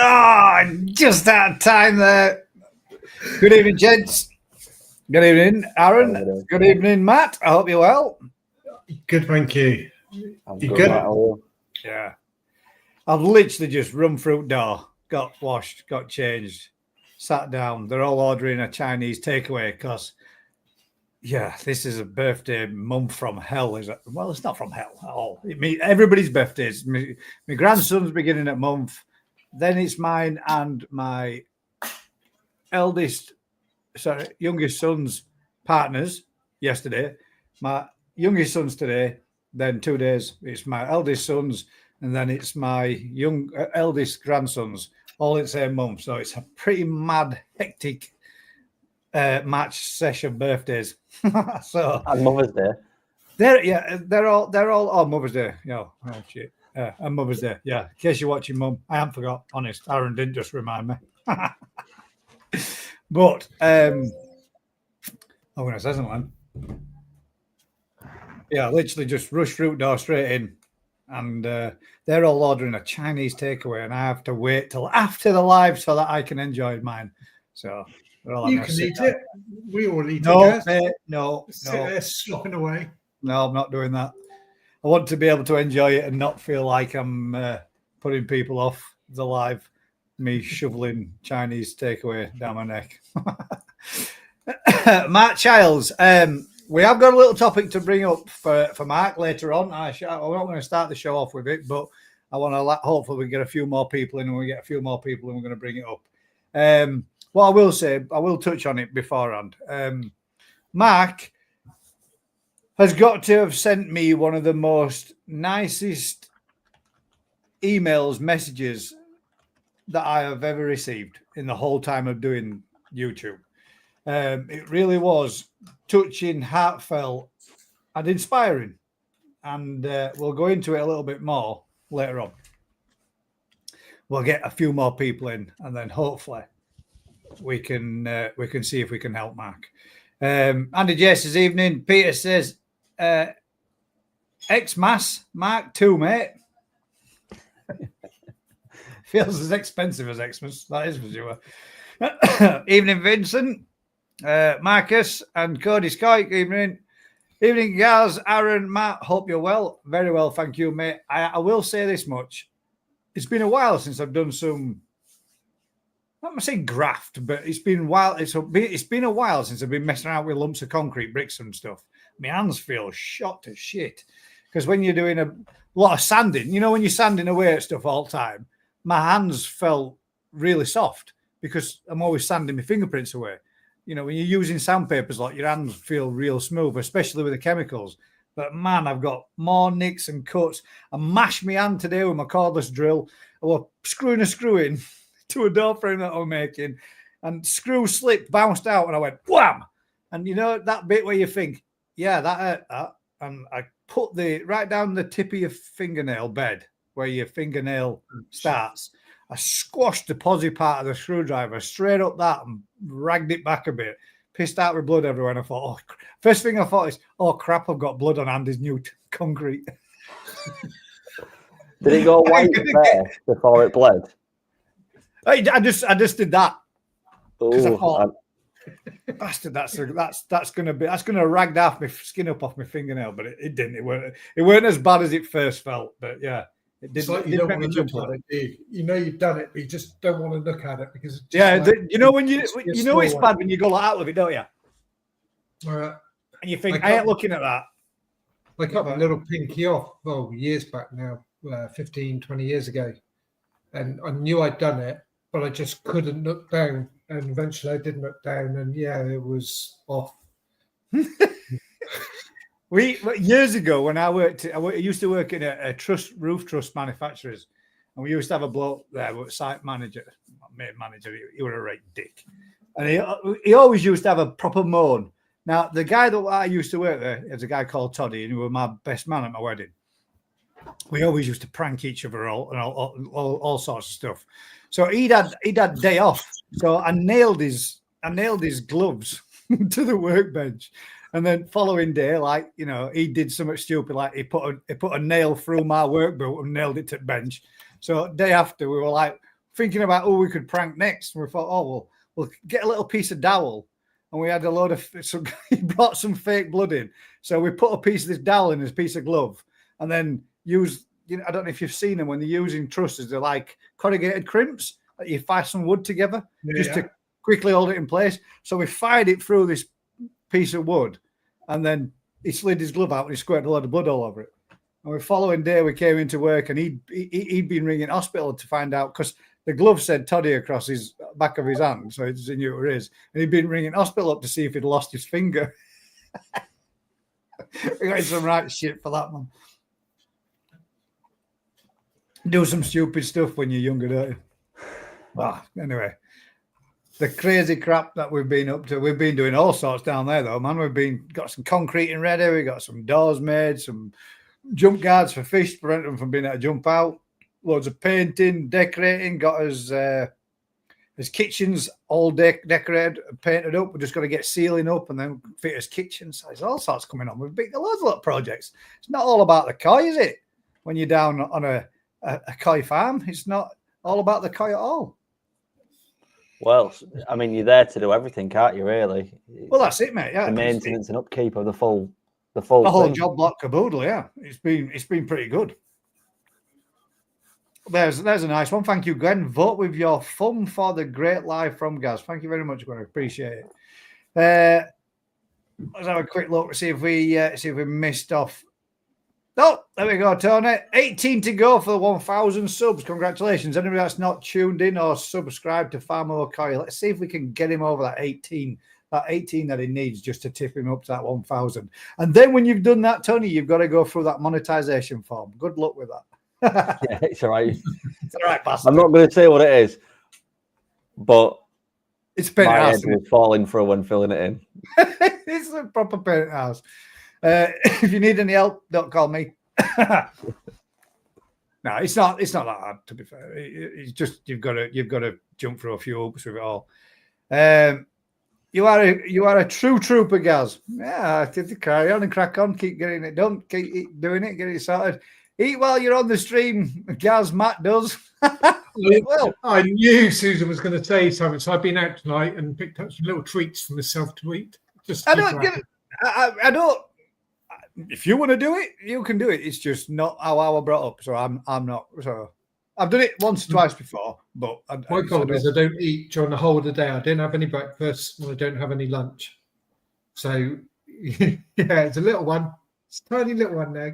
Oh, just that time there. Good evening, gents. Good evening, Aaron. Good evening, Matt. I hope you're well. Good, thank you. I'm You good, good? Matt. Yeah. I've literally just run through the door, got washed, got changed, sat down. They're all ordering a Chinese takeaway because, yeah, this is a birthday month from hell. Is it? Well, it's not from hell at all. Everybody's birthdays. My grandson's beginning at month. Then it's mine and my youngest son's partners yesterday. My youngest son's today. Then 2 days, it's my eldest son's, and then it's my eldest grandson's, all in the same month. So it's a pretty mad, hectic match session birthdays. So And Mother's Day. They're all on Mother's Day. Oh shit. And Mother's Day. Yeah. In case you're watching, Mum, I haven't forgot. Honest, Aaron didn't just remind me. But I'm gonna say something. Yeah, literally just rush through the door straight in, and they're all ordering a Chinese takeaway, and I have to wait till after the live so that I can enjoy mine. So you can eat it. We all eat it. No, sit there slopping away. No, I'm not doing that. I want to be able to enjoy it and not feel like I'm putting people off the live. Me shoveling Chinese takeaway down my neck. Matt Childs, We have got a little topic to bring up for Mark later on. I'm not going to start the show off with it, but I want to hopefully we get a few more people in, and we get a few more people, and we're going to bring it up. What I will say, I will touch on it beforehand. Mark has got to have sent me one of the most nicest emails, messages that I have ever received in the whole time of doing YouTube. It really was touching, heartfelt, and inspiring. And we'll go into it a little bit more later on. We'll get a few more people in, and then hopefully we can see if we can help Mark. Andy J says, evening. Peter says, Xmas, Mark 2, mate. Feels as expensive as Xmas, that is for sure. Evening, Vincent, Marcus, and Cody Sky. Evening. Evening, guys. Aaron, Matt, hope you're well. Very well, thank you, mate. I will say this much. It's been a while since I've done some, I'm not saying graft, but it's been a while. It's been a while since I've been messing around with lumps of concrete, bricks and stuff. My hands feel shot to shit. Because when you're doing a lot of sanding, you know, when you're sanding away at stuff all the time, my hands felt really soft because I'm always sanding my fingerprints away. You know, when you're using sandpapers, like your hands feel real smooth, especially with the chemicals. But man, I've got more nicks and cuts. I mashed my hand today with my cordless drill. I was screwing a screw in to a door frame that I'm making, and screw slipped, bounced out, and I went wham. And you know that bit where you think, yeah, that hurt that. And I put right down the tip of your fingernail bed where your fingernail starts. I squashed the posy part of the screwdriver straight up that and ragged it back a bit. Pissed out with blood everywhere. And I thought, first thing I thought is, oh crap, I've got blood on Andy's new concrete. Did it go white there before it bled? I just did that. Because I thought, bastard, that's gonna rag off my skin up off my fingernail, but it didn't. It weren't as bad as it first felt, but yeah. It didn't, like you don't want to look at it, do you? You know you've done it, but you just don't want to look at it because you know when you know it's bad when you go like out with it, don't you? All right. And you think I ain't looking at that. I cut my little pinky off, years back now, 15, 20 years ago. And I knew I'd done it, but I just couldn't look down. And eventually I did look down, and yeah, it was off. Years ago when I used to work in a roof truss manufacturers, and we used to have a bloke there, site manager, main manager. He was a right dick, and he always used to have a proper moan. Now the guy that I used to work there is a guy called Toddy, and he was my best man at my wedding. We always used to prank each other all sorts of stuff. So he'd had day off, so I nailed his gloves to the workbench. And then following day, like, you know, he did something stupid, like he put a nail through my work boot and nailed it to the bench. So day after, we were like thinking about who we could prank next. And we thought, oh, we'll get a little piece of dowel. And we had a load of, he brought some fake blood in. So we put a piece of this dowel in this piece of glove and then use, you know, I don't know if you've seen them when they're using trusses, they're like corrugated crimps that you fasten wood together to quickly hold it in place. So we fired it through this piece of wood, and then he slid his glove out and he squirted a lot of blood all over it. And the following day we came into work, and he'd been ringing hospital to find out, because the glove said Toddy across his back of his hand, so he knew who it is. And he'd been ringing hospital up to see if he'd lost his finger. We got some right shit for that, man. Do some stupid stuff when you're younger, don't you? Well, anyway. The crazy crap that we've been up to. We've been doing all sorts down there, though, man. Got some concrete in ready. We got some doors made, some jump guards for fish to prevent them from being able to jump out. Loads of painting, decorating. Got his kitchens all decorated, painted up. We're just got to get ceiling up and then fit his kitchen. So there's all sorts coming on. We've been loads of little projects. It's not all about the koi, is it? When you're down on a koi farm, it's not all about the koi at all. Well, I mean, you're there to do everything, can't you? Really? Well, that's it, mate. Yeah, the maintenance and upkeep of the whole whole job block caboodle. Yeah, it's been pretty good. There's a nice one. Thank you, Glenn. Vote with your thumb for the great live from Gaz. Thank you very much, Glenn. I appreciate it. Let's have a quick look, see if we missed off. Oh, there we go, Tony. 18 to go for the 1,000 subs. Congratulations. Anybody that's not tuned in or subscribed to Farmer O'Coy, let's see if we can get him over that 18. That 18 that he needs just to tip him up to that 1,000. And then when you've done that, Tony, you've got to go through that monetization form. Good luck with that. Yeah, it's all right. It's all right, bastard. I'm not going to say what it is, but it's pain in my the head house. was falling through when filling it in. It's a proper pain in the house. If you need any help, don't call me. No, it's not that hard, to be fair. It's just you've got to jump through a few hoops with it all. You are a true trooper, Gaz. Yeah, carry on and crack on. Keep getting it done. Keep doing it. Get it sorted. Eat while you're on the stream, Gaz. Matt does. Well, I knew Susan was going to say something, so I've been out tonight and picked up some little treats for myself to eat. I don't. If you want to do it, you can do it. It's just not how I was brought up. So I'm not. So I've done it once or twice before, but my problem is I don't eat during the whole of the day. I don't have any breakfast and I don't have any lunch. So yeah, it's a little one. It's a tiny little one there.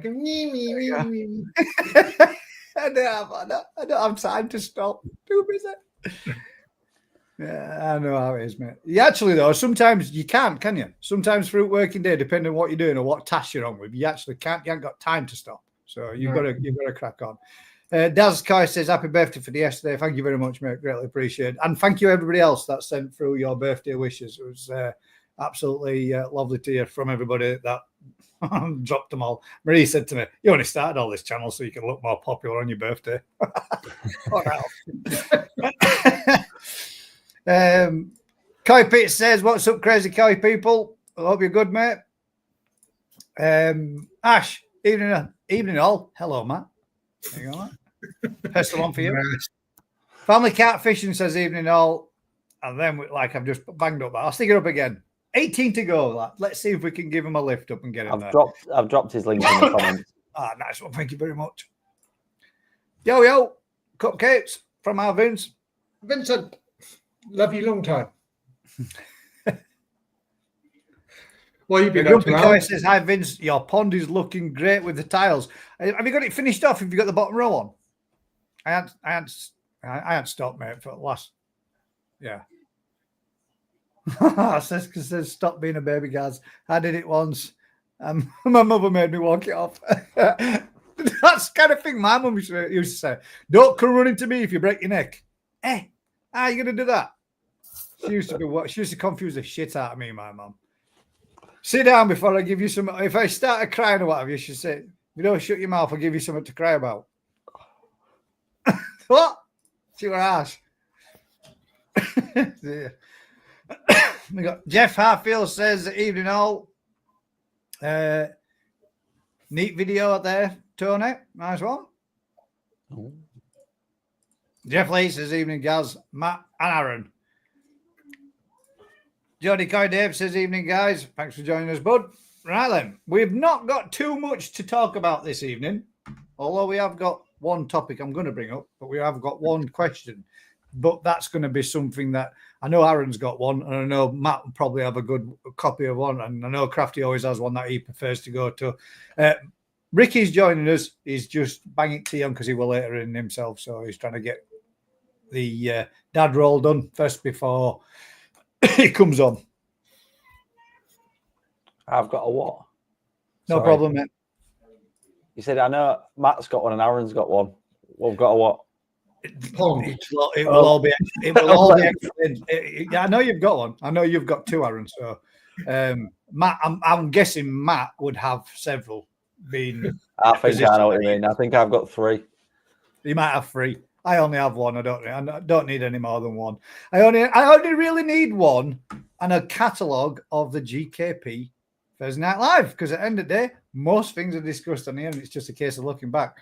I don't have time to stop. Too busy. Yeah, I know how it is, mate. You actually, though, sometimes you can't, can you? Sometimes through working day, depending on what you're doing or what task you're on with, you actually can't. You haven't got time to stop. So you've got to crack on. Daz Kai says, happy birthday for the yesterday. Thank you very much, mate. Greatly appreciated. And thank you, everybody else that sent through your birthday wishes. It was absolutely lovely to hear from everybody that dropped them all. Marie said to me, you only started all this channel so you can look more popular on your birthday. Koi Pete says, what's up, crazy Koi people? I hope you're good, mate. Ash, evening all. Hello, Matt. There you go, Matt. Personal one for you. Family Catfishing says evening all. And then, I've just banged up that. I'll stick it up again. 18 to go. Let's see if we can give him a lift up and get him there. I've dropped his link in the comments. Nice one. Thank you very much. Yo, cupcakes from our Vince. Vincent, love you long time. Well, you've been up says, hi, Vince. Your pond is looking great with the tiles. Have you got it finished off? Have you got the bottom row on? I had stopped, mate, for the last. Yeah. says stop being a baby, guys. I did it once. My mother made me walk it off. That's the kind of thing my mum used to say. Don't come running to me if you break your neck. How are you going to do that? She used to confuse the shit out of me, my mum. Sit down before I give you some. If I started crying or whatever, you should say, you don't shut your mouth, I'll give you something to cry about. What? She was harsh. We got Jeff Harfield says, evening all. Neat video out there, Tony. Nice one. Oh. Jeff Lee says, evening, Gaz, Matt, and Aaron. Jody Coy Dave says, evening, guys. Thanks for joining us, bud. Right then, we've not got too much to talk about this evening, although we have got one topic I'm going to bring up, but we have got one question. But that's going to be something that I know Aaron's got one, and I know Matt will probably have a good copy of one, and I know Crafty always has one that he prefers to go to. Ricky's joining us. He's just banging tea on because he will later in himself, so he's trying to get the dad roll done first before he comes on. I've got a what? No problem, mate. You said, I know Matt's got one and Aaron's got one. We've got a what? It will all be explained. I know you've got one. I know you've got two, Aaron. So, Matt, I'm guessing Matt would have several. I think I know what you mean. I think I've got three. You might have three. I only have one. I don't need any more than one. I only really need one and a catalogue of the GKP Thursday Night Live, because at the end of the day, most things are discussed on here, and it's just a case of looking back,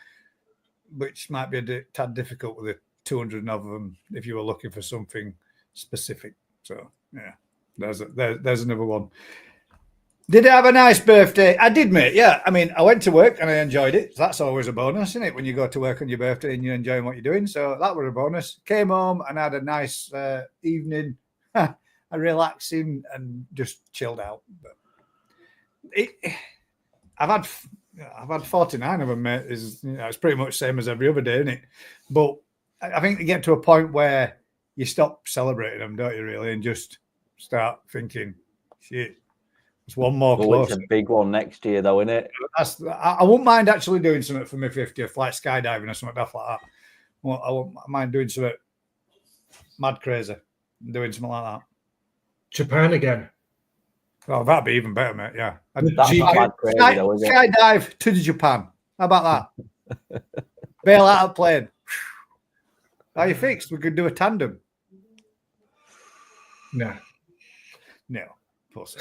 which might be a tad difficult with the 200 of them if you were looking for something specific. So, yeah, there's another one. Did I have a nice birthday? I did, mate. Yeah, I mean, I went to work and I enjoyed it. So that's always a bonus, isn't it? When you go to work on your birthday and you're enjoying what you're doing. So that was a bonus. Came home and had a nice evening, relaxing and just chilled out. But I've had 49 of them, mate. It's pretty much the same as every other day, isn't it? But I think you get to a point where you stop celebrating them, don't you, really, and just start thinking, shit, it's one more close. It's a big one next year, though, isn't it? I wouldn't mind actually doing something for my 50th, like skydiving or something like that. I wouldn't mind doing something mad crazy, doing something like that. Japan again. Oh, that'd be even better, mate. Yeah. That's not mad crazy, though, is it? Skydive to Japan. How about that? Bail out of plane. Are you fixed? We could do a tandem. No. Pussy.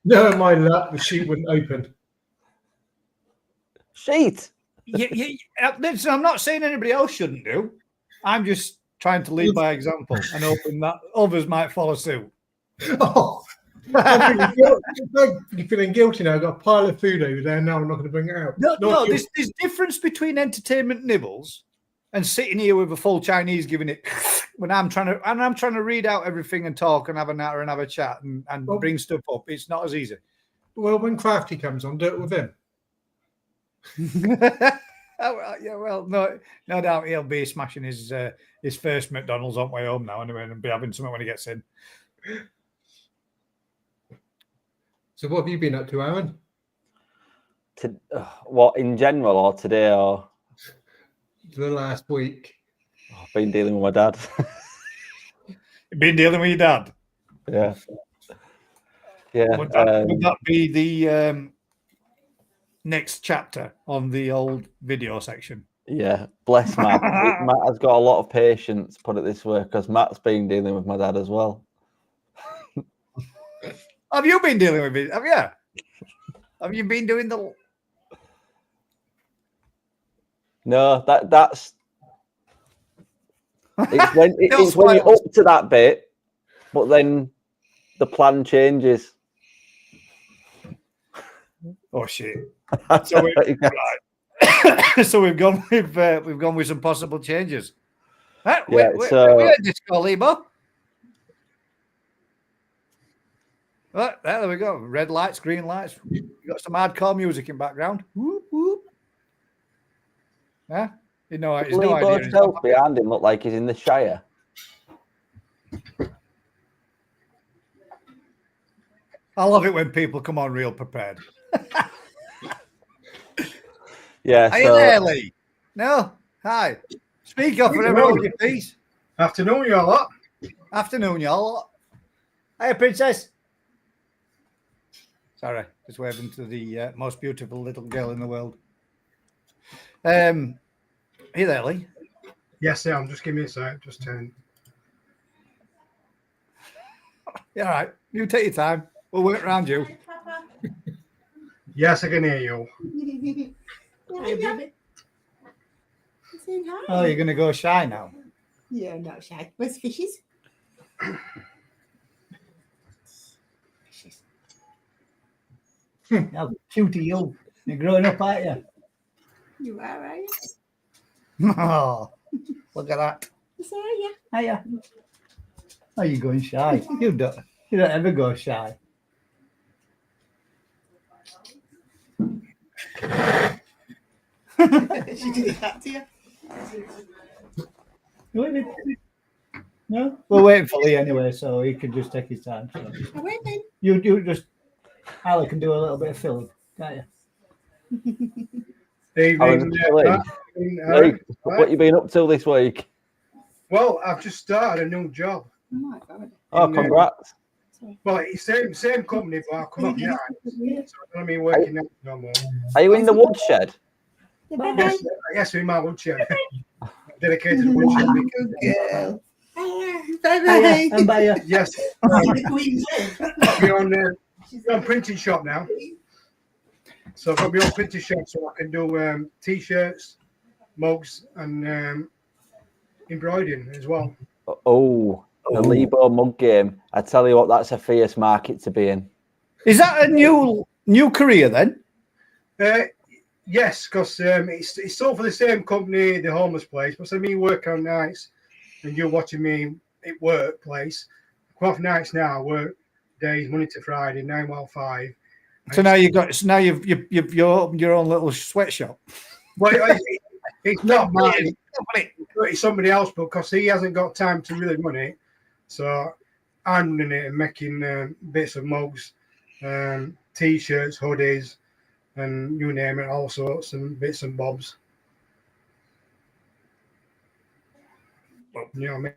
No, my luck, the sheet wouldn't open. Sheet. I'm not saying anybody else shouldn't do. I'm just trying to lead by example and hoping that others might follow suit. Oh, you're feeling guilty now. I've got a pile of food over there. Now I'm not going to bring it out. No, there's difference between entertainment nibbles and sitting here with a full Chinese giving it when I'm trying to read out everything and talk and have a natter and have a chat and bring stuff up. It's not as easy. Well, when Crafty comes on, do it with him. No doubt he'll be smashing his first McDonald's on the way home now anyway, and be having something when he gets in. So what have you been up to, Aaron? What, in general, or today, or The last week. I've been dealing with my dad. You've been dealing with your dad? Yeah. Yeah. Would that be the next chapter on the old video section? Yeah, bless Matt. Matt has got a lot of patience, put it this way, because Matt's been dealing with my dad as well. Have you been dealing with it? Have you? Have you been doing the... No, that's... It's when you're up to that bit, but then the plan changes. Oh, shit. So we've gone with some possible changes. Right, Yeah, we had Disco Lebo. Right, there we go. Red lights, green lights. You got some hardcore music in background. Whoop, whoop. Yeah, it's no idea. Himself behind him look like he's in the Shire. I love it when people come on real prepared. Yeah. Are you there, Lee? No? Hi. Speak up for everyone, your piece. Afternoon, you lot. Afternoon, y'all. Hey, princess. Sorry, just waving to the most beautiful little girl in the world. Are you there, Lee? Yes, sir. Just give me a sec. Just turn. Yeah, all right. You take your time. We'll work around you. Yes, I can hear you. Hi, baby. Saying hi. Oh, you're going to go shy now? Yeah, I'm not shy. Where's fishes? Fishes. How cute are you? You're growing up, aren't you? You are, are you? Oh, look at that. Yes, are you? Hiya. Are you going shy? You don't ever go shy. She did that to you. No? We're waiting for Lee anyway, so he can just take his time. So. I went then. You just, Ali can do a little bit of filling, can't you? Evening, What you been up to this week? well, I've just started a new job. Oh my God. Oh, congrats. Well, it's same company, but I've come up now. So I'm going to be working out no more. Are you in the woodshed? Yes, in my woodshed. Dedicated woodshed. Girl. Bye bye. Yes. We're on printing shop now. So I've got my own printing shop so I can do t-shirts, mugs, and embroidering as well. Oh, the Lebo mug game. I tell you what, that's a fierce market to be in. Is that a new career then? Yes, because it's still for the same company, the homeless place. But so me work on nights, and you're watching me at workplace. Quite off nights now. I work days, Monday to Friday, 9 while 5. So now you've opened your own little sweatshop. Well, it's not mine. It's somebody else, because he hasn't got time to really run it. So I'm running it and making bits of mugs, t-shirts, hoodies, and you name it, all sorts and bits and bobs. You know what I mean?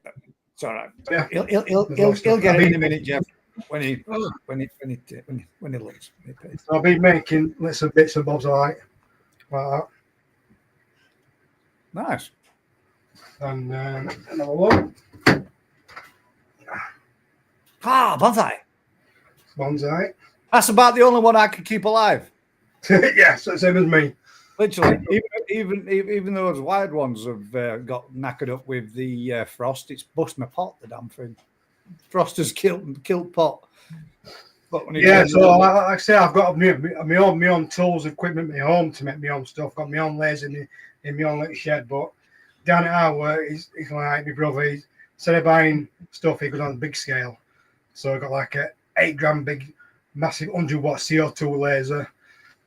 It's all right. Yeah. He'll get it in a minute, Jeff. When he looks. So I'll be making lots of bits and bobs like that. Nice. And another one. Bonsai. Bonsai. That's about the only one I can keep alive. Yes, that's same as me. Literally, even those wild ones have got knackered up with the frost. It's bust my pot, the damn thing. Frost has killed pot. But when like I say, I've got my own tools, equipment, my home to make my own stuff. Got my own layers in my own little shed. But down at our work, he's like my brother. He's, instead of buying stuff, he goes on a big scale. So I got like a 8 gram big, massive 100-watt CO2 laser,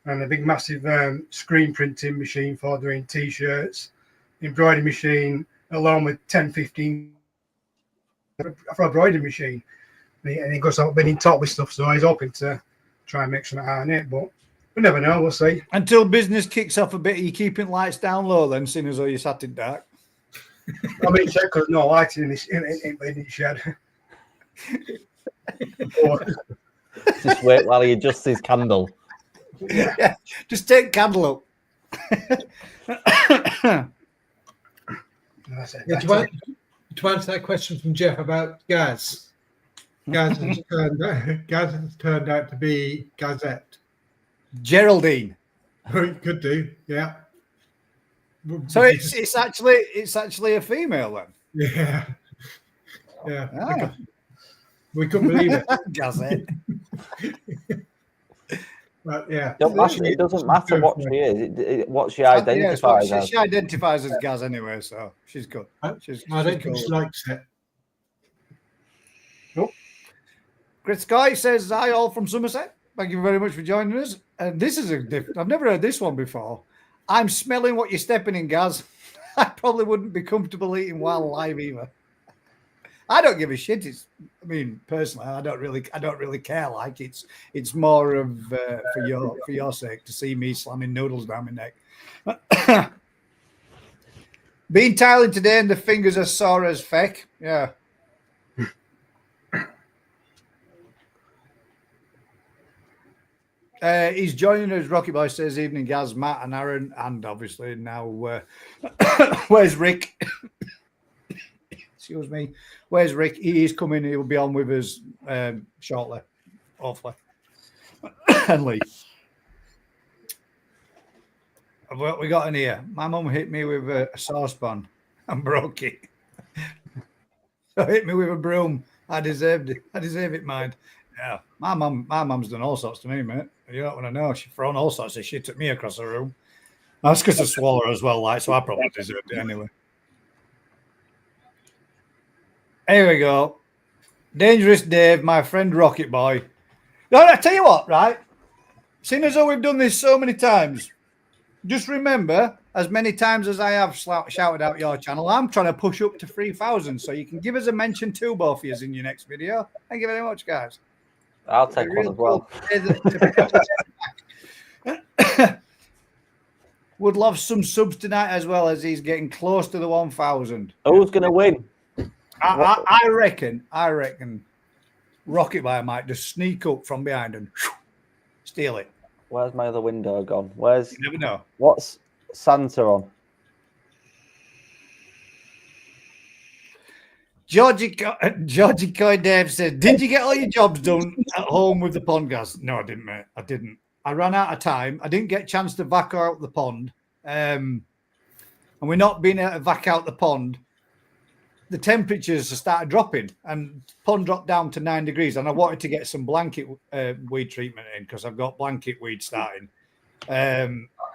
and a big massive screen printing machine for doing t-shirts, embroidery machine, along with 10-15 for a embroidery machine. And he goes out being top with stuff, so he's hoping to try and make something out of it, but we never know, we'll see. Until business kicks off a bit, are you keeping lights down low then, seeing as though you're sat in dark? I mean, check because no lighting in his shed. Just wait while he adjusts his candle. Yeah, just take candle up. To answer that question from Jeff about Gaz, Gaz has turned out to be Gazette. Geraldine. It could do, yeah. So it's actually a female then. Yeah, yeah. Ah. We couldn't believe it. Gazette. But yeah, It doesn't matter what she is. What she identifies as. She identifies as Gaz anyway, so she's good. I don't think she likes it. Nope. Chris Sky says, "Hi all from Somerset. Thank you very much for joining us." And this is I've never heard this one before. I'm smelling what you're stepping in, Gaz. I probably wouldn't be comfortable eating while alive either. I don't give a shit. Personally, I don't really care. Like it's more of for your sake to see me slamming noodles down my neck. Been tiling today and the fingers are sore as feck. Yeah. He's joining us. Rocky Boy says, "Evening, Gaz, Matt, and Aaron, and obviously now where's Rick?" Excuse me. Where's Rick? He is coming. He'll be on with us shortly, hopefully. And Lee. What we got in here? My mum hit me with a saucepan and broke it. So hit me with a broom. I deserved it. I deserve it, mind. Yeah. My mum's done all sorts to me, mate. You don't want to know. She's thrown all sorts of shit at me across the room. That's because I swallow her as well, like, so I probably deserved it anyway. Here we go. Dangerous Dave, my friend Rocket Boy. No, I tell you what, right? Seeing as though we've done this so many times, just remember, as many times as I have shouted out your channel, I'm trying to push up to 3,000, so you can give us a mention too, both of you, in your next video. Thank you very much, guys. I'll take one as well. Would love some subs tonight as well, as he's getting close to the 1,000. Who's going to win? I reckon Rocket Boy might just sneak up from behind and steal it. Where's my other window gone? You never know. What's Santa on? Georgie Coy Dave says, "Did you get all your jobs done at home with the pond gas?" No, I didn't, mate. I didn't. I ran out of time. I didn't get a chance to vac out the pond. And we're not being able to vac out the pond. The temperatures started dropping and pond dropped down to 9 degrees. And I wanted to get some blanket weed treatment in because I've got blanket weed starting.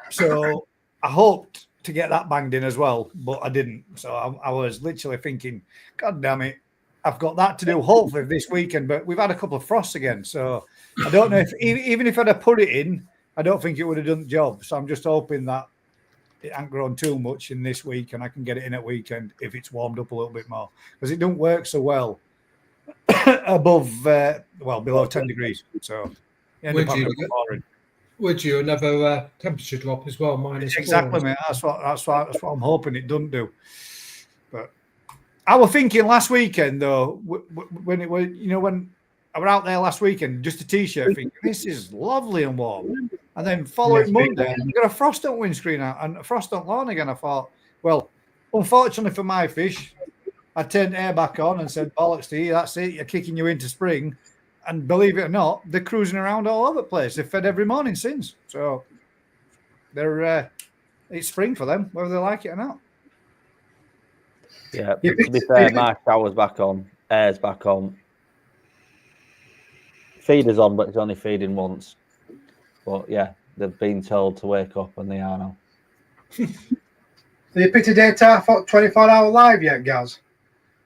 So I hoped to get that banged in as well, but I didn't. So I was literally thinking, God damn it, I've got that to do hopefully this weekend. But we've had a couple of frosts again, so I don't know if even if I'd have put it in, I don't think it would have done the job. So I'm just hoping that it ain't grown too much in this week, and I can get it in at weekend if it's warmed up a little bit more, because it don't work so well above below 10 degrees. So would you another temperature drop as well? -4. Exactly, mate. That's what I'm hoping it doesn't do. But I was thinking last weekend though, when I was out there last weekend, just a t-shirt, thinking this is lovely and warm. And then following Monday, I got a frost on windscreen and a frost on lawn again. I thought, well, unfortunately for my fish, I turned air back on and said, bollocks to you, that's it, you're kicking you into spring. And believe it or not, they're cruising around all over the place. They've fed every morning since. So it's spring for them, whether they like it or not. Yeah, to be fair, my shower's back on, air's back on. Feeder's on, but it's only feeding once. But yeah, they've been told to wake up and they are now. Have you picked a data for 24-hour live yet, Gaz?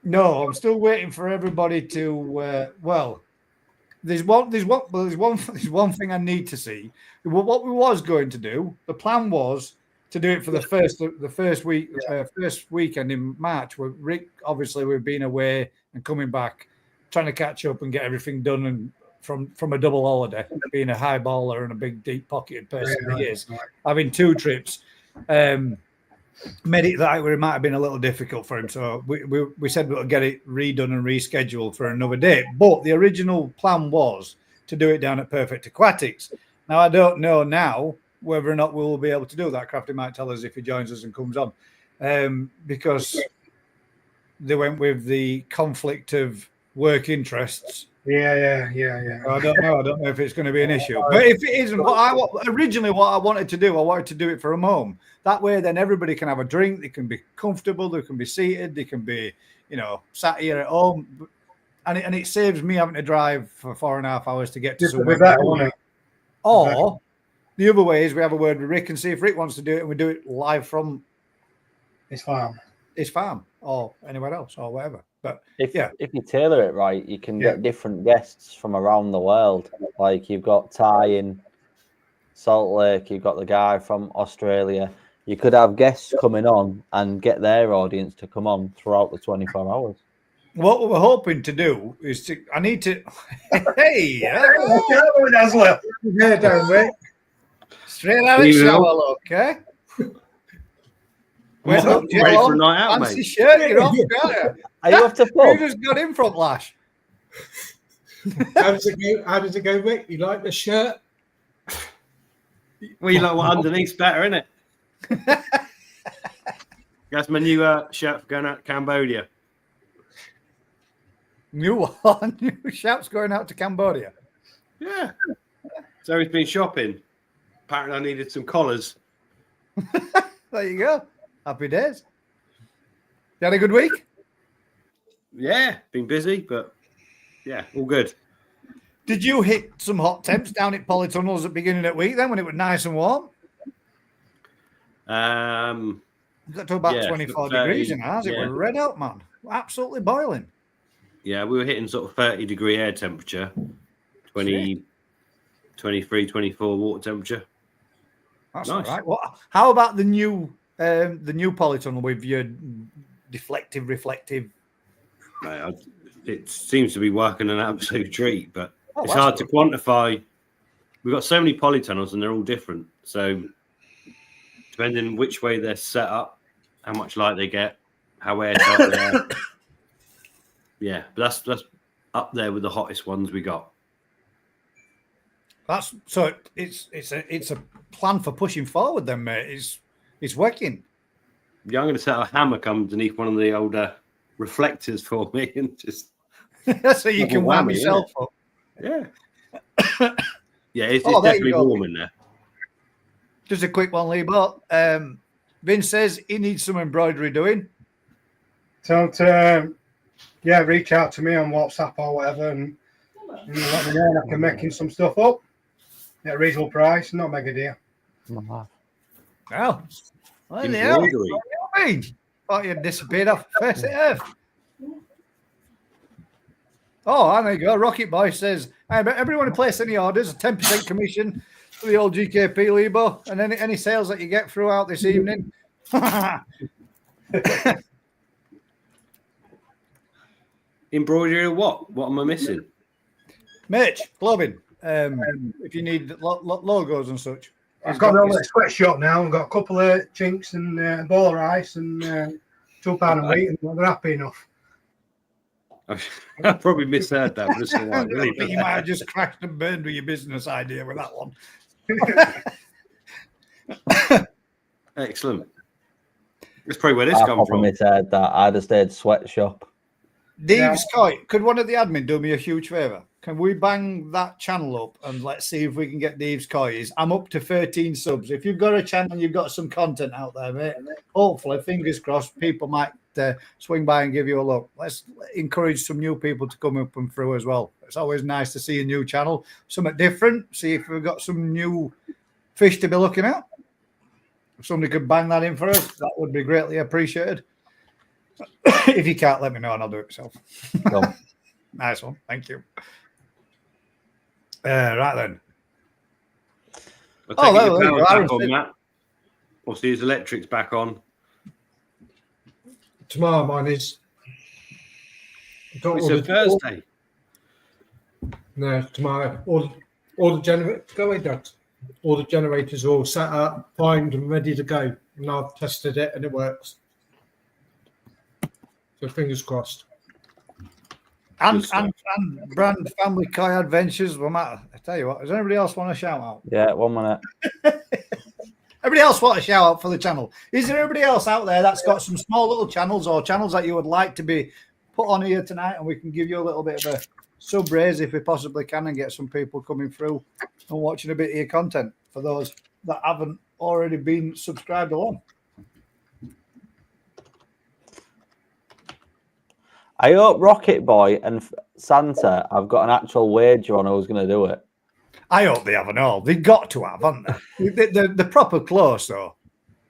No, I'm still waiting for everybody to. There's one thing I need to see. What we was going to do, the plan was to do it for the first weekend in March. Where Rick, obviously, we've been away and coming back, trying to catch up and get everything done and. From a double holiday, being a high baller and a big deep pocketed person he is, having 2 trips, made it that where it might have been a little difficult for him. So we said we'll get it redone and rescheduled for another day. But the original plan was to do it down at Perfect Aquatics. Now I don't know now whether or not we'll be able to do that. Crafty might tell us if he joins us and comes on, because they went with the conflict of work interests. Yeah. I don't know if it's going to be an issue. But if it isn't, what I wanted to do, I wanted to do it from home. That way, then everybody can have a drink. They can be comfortable. They can be seated. They can be, sat here at home. And it saves me having to drive for 4.5 hours to get to somewhere. Or the other way is we have a word with Rick and see if Rick wants to do it, and we do it live from his farm or anywhere else or whatever. But if you tailor it right, you can get different guests from around the world. Like you've got Ty in Salt Lake, you've got the guy from Australia. You could have guests coming on and get their audience to come on throughout the 24 hours. What we're hoping to do is I need to. Hey, straight out of the shower, okay? Ready for a night out, fancy mate. Shirt, you're off, got you? Are you off to pub? You just got in from Lash. How does it go, Rick? You like the shirt? Well, you like what underneath's better, isn't it? That's my new shirt for going out to Cambodia. New shouts going out to Cambodia. Yeah. So he's been shopping. Apparently I needed some collars. There you go. Happy days. You had a good week? Yeah, been busy, but yeah, all good. Did you hit some hot temps down at Polytunnels at the beginning of the week then when it was nice and warm? You got to about 24 degrees in ours. It was red hot, man. Absolutely boiling. Yeah, we were hitting sort of 30-degree air temperature, 20, 23, 24 water temperature. That's nice. all right. Well, how about the new polytunnel with your reflective? It seems to be working an absolute treat, but it's hard to quantify. We've got so many polytunnels and they're all different. So depending which way they're set up, how much light they get, how airtight they are. Yeah, but that's up there with the hottest ones we got. It's a plan for pushing forward then, mate. It's working. Yeah, I'm going to set a hammock underneath one of the older reflectors for me and just so you can wham yourself up. Yeah. Yeah, it's definitely warm in there. Just a quick one, Lee. But Vince says he needs some embroidery doing. So reach out to me on WhatsApp or whatever and let me know, and I can make him some stuff up at a reasonable price, not mega deal. Well, what the hell? What do you mean? Thought you'd disappeared off the face of earth. Oh, and there you go. Rocket Boy says, everyone who place any orders, a 10% commission for the old GKP Lebo, and any sales that you get throughout this evening. Embroidery or what? What am I missing? Merch, clothing. If you need logos and such. I've got a sweatshop now. I've got a couple of chinks and a bowl of rice and £2 a week, and they're happy enough. I probably misheard that. But it's all right, really. You might have just crashed and burned with your business idea with that one. Excellent. That's probably where this comes from. I misheard that. I'd have stayed sweatshop. Dave's Coy, could one of the admin do me a huge favour? Can we bang that channel up and let's see if we can get Dave's Coys? I'm up to 13 subs. If you've got a channel, you've got some content out there, mate. Hopefully, fingers crossed, people might swing by and give you a look. Let's encourage some new people to come up and through as well. It's always nice to see a new channel, something different. See if we've got some new fish to be looking at. If somebody could bang that in for us, that would be greatly appreciated. If you can't, let me know and I'll do it myself. Cool. Nice one. Thank you. Right then. I'll take your power back on, Matt. We'll see his electric's back on. Tomorrow mine is. It's a Thursday. No, tomorrow. All the generators. Go away, Dad. All the generators are all set up, primed and ready to go. And I've tested it and it works. So fingers crossed. And Brand Family Koi Adventures. Well, Matt, I tell you what, does anybody else want to shout out? Yeah, 1 minute. Everybody else want a shout out for the channel? Is there anybody else out there that's got some small little channels or channels that you would like to be put on here tonight, and we can give you a little bit of a sub raise if we possibly can and get some people coming through and watching a bit of your content for those that haven't already been subscribed along? I hope Rocket Boy and Santa have got an actual wager on who's going to do it. I hope they haven't all. They've got to have, haven't they? They're proper close, though.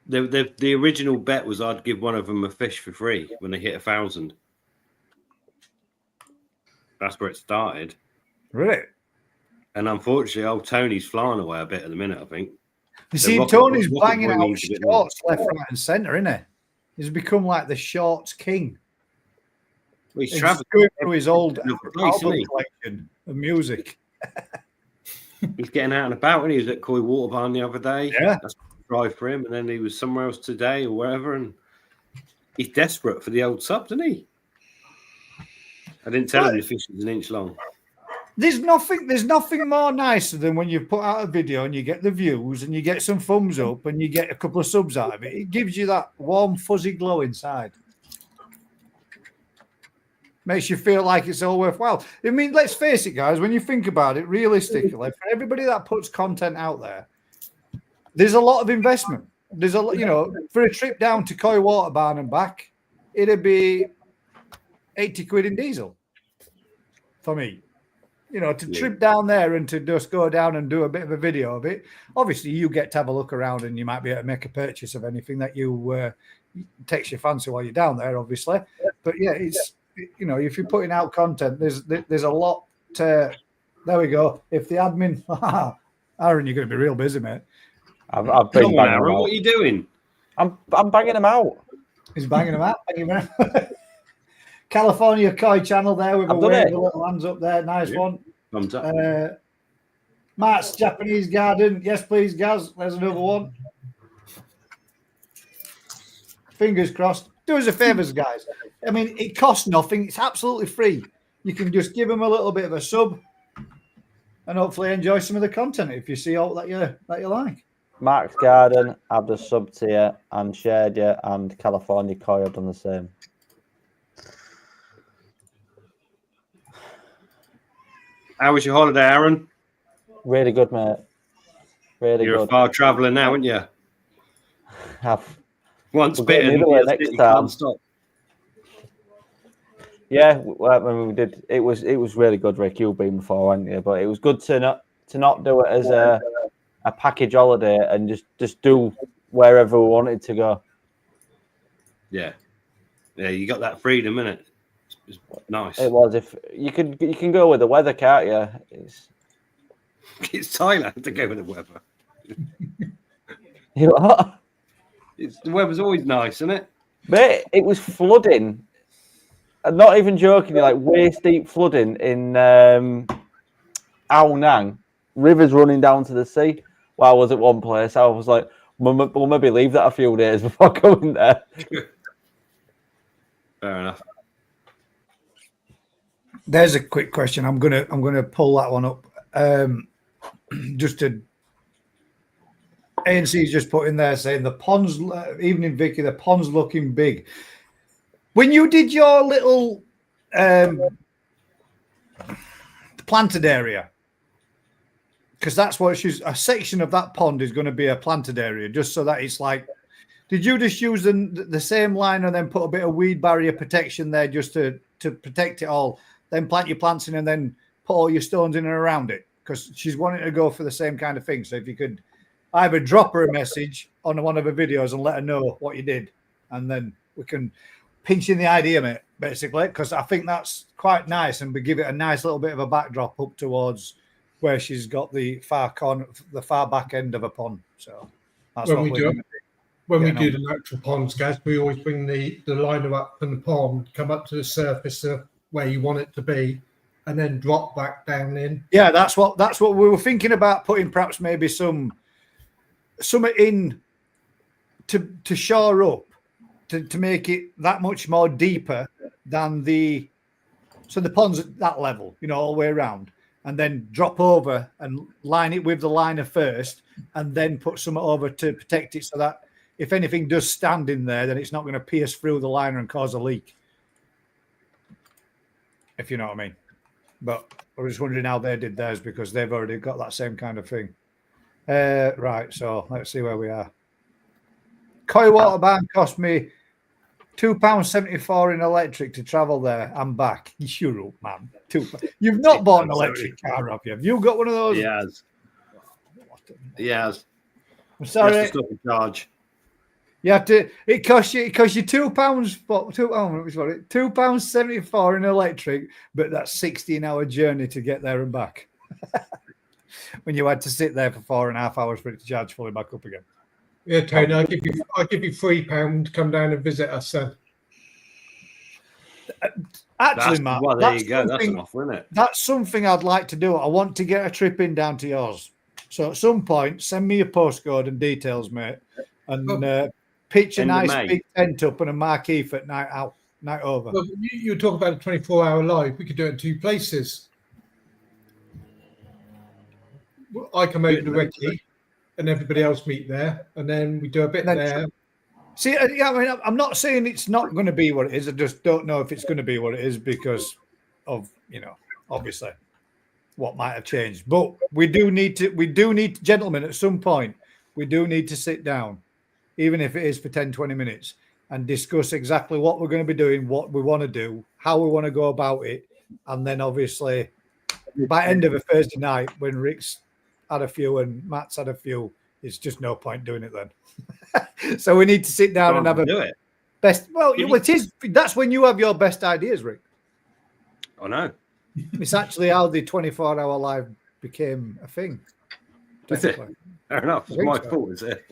The original bet was I'd give one of them a fish for free when they hit 1,000. That's where it started. Really? And unfortunately, old Tony's flying away a bit at the minute, I think. You see, Tony's banging out shorts left, right, and centre, isn't he? He's become like the shorts king. Well, he's going through his old album collection of music. He's getting out and about, and he was at Coy Water Barn the other day. Yeah, that's a drive for him. And then he was somewhere else today or wherever, and he's desperate for the old subs, isn't he? I didn't tell him the fish is an inch long. There's nothing more nicer than when you put out a video and you get the views and you get some thumbs up and you get a couple of subs out of it. It gives you that warm, fuzzy glow inside. Makes you feel like it's all worthwhile. I mean, let's face it, guys, when you think about it realistically, for everybody that puts content out there, there's a lot of investment. There's for a trip down to Coy Water Barn and back, it'd be 80 quid in diesel for me. To trip down there and to just go down and do a bit of a video of it. Obviously, you get to have a look around and you might be able to make a purchase of anything that you takes your fancy while you're down there, obviously. But yeah, it's if you're putting out content, there's a lot. There we go. If the admin, Aaron, you're going to be real busy, mate. I've been Come on, Aaron, what are you doing? I'm banging them out. He's banging them out. California Koi channel there with a wave, the little hands up there. Nice one. Thumbs up. Matt's Japanese Garden. Yes, please, Gaz. There's another one. Fingers crossed. Do us a favour, guys. I mean, it costs nothing. It's absolutely free. You can just give them a little bit of a sub and hopefully enjoy some of the content if you see all that you like. Mark's Garden, I've just subbed to you and shared you, and California Koi have done the same. How was your holiday, Aaron? Really good, mate. Really You're good. a far traveller now, aren't you? Once We'll bitten, next time. Can't stop. Yeah, when we did, it was really good, Rick. You've been before, haven't you? But it was good to not do it as a package holiday and just do wherever we wanted to go. Yeah, you got that freedom, innit? It's was nice. It was. If you can go with the weather, can't you? It's Thailand to go with the weather. What? The weather's always nice, isn't it? Mate, it was flooding. I'm not even joking. Like waist deep flooding in Ao Nang, rivers running down to the sea. While I was at one place, I was like, we'll maybe leave that a few days before going there. Fair enough. There's a quick question. I'm gonna pull that one up. Just to ANC's just put in there saying the ponds, evening Vicky, the pond's looking big. When you did your little planted area, because that's what she's a section of that pond is going to be a planted area, just so that it's like, did you just use the same line and then put a bit of weed barrier protection there just to protect it all, then plant your plants in and then put all your stones in and around it? Because she's wanting to go for the same kind of thing. So if you could either drop her a message on one of her videos and let her know what you did, and then we can pinch in the idea, mate, basically, because I think that's quite nice, and we give it a nice little bit of a backdrop up towards where she's got the far corner, the far back end of a pond. So that's When what we we're do doing. when we do the natural ponds, guys, we always bring the liner up from the pond, come up to the surface of where you want it to be, and then drop back down in. Yeah, that's what we were thinking about, putting perhaps maybe some in to shore up to make it that much more deeper than the pond's at that level, all the way around, and then drop over and line it with the liner first, and then put some over to protect it so that if anything does stand in there, then it's not going to pierce through the liner and cause a leak. If you know what I mean. But I was just wondering how they did theirs, because they've already got that same kind of thing. Right, so let's see where we are. Koi water barn cost me £2.74 in electric to travel there and back. You sure up, man. You've not bought an electric car, have you? Have you got one of those? He has. He has. I'm sorry. That's the charge. You have to. It costs you £2.74 in electric, but that's 16-hour journey to get there and back. When you had to sit there for 4.5 hours for it to charge fully back up again. Yeah, Tony, I'll give you £3 to come down and visit us then. Actually, Matt, well, there you go. That's an offer, isn't it? That's something I'd like to do. I want to get a trip in down to yours. So at some point, send me your postcode and details, mate, and pitch a nice big tent up and a marquee for night over. Well, you talk about a 24-hour live. We could do it in two places. I come over to Ricky, and everybody else meet there, and then we do a bit there. See, yeah, I mean, I'm not saying it's not going to be what it is. I just don't know if it's going to be what it is because of, obviously what might have changed. But we do need, gentlemen, at some point, we do need to sit down, even if it is for 10, 20 minutes, and discuss exactly what we're going to be doing, what we want to do, how we want to go about it. And then obviously by end of a Thursday night, when Rick's had a few and Matt's had a few, it's just no point doing it then. So we need to sit down and have a best. Well, it is. That's when you have your best ideas, Rick. I know. It's actually how the 24-hour live became a thing. Fair enough. It's my fault, is it?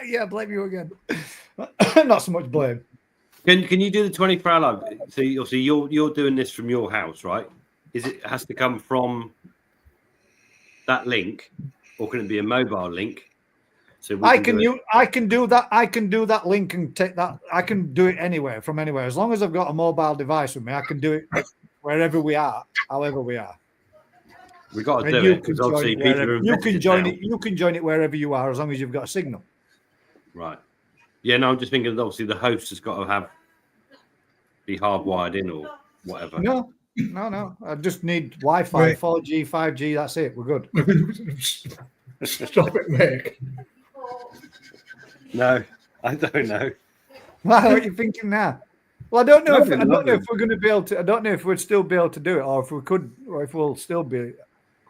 Yeah, blame you again. Not so much blame. Can you do the 24-hour live? So obviously you're doing this from your house, right? It has to come from that link, or can it be a mobile link? So I can do that. I can do that link and take that. I can do it anywhere, from anywhere, as long as I've got a mobile device with me. I can do it wherever we are, however we are. We got to do it because obviously you can join it. You can join it wherever you are, as long as you've got a signal. Right. Yeah. No, I'm just thinking that obviously the host has got to be hardwired in or whatever. No. I just need Wi-Fi, 4G, 5G. That's it. We're good. Stop it, Mick. No, I don't know. What are you thinking now? Well, I don't know if we're going to be able to. I don't know if we'd still be able to do it, or if we could, or if we'll still be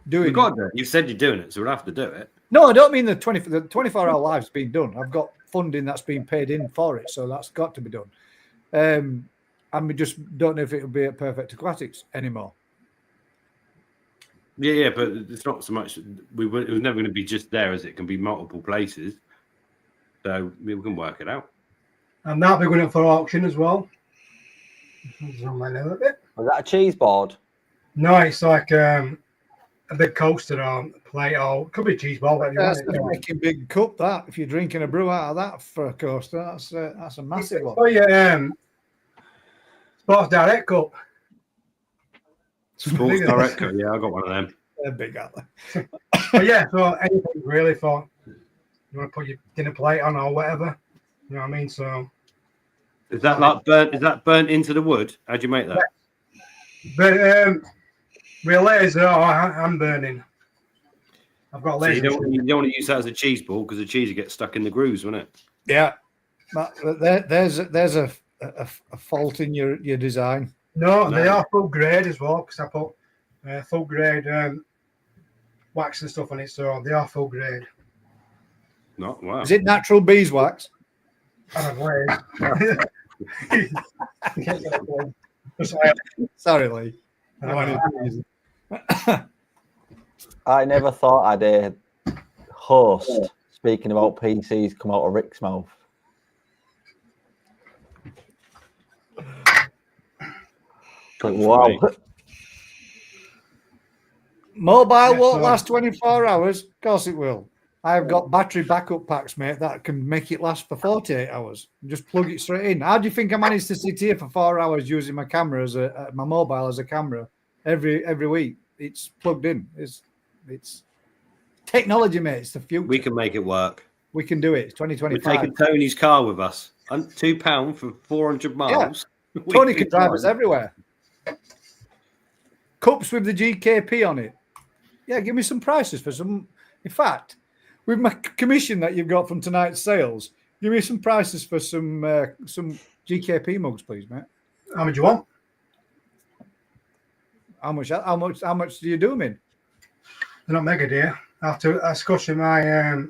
doing. We've got it. You said you're doing it, so we'll have to do it. No, I don't mean the 24-hour live's been done. I've got funding that's been paid in for it, so that's got to be done. and we just don't know if it'll be at Perfect Aquatics anymore. Yeah, but it's not so much. It was never going to be just there, as it can be multiple places. So we can work it out. And that'll be going up for auction as well. Zoom in a little bit. Was that a cheese board? No, it's like a big coaster on a plate, or it could be a cheese ball. That's a making big cup. That if you're drinking a brew out of that for a coaster, that's a massive one. Oh yeah, Sports Direct cup. Sports Direct, yeah, I got one of them. They're big, aren't they? But yeah, so anything really for you want to put your dinner plate on or whatever. You know what I mean? So is that like burnt? Is that burnt into the wood? How'd you make that? But with laser, I'm burning. I've got So laser. you don't want to use that as a cheese ball because the cheese will get stuck in the grooves, won't it? Yeah, but there's a fault in your design. No, they are full grade as well because I put full grade wax and stuff on it, so they are full grade. Not wow. Is it natural beeswax? I don't know. Sorry, Lee. I never thought I'd host speaking about PCs come out of Rick's mouth. Like, wow. Mobile won't last 24 hours. Of course it will. I've got battery backup packs, mate, that can make it last for 48 hours. Just plug it straight in. How do you think I managed to sit here for 4 hours using my camera as my mobile as a camera every week? It's plugged in. It's technology, mate. It's the future. We can make it work. We can do it. It's 2025. We're taking Tony's car with us. £2 for 400 miles. Yeah. Tony can drive us everywhere. Cups with the GKP on it. Yeah, give me some prices for some. In fact, with my commission that you've got from tonight's sales, give me some prices for some GKP mugs, please, mate. How much do you want? How much do you do them in? They're not mega dear. I have to discuss with my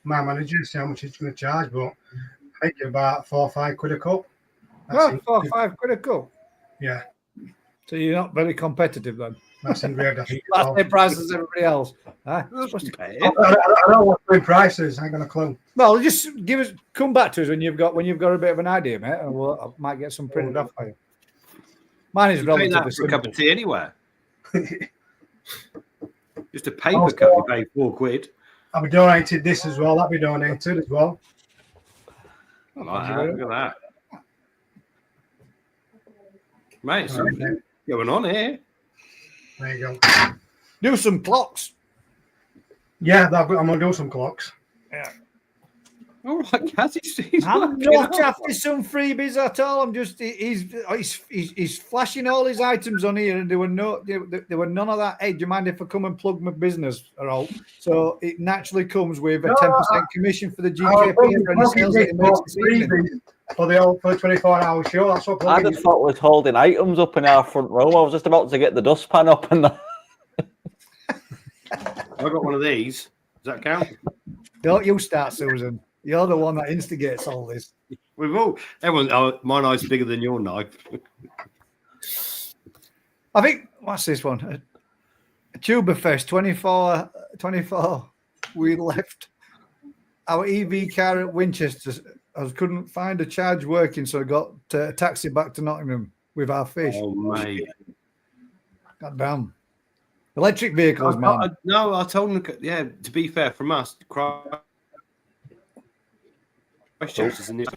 my manager, see how much he's going to charge, but I think about 4 or 5 quid a cup. Oh, 4 or 5 quid a cup. Yeah. So you're not very competitive then. That's engraved. I think. That's the price as everybody else. You're supposed to pay it. I don't want to prices. I ain't got a clue. Well, just come back to us when you've got a bit of an idea, mate, and I might get some printed off for you. Mine is You pay relatively that for a cup simple. of tea anywhere. Just a paper cup, you pay 4 quid. I'll be donated this as well. That'll be donated as well. I like that. Look at that. Mate, something going on here. There you go. Do some clocks. Yeah, I'm going to do some clocks. Yeah. All right, Kaz, he's I'm working not out. after some freebies at all. I'm just he's flashing all his items on here, and there were none of that. Hey, do you mind if I come and plug my business or all? So it naturally comes with a 10% commission for the GKP for any sales that it makes this evening. For the 24-hour show. That's what I just thought we was holding items up in our front row. I was just about to get the dustpan up and that. I got one of these. Does that count? Don't you start, Susan. You're the one that instigates all this. We've all everyone. Oh, my knife's bigger than your knife. I think what's this one? A Tuberfest 24. We left our EV car at Winchester. I couldn't find a charge working, so I got a taxi back to Nottingham with our fish. Oh mate! God damn. Electric vehicles, man. No, I told them. Yeah, to be fair, from us, Christchurch is in it.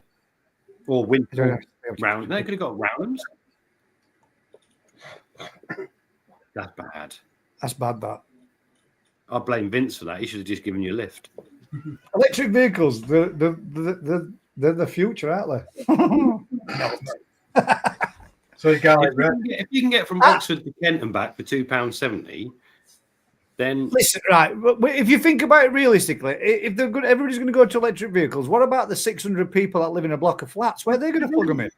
Or Winter round. They could have got rounds. That's bad. That's bad, that. I blame Vince for that. He should have just given you a lift. Electric vehicles, they're the future, aren't they? So you got If you can get from Oxford to Kent and back for £2.70, then listen, right. If you think about it realistically, if they're good, everybody's going to go to electric vehicles. What about the 600 people that live in a block of flats? Where are they going to plug them in?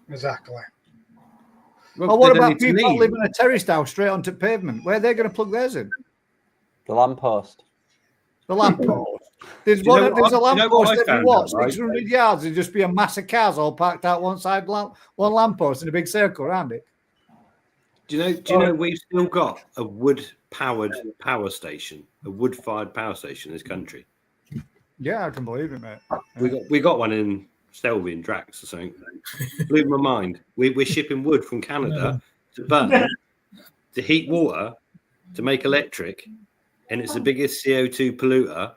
Exactly. Or what about people that live in a terraced house straight onto pavement? Where are they going to plug theirs in? The lamppost. The lamppost. There's Do you know one. There's a what I lamppost every found what out, right? 600 yards. There'd just be a mass of cars all parked out one side, one lamppost in a big circle around it. Do you know we've still got a wood-powered power station, a wood-fired power station in this country? Yeah, I can believe it, mate. We got one in Stelvey and Drax or something. Blew my mind. We're shipping wood from Canada to burn, to heat water, to make electric, and it's the biggest CO2 polluter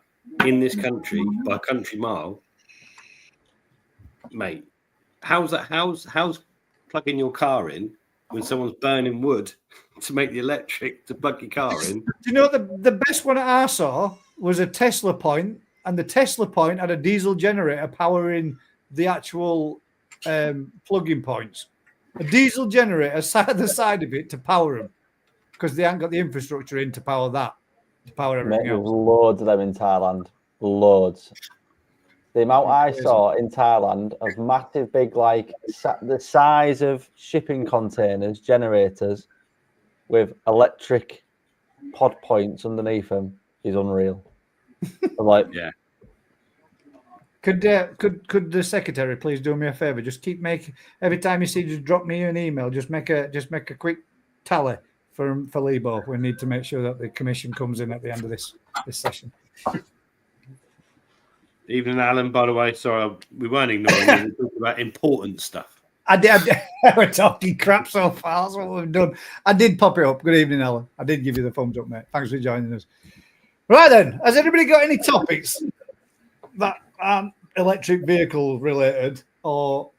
in this country by a country mile. Mate, how's plugging your car in when someone's burning wood to make the electric to plug your car in? Do you know the best one I saw was a Tesla point, and the Tesla point had a diesel generator powering the actual plug-in points. A diesel generator sat at the side of it to power them because they haven't got the infrastructure in to power that, to power everything Mate, there's else. loads of them in Thailand. Loads. The amount I saw in Thailand of massive, big, like the size of shipping containers, generators with electric pod points underneath them is unreal. I'm like, Yeah. Could the secretary please do me a favor? Just keep making every time you see, just drop me an email. Just make a quick tally for Lebo. We need to make sure that the commission comes in at the end of this session. Evening, Alan. By the way, sorry, we weren't ignoring you. We talked about important stuff. I did. We're talking crap so far. That's what we've done. I did pop it up. Good evening, Alan. I did give you the thumbs up, mate. Thanks for joining us. Right then, has anybody got any topics that aren't electric vehicle related or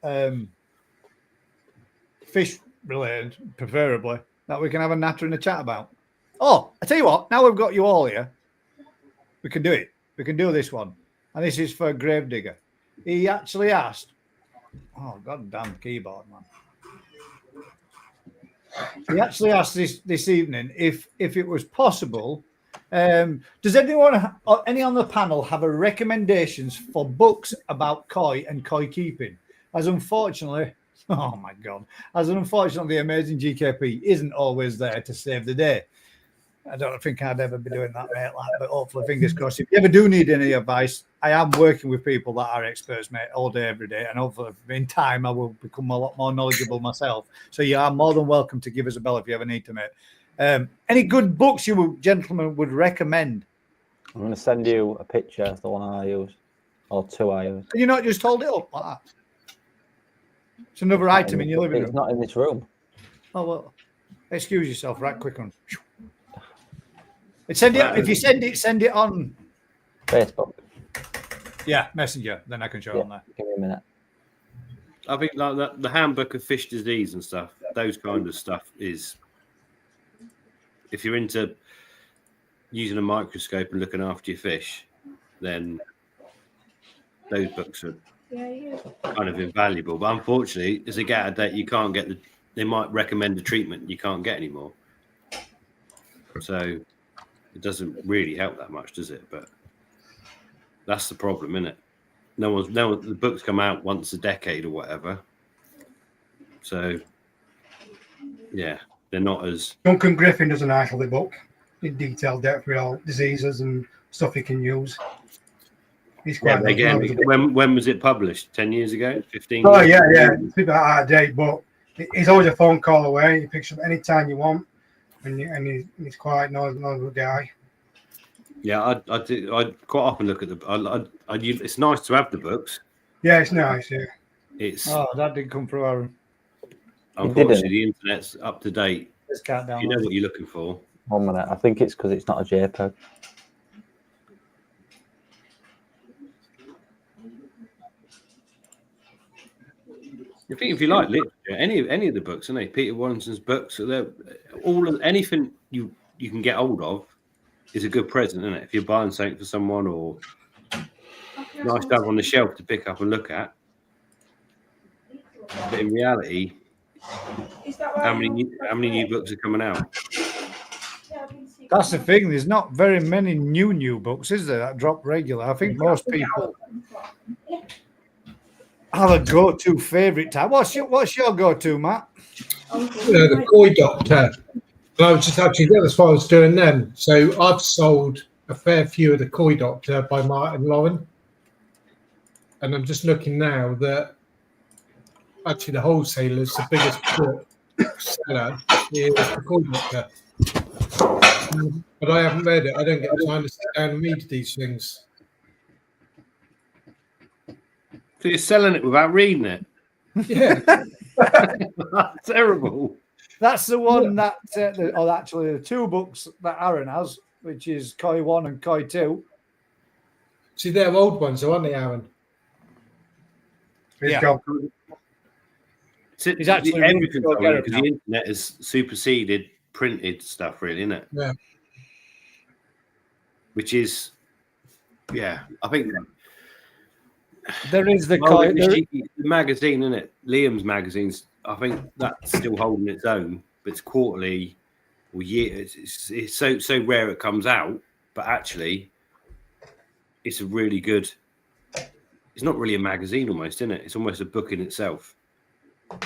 fish related, preferably, that we can have a natter and a chat about? Oh, I tell you what. Now we've got you all here, we can do it. We can do this one. And this is for Gravedigger. He actually asked, oh, goddamn keyboard, man. He actually asked this evening if it was possible. Does anyone, any on the panel, have a recommendations for books about koi and koi keeping? As unfortunately, oh my God, the amazing GKP isn't always there to save the day. I don't think I'd ever be doing that, mate, but hopefully, fingers crossed. If you ever do need any advice, I am working with people that are experts, mate, all day, every day. And hopefully, in time, I will become a lot more knowledgeable myself. So you are more than welcome to give us a bell if you ever need to, mate. Any good books you gentlemen would recommend? I'm going to send you a picture of the one I use, or two I use. Can you not just hold it up like that? It's another item in your living room. It's not in this room. Oh, well, excuse yourself, right quick on. Send it, if you send it on Facebook. Yeah, Messenger. Then I can show on there. Give me a minute. I think like the handbook of fish disease and stuff, those kind of stuff is, if you're into using a microscope and looking after your fish, then those books are kind of invaluable. But unfortunately, as they get out of date, you can't get they might recommend a treatment you can't get anymore. So it doesn't really help that much, does it? But that's the problem, isn't it? The books come out once a decade or whatever. So yeah, they're not as. Duncan Griffin does a nice little book in detailed depth with all diseases and stuff you can use. He's quite again. When was it published? 10 years ago? 15? Oh yeah. It's a bit out of date, but he's always a phone call away. He picks up any time you want. And he's quite knowledgeable guy. Yeah, I quite often look at it's nice to have the books. Yeah, it's nice. Yeah, that didn't come through, Aaron. Unfortunately, the internet's up to date. You know what you're looking for. 1 minute. I think it's because it's not a JPEG. I think if you like literature, any of the books, and Peter Warrenson's books, anything you can get hold of is a good present, isn't it? If you're buying something for someone, or nice to have on the shelf to pick up and look at. But in reality, how many new books are coming out? That's the thing. There's not very many new books, is there, that drop regular? I think most people have a go-to favourite type. What's your go-to, Matt? The Koi Doctor. I was just actually, that's what I was doing then. So I've sold a fair few of the Koi Doctor by Martin Lauren. And I'm just looking now that actually the wholesaler's the biggest book seller is the Koi Doctor. But I haven't read it. I don't get time to sit down and read these things. So you're selling it without reading it? Yeah. That's terrible. That's the one that, actually the two books that Aaron has, which is Koi 1 and Koi 2. See, they're old ones, aren't they, Aaron? He's Yeah. got It's actually everything really good because the internet has superseded printed stuff, really, isn't it? Yeah. Which is, I think There is the well, Koi. the magazine, isn't it? Liam's magazines. I think that's still holding its own, but it's quarterly or year. It's so rare it comes out, but actually, it's a really good. It's not really a magazine, almost, isn't it? It's almost a book in itself. I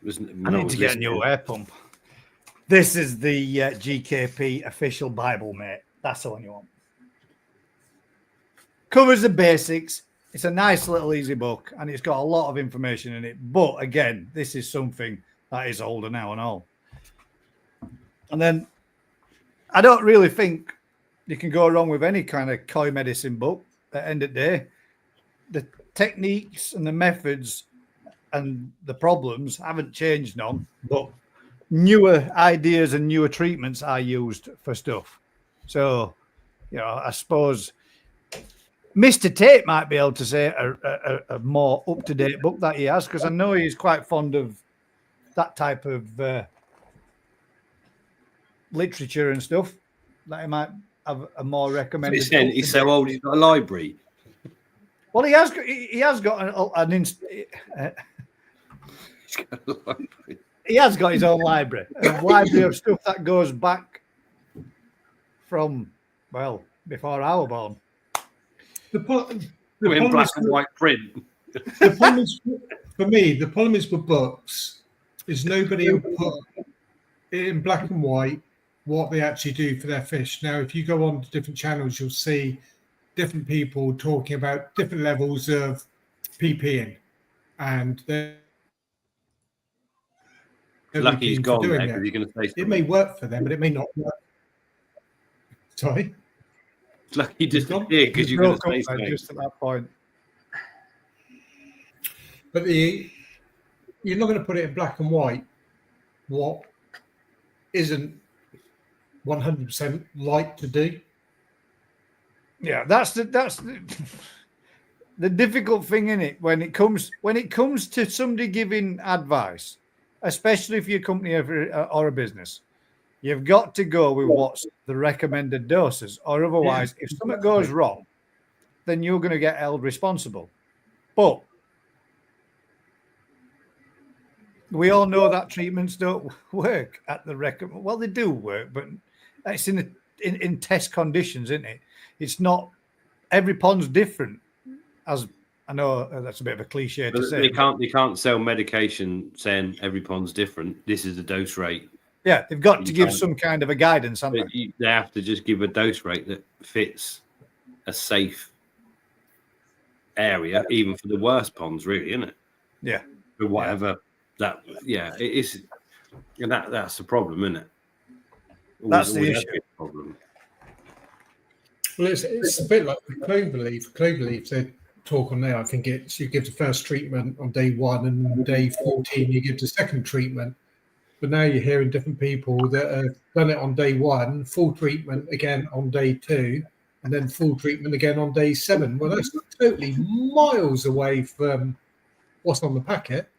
need to get a new air pump. This is the GKP official Bible, mate. That's the one you want. Covers the basics. It's a nice little easy book, and it's got a lot of information in it. But again, this is something that is older now and all. And then I don't really think you can go wrong with any kind of koi medicine book. At the end of the day, the techniques and the methods and the problems haven't changed none, but newer ideas and newer treatments are used for stuff. So, I suppose Mr. Tate might be able to say a more up-to-date book that he has, because I know he's quite fond of that type of literature and stuff, that he might have a more recommended. He's so old, he's got a library. Well, he has got he has got his own library, a library of stuff that goes back from, well, before I was born. The In problem black is, and white print. the problem is, for me, the problem is with books is nobody will put it in black and white what they actually do for their fish. Now, if you go on to different channels, you'll see different people talking about different levels of PPing, and they're Lucky he's gone doing there it. because you're going to say something. It may work for them, but it may not work. Sorry? It's lucky he disappeared because you're Broke going to up say then, something. just at that point. But you're not going to put it in black and white what isn't 100% right to do. Yeah, that's the the difficult thing in it when it comes to somebody giving advice, especially if you're a company or a business. You've got to go with what's the recommended doses, or otherwise, if something goes wrong, then you're going to get held responsible. But we all know that treatments don't work at the recommend. Well, they do work, but it's in test conditions, isn't it? It's not. Every pond's different. As I know, that's a bit of a cliche to say. They can't sell medication saying every pond's different. This is the dose rate. Yeah, they've got to give some kind of a guidance, haven't they? They have to just give a dose rate that fits a safe area, even for the worst ponds, really, isn't it? Yeah. For whatever it is, and that's the problem, isn't it? That's the issue. Problem. Well, it's a bit like with cloverleaf. Cloverleaf, they talk on there. I think it's you give the first treatment on day 1, and on day 14 you give the second treatment. But now you're hearing different people that have done it on day 1, full treatment again on day 2, and then full treatment again on day 7. Well, that's totally miles away from what's on the packet.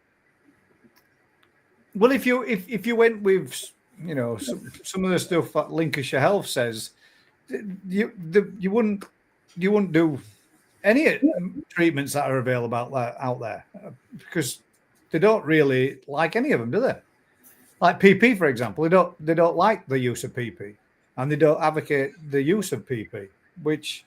Well, if you went with some of the stuff that Lincolnshire Health says, you wouldn't do any treatments that are available out there because they don't really like any of them, do they? Like PP, for example, they don't like the use of PP, and they don't advocate the use of PP, which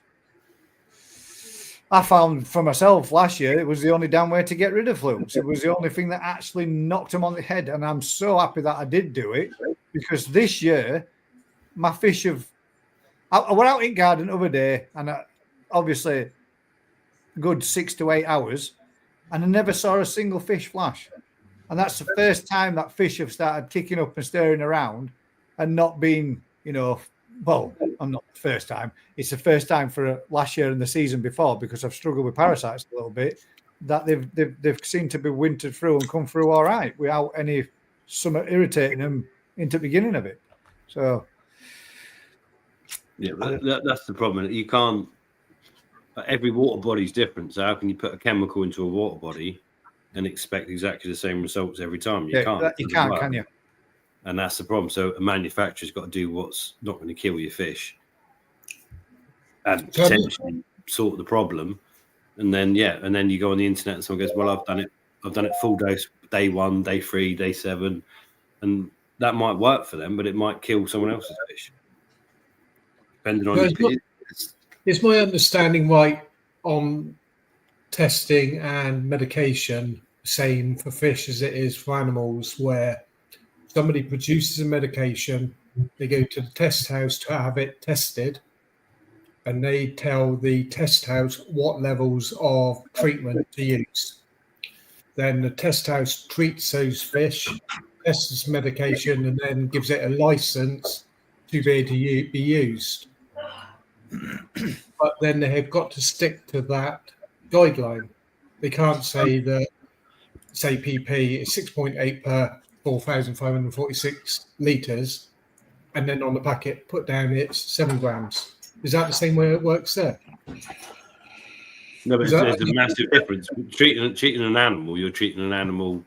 I found for myself last year. It was the only damn way to get rid of flukes. It was the only thing that actually knocked them on the head, and I'm so happy that I did do it because this year my fish have. I went out in garden the other day, and obviously, good 6 to 8 hours, and I never saw a single fish flash. And that's the first time that fish have started kicking up and stirring around, and not being, well, I'm not the first time. It's the first time for last year and the season before, because I've struggled with parasites a little bit, that they've seemed to be wintered through and come through all right without any summer irritating them into the beginning of it. So yeah, that's the problem. You can't. Every water body is different. So how can you put a chemical into a water body and expect exactly the same results every time? You can't. You can't, can you? And that's the problem. So a manufacturer's got to do what's not going to kill your fish and potentially sort the problem. And then you go on the internet and someone goes, well, I've done it full dose, day 1, day 3, day 7. And that might work for them, but it might kill someone else's fish. Depending on Is my understanding right on testing and medication, same for fish as it is for animals, where somebody produces a medication, they go to the test house to have it tested, and they tell the test house what levels of treatment to use. Then the test house treats those fish, tests this medication, and then gives it a license to be able to be used. But then they have got to stick to that guideline. They can't say that, say, PP is 6.8 per 4,546 litres, and then on the packet put down it's 7 grams. Is that the same way it works there? No, but there's a massive difference. Treating an animal, you're treating an animal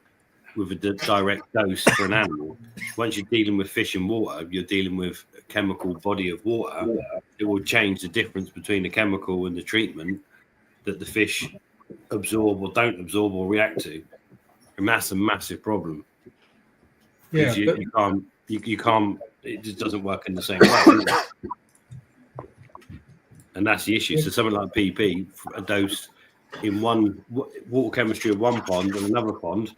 with a direct dose for an animal. Once you're dealing with fish and water, you're dealing with a chemical body of water. It will change the difference between the chemical and the treatment that the fish absorb or don't absorb or react to. And that's a massive problem. Yeah, you can't. It just doesn't work in the same way. And that's the issue. So something like PP, a dose in one water chemistry of one pond and another pond,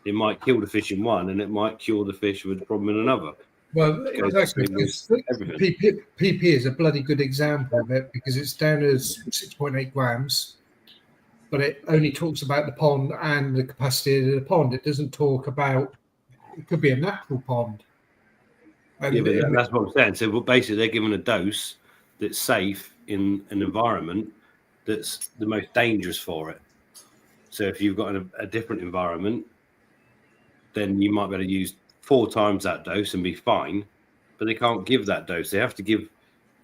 it might kill the fish in one, and it might cure the fish with the problem in another. Well, exactly. PP is a bloody good example of it, because it's down as 6.8 grams, but it only talks about the pond and the capacity of the pond. It doesn't talk about, it could be a natural pond. And but that's what I'm saying. So basically, they're given a dose that's safe in an environment that's the most dangerous for it. So if you've got a different environment, then you might be able to use 4 times that dose and be fine, but they can't give that dose. They have to give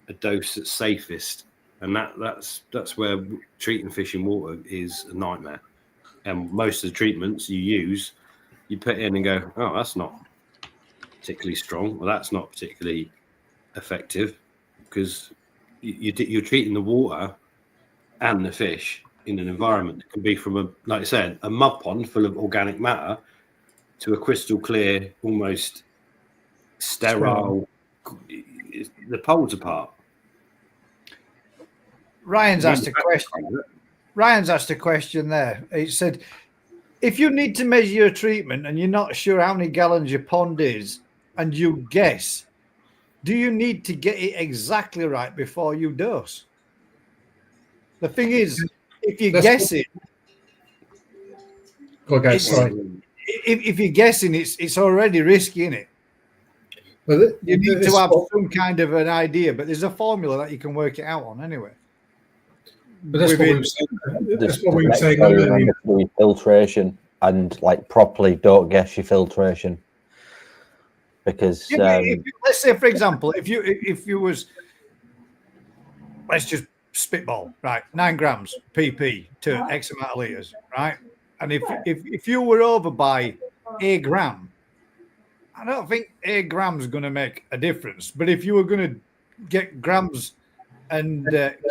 a dose that's safest, and that's where treating fish in water is a nightmare. And most of the treatments you use, you put in and go, oh, that's not particularly strong, well, that's not particularly effective, because you're treating the water and the fish in an environment that can be from like I said, a mud pond full of organic matter to a crystal clear, almost sterile. The poles apart. Ryan's asked a question there. He said, if you need to measure your treatment and you're not sure how many gallons your pond is, and you guess, do you need to get it exactly right before you dose? The thing is, if you're guessing, if you're guessing, it's already risky, isn't it? Well, you need to have some kind of an idea, but there's a formula that you can work it out on anyway. But that's what we were saying. Filtration and properly don't guess your filtration. Because let's say, for example, if you was, let's just spitball, right, 9 grams PP to X amount of liters, right, and if you were over by a gram, I don't think a gram is going to make a difference. But if you were going to get grams and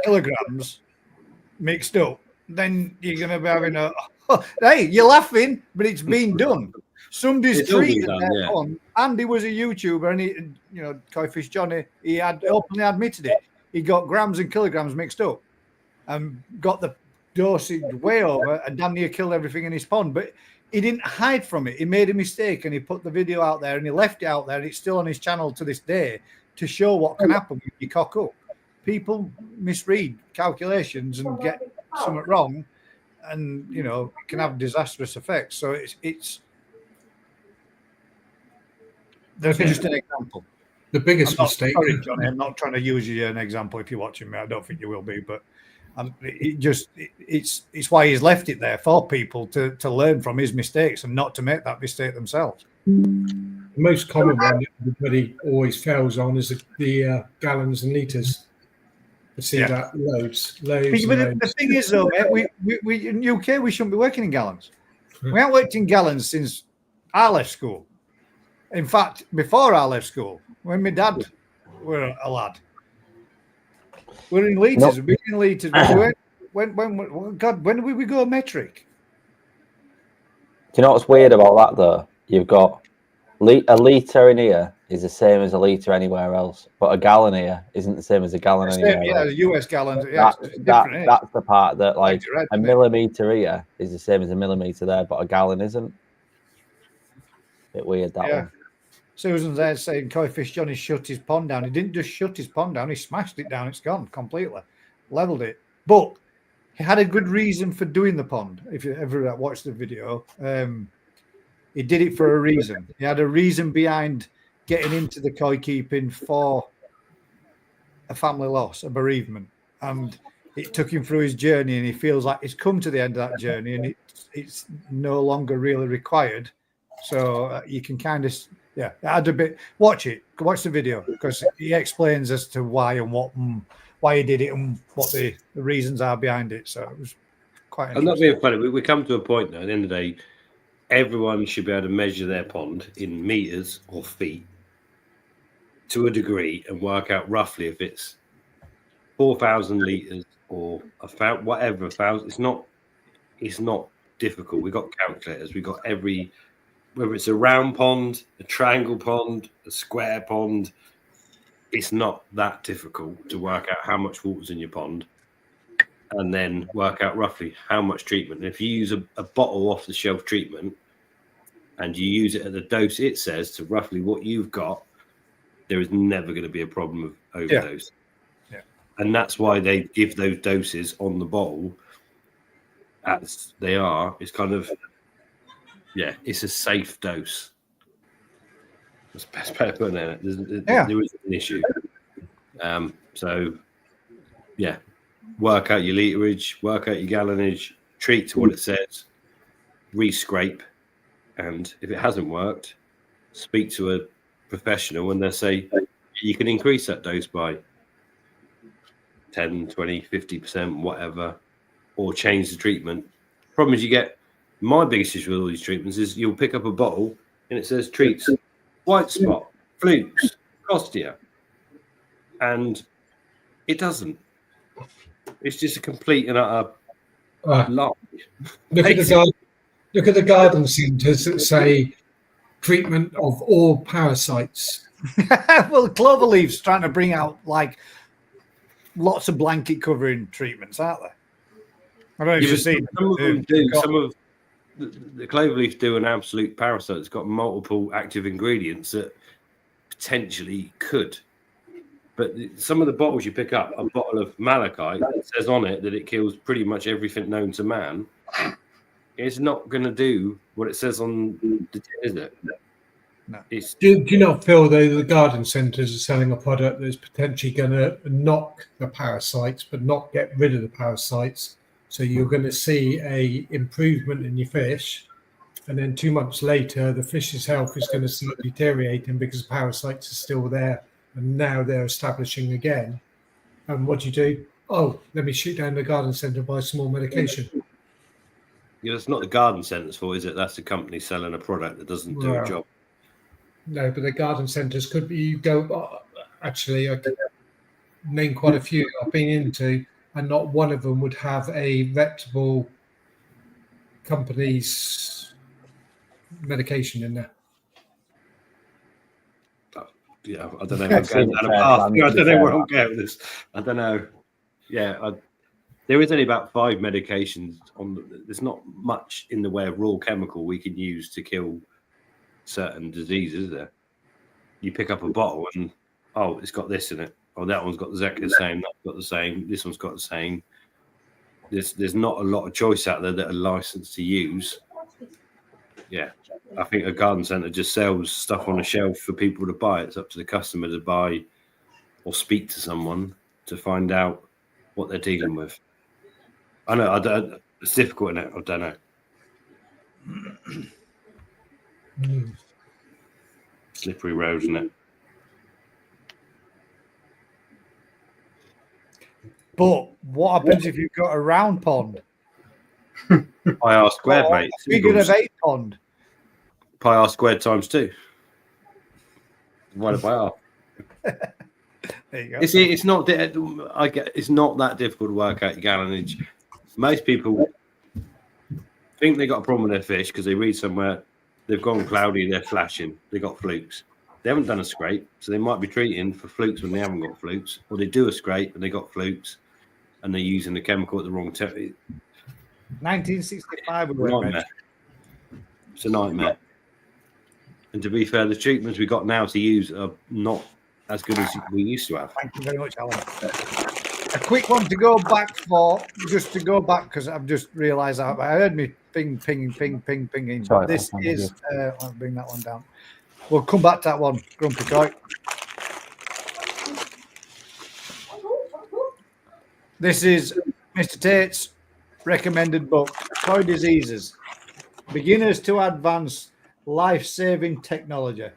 kilograms mixed up, then you're going to be having hey, you're laughing, but it's been done. Somebody's treated their pond. Andy was a YouTuber, and he, Koi Fish Johnny, he had openly admitted it. He got grams and kilograms mixed up, and got the dosage way over, and damn near killed everything in his pond. But he didn't hide from it. He made a mistake, and he put the video out there, and he left it out there, and it's still on his channel to this day. to show what can happen when you cock up. People misread calculations and get something wrong, and you know it can have disastrous effects. So it's there's just an example. The biggest I'm not, mistake. sorry, Johnny, I'm not trying to use you as an example. If you're watching me, I don't think you will be, but it's why he's left it there for people to learn from his mistakes and not to make that mistake themselves. The most common one that everybody always fails on is the gallons and litres. You see that loads. But the thing is, though, mate, we in UK we shouldn't be working in gallons. We haven't worked in gallons since I left school. In fact, before I left school, when my dad were a lad, we're in litres. We've been in litres. When did we go metric? Do you know what's weird about that though? You've got a litre in here is the same as a litre anywhere else, but a gallon here isn't the same as a gallon anywhere else. Yeah, the US gallons. Yeah, that's the part that like a millimetre here is the same as a millimetre there, but a gallon isn't. Bit weird that one. Susan's there saying Koi Fish Johnny shut his pond down. He didn't just shut his pond down, he smashed it down. It's gone completely. Leveled it. But he had a good reason for doing the pond. If you ever watched the video, he did it for a reason. He had a reason behind getting into the koi keeping for a family loss, a bereavement. And it took him through his journey, and he feels like he's come to the end of that journey, and it's no longer really required. So you can kind of... Yeah, add a bit. Watch the video, because he explains as to why and why he did it and what the reasons are behind it. So it was quite. I'm not being funny. We come to a point now. At the end of the day, everyone should be able to measure their pond in meters or feet to a degree and work out roughly if it's 4,000 liters or whatever 1,000. It's not difficult. We've got calculators. We've got whether it's a round pond, a triangle pond, a square pond, it's not that difficult to work out how much water's in your pond and then work out roughly how much treatment. And if you use a bottle off the shelf treatment and you use it at the dose it says to roughly what you've got, there is never going to be a problem of overdose. Yeah. And that's why they give those doses on the bottle as they are. It's kind of... Yeah, it's a safe dose. That's the best way of putting it. There is an issue. So, yeah, work out your literage, work out your gallonage, treat to what it says, re-scrape, and if it hasn't worked, speak to a professional and they'll say, you can increase that dose by 10, 20, 50%, whatever, or change the treatment. Problem is my biggest issue with all these treatments is you'll pick up a bottle and it says treats, white spot, flukes, costia. And it doesn't. It's just a complete and utter lie. Look at the garden centres that say treatment of all parasites. Well, Cloverleaf's trying to bring out like lots of blanket covering treatments, aren't they? I don't know if you've seen some of them do. Some of the Cloverleaf do an absolute parasite. It's got multiple active ingredients that potentially could. But some of the bottles you pick up, a bottle of malachite that says on it that it kills pretty much everything known to man, it's not going to do what it says on the tin, is it? No. Do you not feel, though, the garden centres are selling a product that's potentially going to knock the parasites but not get rid of the parasites? So you're going to see a improvement in your fish, and then 2 months later, the fish's health is going to start deteriorating because parasites are still there, and now they're establishing again. And what do? Oh, let me shoot down the garden centre and buy some more medication. Yeah, it's not the garden centre's fault, is it? That's the company selling a product that doesn't do a job. No, but the garden centres could be. You go. Actually, I could name quite a few I've been into, and not one of them would have a reputable company's medication in there. Yeah, I don't know. I don't know where I'm going with this. I don't know. Yeah, there is only about 5 medications there's not much in the way of raw chemical we can use to kill certain diseases. There, you pick up a bottle and oh, it's got this in it. Oh, that one's got exactly the same. That's got the same. This one's got the same. There's not a lot of choice out there that are licensed to use. Yeah, I think a garden centre just sells stuff on a shelf for people to buy. It's up to the customer to buy or speak to someone to find out what they're dealing with. I know, it's difficult, isn't it? I don't know. Slippery road, isn't it? But what happens if you've got a round pond? Pi r squared, mate. A figure of 8 pond. Pi r squared times 2. Divided by r. There you go. It's not. It's not that difficult to work out your gallonage. Most people think they got a problem with their fish because they read somewhere they've gone cloudy, they're flashing, they got flukes. They haven't done a scrape, so they might be treating for flukes when they haven't got flukes, or they do a scrape and they got flukes, and they're using the chemical at the wrong time. 1965 we Nightmare. went. It's a nightmare. And to be fair, the treatments we got now to use are not as good as we used to have. Thank you very much, Alan. A quick one to go back because I've just realised I heard me pinging. Sorry, This is I'll bring that one down. We'll come back to that one, Grumpy Coy. This is Mr. Tate's recommended book, Koi Diseases, Beginners to Advanced Life-Saving Technology.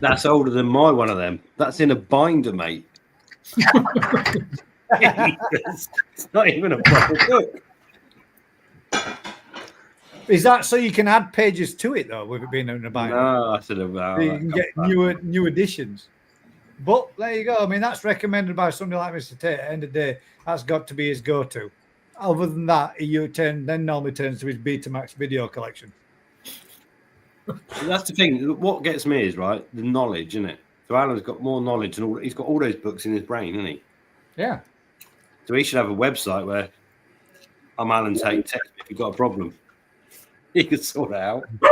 That's older than my one of them. That's in a binder, mate. It's not even a proper book. Is that so you can add pages to it though, with it being in a binder? No, I said about. So you can get new additions. But there you go. I mean, that's recommended by somebody like Mr. Tate. At the end of the day, that's got to be his go-to. Other than that, he normally turns to his Betamax video collection. That's the thing. What gets me is right the knowledge, isn't it? So Alan's got more knowledge and he's got all those books in his brain, isn't he? Yeah. So he should have a website where I'm Alan Tate. Text me if you've got a problem. He could sort it out. But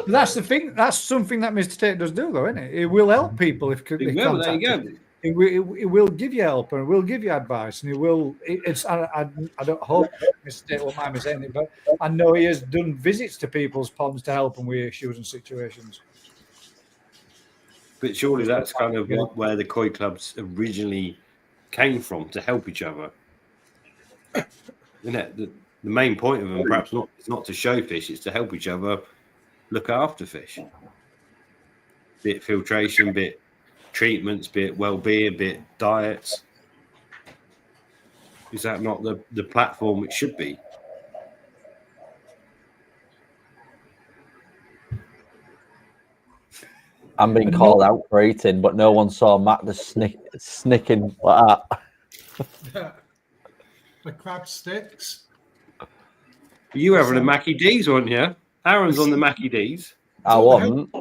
that's the thing. That's something that Mr. Tate does do, though, isn't it? It will help people if they Well, there you contact go. him. It will give you help and it will give you advice, and it will. I don't hope Mr. Tate won't mind me saying it, but I know he has done visits to people's ponds to help them with issues and situations. But surely that's kind of where the koi clubs originally came from, to help each other. Isn't it? The main point of them, perhaps not, it's not to show fish, it's to help each other look after fish. Bit filtration, bit treatments, bit well-being, bit diets. Is that not the platform it should be? I'm being called out for eating, but no one saw Matt just snicking like that. The crab sticks. You having the Mackie D's, weren't you? Aaron's on the Mackie D's. I wasn't.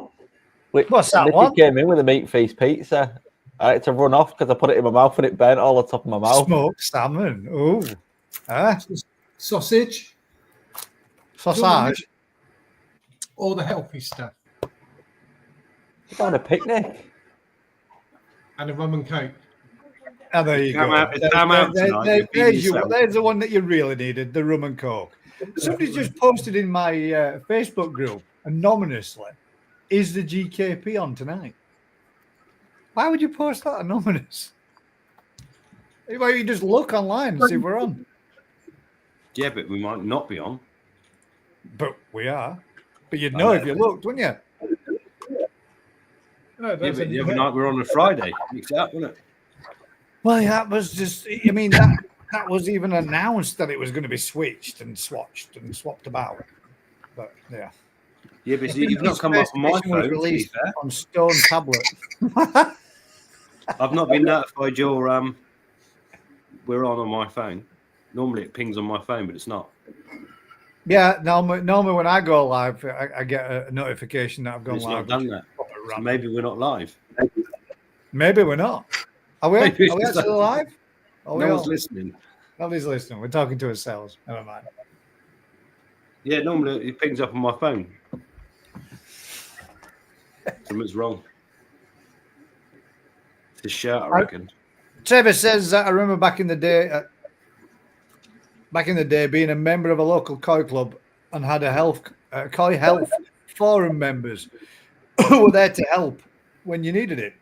What's that Nicky one? came in with a meat feast pizza. I had to run off because I put it in my mouth and it burnt all the top of my mouth. Smoked salmon. Oh, Sausage. Sausage. All the healthy stuff. You're on a picnic. And a rum and coke. Oh, there you Come go. out tonight, There's the one that you really needed, the rum and coke. Somebody just posted in my Facebook group anonymously, is the GKP on tonight? Why would you post that anonymous? Why don't you just look online and see if we're on? Yeah, but we might not be on. But we are. But you'd know if you looked, wouldn't you? No, Yeah, but the other night we were on a Friday. Mixed it up, wasn't it? Well, that was just, I mean, that was even announced that it was going to be switched and swatched and swapped about. But yeah. Yeah, but you've not come up on my Specification was phone. released on stone tablet. I've not been notified you're we're on my phone. Normally it pings on my phone, but it's not. Yeah, normally when I go live, I get a notification that I've gone It's live. not done that. So maybe we're not live. Maybe we're not. Are we? Maybe Are we it's actually not. live? Are we No one's all? listening. Nobody's listening. We're talking to ourselves. Never mind. Yeah, normally it pings up on my phone. Something's wrong. The shirt, I reckon. Trevor says that I remember back in the day being a member of a local koi club and had a koi health forum members who were there to help when you needed it.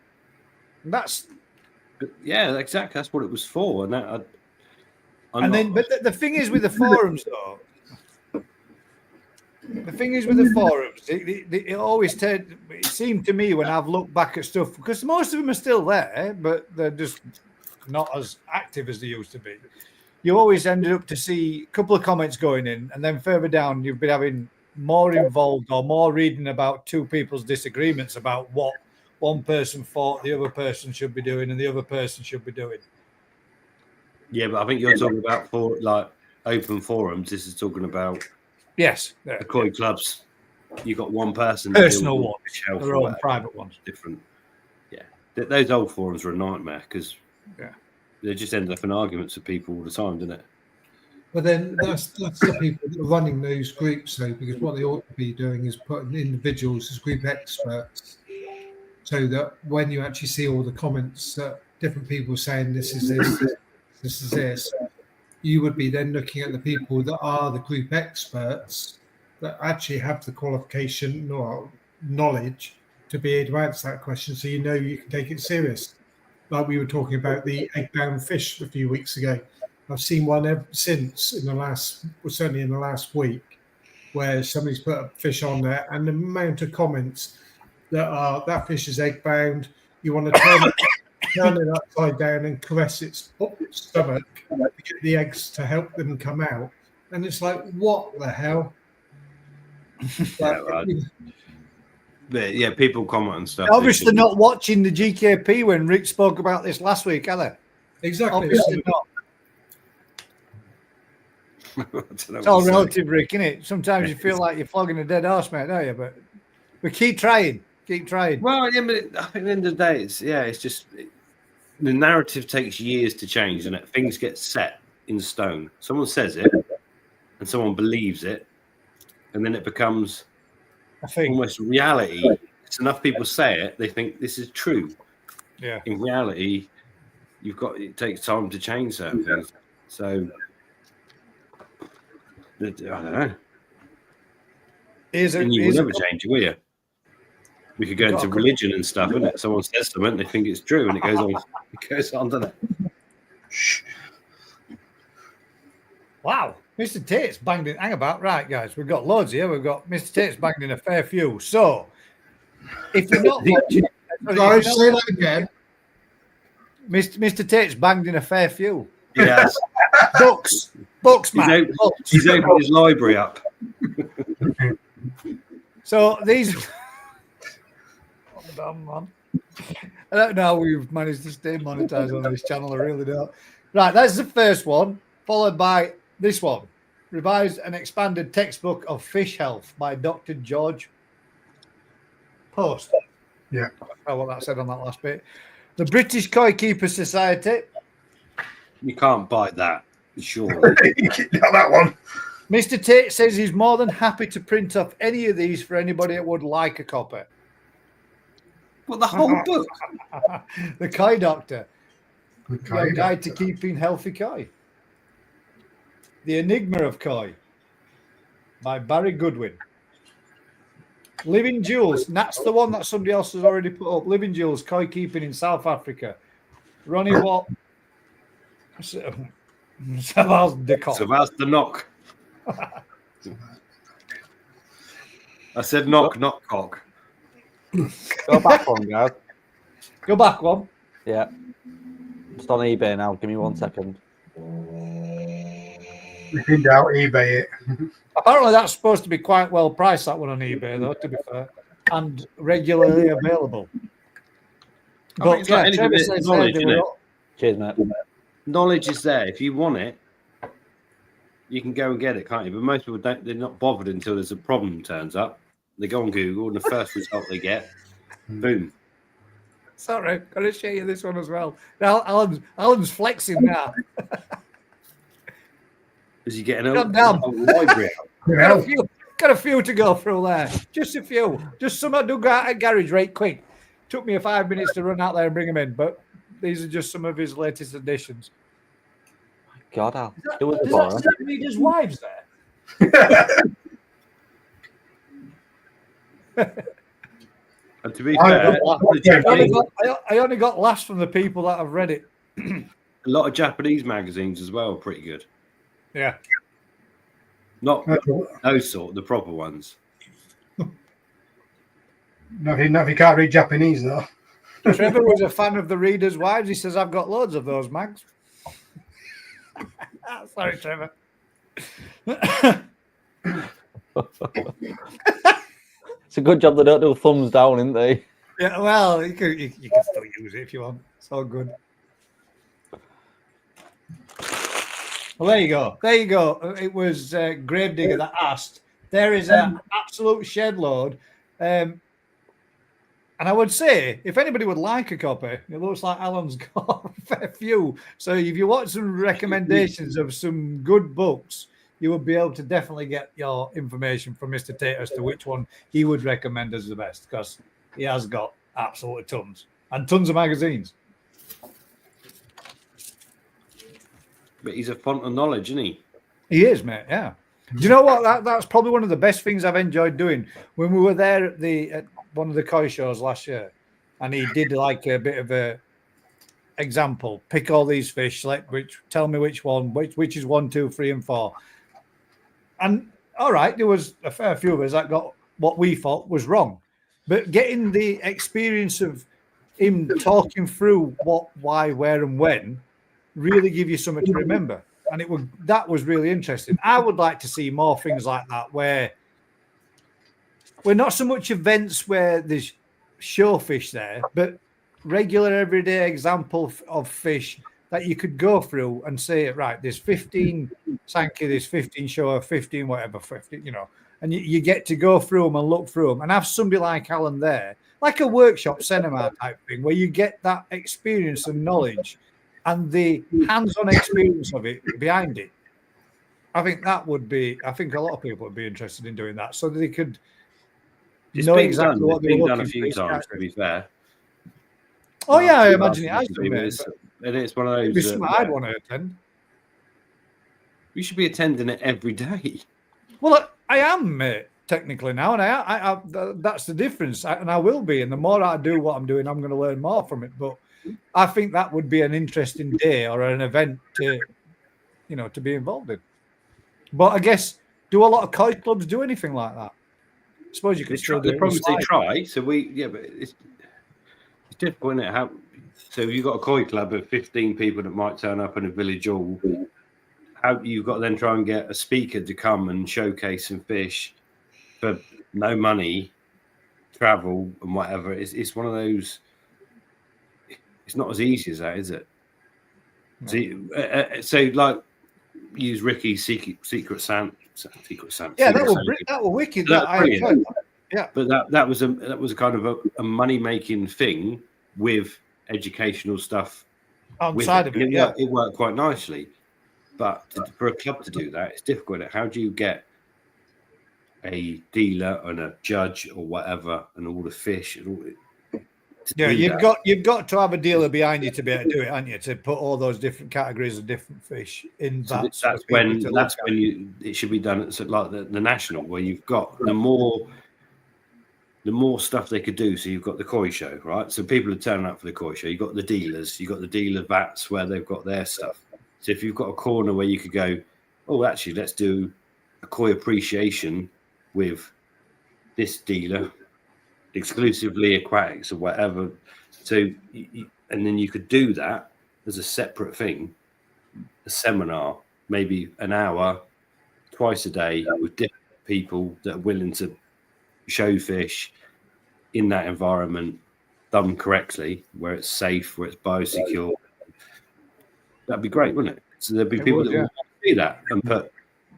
And that's yeah, exactly. That's what it was for. And that, but the thing is with the forums, though. The thing is with the forums, it always it seemed to me when I've looked back at stuff, because most of them are still there, but they're just not as active as they used to be. You always ended up to see a couple of comments going in, and then further down, you've been having more involved or more reading about two people's disagreements about what one person thought the other person should be doing and the other person should be doing. Yeah, but I think you're talking about open forums. This is talking about the koi clubs. You got one person, personal ones, their own private ones, different. Yeah, those old forums were a nightmare because they just ended up in arguments with people all the time, didn't it? But then that's the people that are running those groups, though, because what they ought to be doing is putting individuals as group experts, so that when you actually see all the comments that different people saying this is this, you would be then looking at the people that are the group experts that actually have the qualification or knowledge to be able to answer that question, so you can take it serious. Like we were talking about the egg-bound fish a few weeks ago. I've seen one ever since certainly in the last week, where somebody's put a fish on there, and the amount of comments that fish is egg-bound. You want to turn it upside down and caress its stomach to get the eggs to help them come out. And it's like, what the hell? Yeah, people comment and stuff. Obviously not watching the GKP when Rick spoke about this last week, are they? Exactly. Obviously not. It's all relative, Rick, isn't it? Sometimes you feel like you're flogging a dead horse, mate, don't you? But we keep trying. Well, yeah, but at the end of the day, it's just the narrative takes years to change, and things get set in stone. Someone says it, and someone believes it, and then it becomes almost reality. It's enough people say it, they think this is true. Yeah. In reality, it takes time to change certain things. So I don't know. You will never change it, will you? We could go into religion and stuff, isn't it? Someone says something, they think it's true, and it goes on. It goes on, doesn't it? Wow, Mr. Tate's banged in. Hang about, right, guys? We've got loads here. We've got Mr. Tate's banged in a fair few. So, if you're not watching, sorry, say that again. Mr. Tate's banged in a fair few. Yes. Books, man. He's opened his library up. So these. Damn, man. I don't know how we've managed to stay monetized on this channel. I really don't. Right, that's the first one, followed by this one. Revised and expanded textbook of fish health by Dr. George Post. Yeah. Oh, what that said on that last bit. The British Koi Keeper Society. You can't buy that, surely. Not that one. Mr. Tate says he's more than happy to print off any of these for anybody that would like a copy. Well, the whole book. The Koi Doctor. Your Guide to Keeping Healthy Koi. The Enigma of Koi by Barry Goodwin. Living Jewels. That's the one that somebody else has already put up. Living Jewels, Koi Keeping in South Africa. Ronnie Watt. Savas the knock. I said knock, not cock. Go back one, guys. Go back one. Yeah. Just on eBay now. Give me 1 second. If in doubt, eBay it. Apparently, that's supposed to be quite well priced, that one on eBay, though, to be fair, and regularly available. But yeah, Trevor says knowledge, cheers, mate. Knowledge is there. If you want it, you can go and get it, can't you? But most people don't. They're not bothered until there's a problem turns up. They go on Google, and the first result they get, boom. Sorry, got to show you this one as well. Now, Alan's flexing now. Is he getting a library out? Got a few to go through there. Just a few. Just some I do go out at garage right quick. Took me 5 minutes to run out there and bring them in, but these are just some of his latest additions. God, it was Does boring. that readers' wives there? And to be fair, I only got laughs from the people that have read it. a lot of Japanese magazines as well are pretty good. Yeah. Not those sort, the proper ones. No, if you can't read Japanese though. Trevor was a fan of the readers' wives. He says, I've got loads of those mags. Sorry, Trevor. It's a good job they don't do thumbs down, isn't they? Yeah, well, you can still use it if you want. It's all good. Well, there you go. There you go. It was Gravedigger that asked. There is an absolute shed load. And I would say, if anybody would like a copy, it looks like Alan's got a fair few. So if you want some recommendations of some good books, you would be able to definitely get your information from Mr. Tate as to which one he would recommend as the best, because he has got absolutely tons and tons of magazines. But he's a font of knowledge, isn't he? He is, mate. Yeah. Do you know what? That's probably one of the best things I've enjoyed doing. When we were there at one of the koi shows last year, and he did like a bit of a example. Pick all these fish. Tell me which one. Which is 1, 2, 3, and 4. And all right, there was a fair few of us that got what we thought was wrong, but getting the experience of him talking through what, why, where, and when really give you something to remember. And that was really interesting. I would like to see more things like that, where we're not so much events where there's show fish there, but regular everyday example of fish that you could go through and say, right, there's 15 Sankey, there's 15 show, 15 whatever, 15, and you get to go through them and look through them and have somebody like Alan there, like a workshop cinema type thing, where you get that experience and knowledge and the hands-on experience of it behind it. I think a lot of people would be interested in doing that, so that they could know exactly what they're looking for. It's been done a few times, to be fair. Oh yeah, I imagine it has been. And it's one of those. It'd be something I'd want to attend. You should be attending it every day. Well, I am, mate, technically now, and I that's the difference. And I will be. And the more I do what I'm doing, I'm going to learn more from it. But I think that would be an interesting day or an event to be involved in. But I guess, do a lot of koi clubs do anything like that? I suppose you could still do it. The problem is they try. So but it's difficult, isn't it? So you've got a koi club of 15 people that might turn up in a village hall. How you've got to then try and get a speaker to come and showcase some fish for no money, travel and whatever. It's one of those. It's not as easy as that, is it? No. So like, use Ricky's Secret Santa. Yeah, that was wicked. Yeah, but that was a kind of a money making thing with educational stuff outside of it. It worked quite nicely. But for a club to do that, it's difficult. How do you get a dealer and a judge or whatever and all the fish and all? You've got to have a dealer behind you to be able to do it, haven't you? To put all those different categories of different fish in that. So that's when it should be done at like the national, where you've got the more stuff they could do. So you've got the koi show, right? So people are turning up for the koi show. You've got the dealers. You've got the dealer vats where they've got their stuff. So if you've got a corner where you could go, oh, actually, let's do a koi appreciation with this dealer, exclusively aquatics or whatever. So, and then you could do that as a separate thing, a seminar, maybe an hour, twice a day with different people that are willing to show fish in that environment, done correctly, where it's safe, where it's biosecure. That'd be great, wouldn't it? So there'd be people that would do that and put,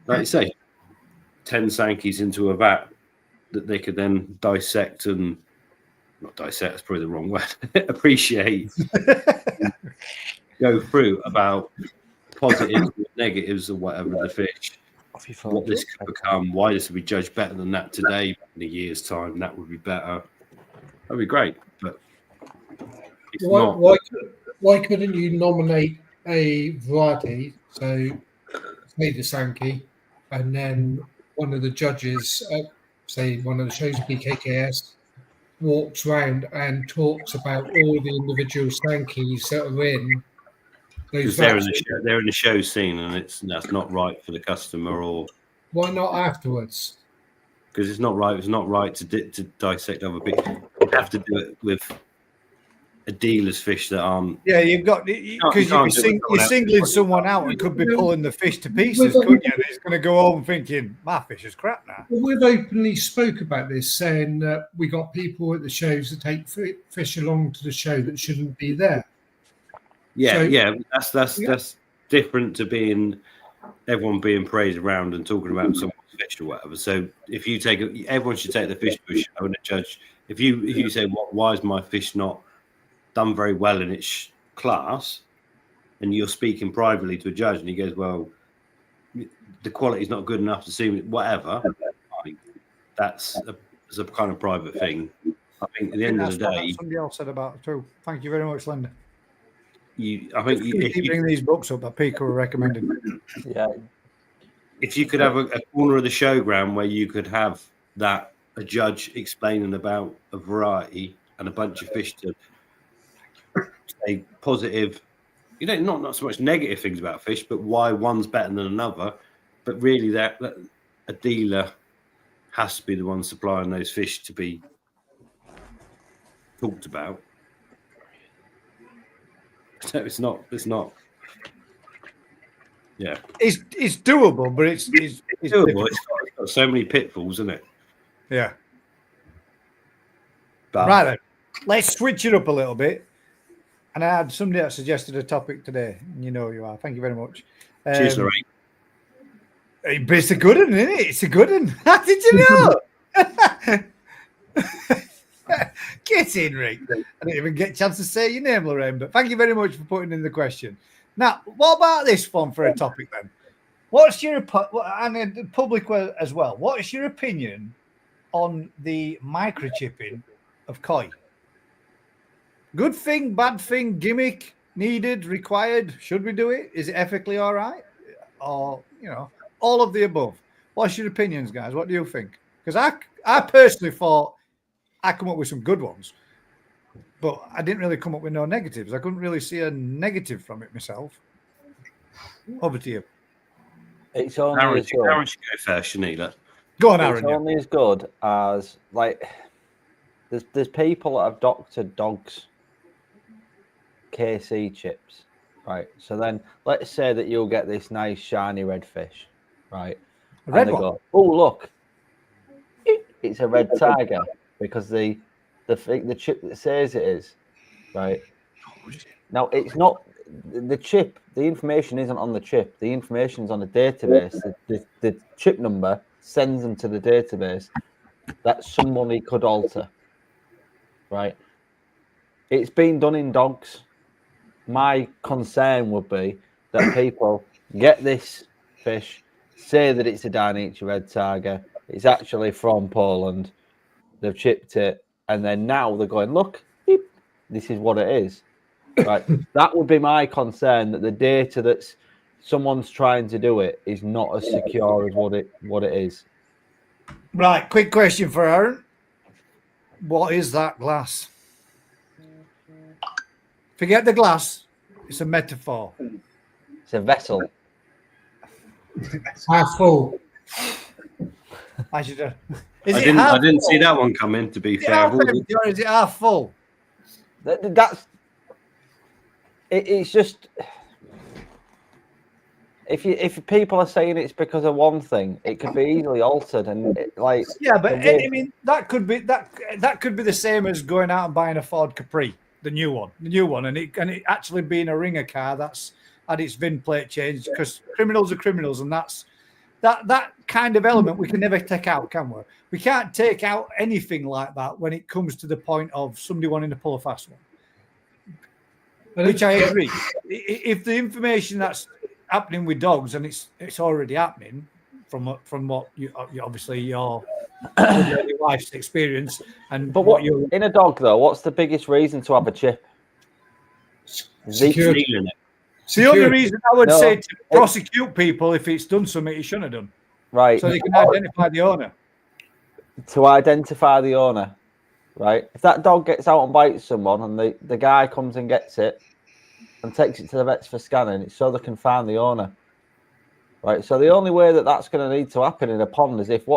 like you say, 10 Sankeys into a vat that they could then dissect and not dissect, that's probably the wrong word, appreciate, go through about positives, negatives, or whatever of the fish, what this could become, why this would be judged better than that today, in a year's time, that would be better. That'd be great, but it's not. why couldn't you nominate a variety? So, say the Sankey, and then one of the judges, say one of the shows, BKKS, walks around and talks about all the individual Sankeys that are in those Because they're vats. in the show scene, and that's not right for the customer, or Why not afterwards? because it's not right. It's not right to dissect other people. You have to do it with a dealer's fish that aren't. Yeah, you've got because you're singling someone out and could be pulling the fish to pieces, couldn't you? And he's going to go home thinking, "My fish is crap now." Well, we've openly spoke about this, saying that we got people at the shows that take fish along to the show that shouldn't be there. Yeah, that's different to everyone being praised around and talking about someone's fish or whatever. So if you everyone should take the fish to a show and a judge. If you say, why is my fish not done very well in its class, and you're speaking privately to a judge, and he goes, well, the quality is not good enough to see whatever. That's a kind of private thing. I think at the end of the day, somebody else said about it too. Thank you very much, Linda. If you bring these books up that Pico recommended. Yeah. If you could have a corner of the showground where you could have a judge explaining about a variety and a bunch of fish to say positive, not so much negative things about fish, but why one's better than another. But really, that a dealer has to be the one supplying those fish to be talked about. So it's not. Yeah, it's doable, but it's doable. It's got so many pitfalls, isn't it? Yeah. But, right then, let's switch it up a little bit. And I had somebody that suggested a topic today. And you know who you are. Thank you very much. Cheers, Lorraine. But it's a good one, isn't it? It's a good one. How did you know? Get in, Rick. I didn't even get a chance to say your name, Lorraine, but thank you very much for putting in the question. Now, what about this one for a topic then? What's your and the public as well? What is your opinion on the microchipping of koi? Good thing, bad thing, gimmick, needed, required? Should we do it? Is it ethically all right? Or all of the above. What's your opinions, guys? What do you think? Because I personally thought I come up with some good ones, but I didn't really come up with no negatives. I couldn't really see a negative from it myself. Over to you. It's only Aaron as good. Aaron should go first, Shanila. Go on, Aaron. It's only as good as there's people that have doctored dogs KC chips, right? So then let's say that you'll get this nice shiny red fish, right? A red one. Go, oh look, it's a red tiger because the chip that says it is, right? Now it's not the chip. The information isn't on the chip. The information's on the database. The chip number sends them to the database that somebody could alter, right? It's been done in dogs. My concern would be that people get this fish, say that it's a Dainese red tiger, it's actually from Poland, they've chipped it, and then now they're going, look, beep, this is what it is. Right? That would be my concern, that the data that's someone's trying to do it is not as secure as what it is. Right, quick question for Aaron. What is that glass? Forget the glass. It's a metaphor. It's a vessel. Half full. I should. I didn't see that one coming. To be fair, Is it half full? It's just if people are saying it's because of one thing, it could be easily altered and yeah, but I mean that could be the same as going out and buying a Ford Capri, the new one, and it actually being a Ringer car that's had its VIN plate changed, because criminals are criminals, and that kind of element we can never take out, can we? We can't take out anything like that when it comes to the point of somebody wanting to pull a fast one, which I agree. If the information that's happening with dogs, and it's already happening from what you obviously your wife's experience, and but what you in a dog though, what's the biggest reason to have a chip? Security. Stealing it. The only reason I would No, say to prosecute people if it's done something he shouldn't have done, Right. so they can identify the owner. To identify the owner, right? If that dog gets out and bites someone and the guy comes and gets it and takes it to the vets for scanning, it's so they can find the owner. Right, so the only way that that's going to need to happen in a pond is if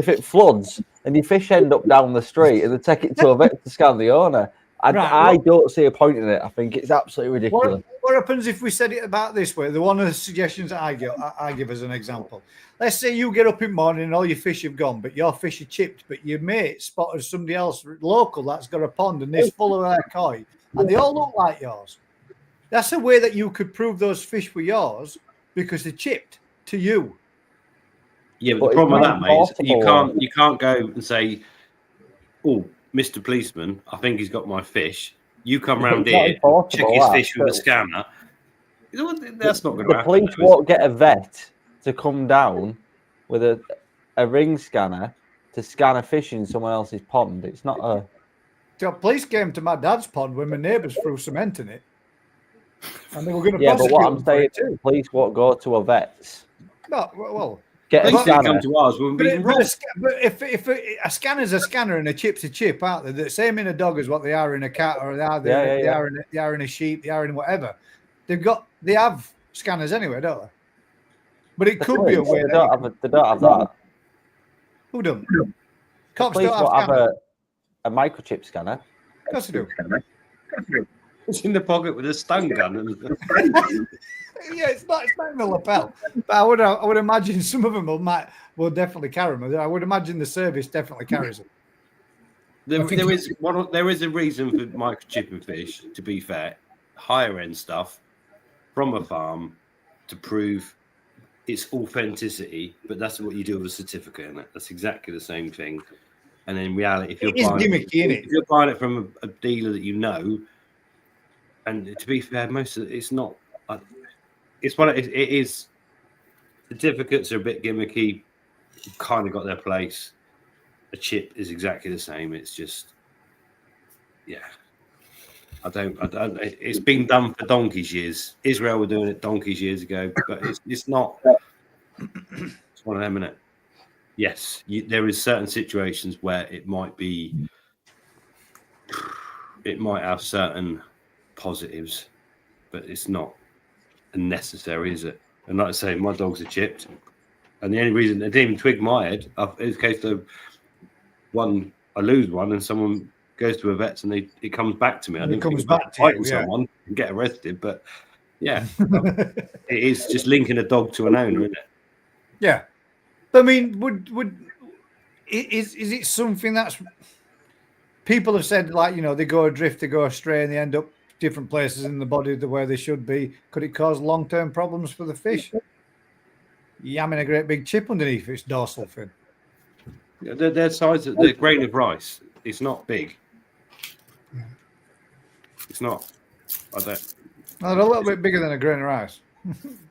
it floods and your fish end up down the street and they take it to a vet to scan the owner. I don't see a point in it. I think it's absolutely ridiculous. What happens if we said it about this way? One of the suggestions that I give as an example. Let's say you get up in the morning and all your fish have gone, but your fish are chipped, but your mate spotted somebody else local that's got a pond and it's full of their koi, and they all look like yours. That's a way that you could prove those fish were yours because they're chipped to you. Yeah, but the problem with that, mate, is you can't go and say, "Oh, Mr. Policeman, I think he's got my fish." You come round here, check his fish with a scanner. That's not going to happen. The police won't get a vet to come down with a ring scanner to scan a fish in someone else's pond. It's not a. The police came to my dad's pond when my neighbours threw cement in it. And they were going to Yeah, but prosecute what I'm saying is, police won't go to a vet. No, well, get a scanner. Come to ours, we'll be but if a scanner's a scanner and a chip's a chip, aren't they? The same in a dog as what they are in a cat, or they are in a sheep, they are in whatever. They have scanners anyway, don't they? But it could be a way. They don't have that. Who don't? Cops Police don't have a microchip scanner. Of course they do. It's in the pocket with a stun gun. Yeah, it's not in the lapel. But I would imagine some of them will definitely carry them. I would imagine the service definitely carries them. There is a reason for microchipping fish, to be fair. Higher end stuff from a farm to prove its authenticity, but that's what you do with a certificate, and that's exactly the same thing. And in reality, if you're buying it from a dealer that you know, and to be fair, most of it's not. It's what it is. Certificates are a bit gimmicky. Kind of got their place. A chip is exactly the same. It's just, yeah. I don't. It's been done for donkey's years. Israel were doing it donkey's years ago, but it's not. It's one of them, isn't it? Yes, there is certain situations where it might be. It might have certain positives, but it's not necessary, is it? And like I say, my dogs are chipped, and the only reason they didn't even twig my head is in case I lose one and someone goes to a vet's and it comes back to me. I didn't think about fighting someone and get arrested, but yeah, it is just linking a dog to an owner, isn't it? Yeah, I mean, is it something that's people have said, like, you know, they go adrift, they go astray, and they end up different places in the body where they should be? Could it cause long-term problems for the fish? Yamming a great big chip underneath its dorsal fin. Yeah, their size, the grain of rice. It's not big. It's not. They're a little bit bigger than a grain of rice.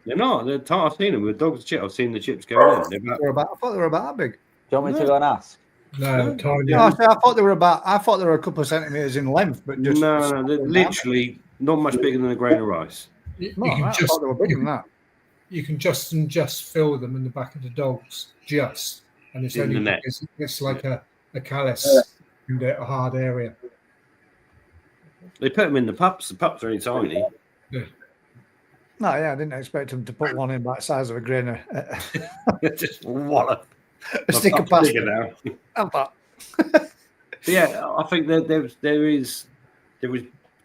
They're not. I've seen them with dogs' chips. I've seen the chips go in. I thought they were about that big. Do you want me to go and ask? No, tiny. No, I thought they were a couple of centimeters in length, but just no, they're literally not much bigger than a grain of rice. I thought they were bigger than that. You can just fill them in the back of the dogs, and it's In the neck. It's like a callus and a hard area. They put them in the pups. The pups are only tiny. Yeah. No, yeah, I didn't expect them to put one in that size of a grain of just wallop. A stick of pasta. Now. Have that. Yeah, I think there is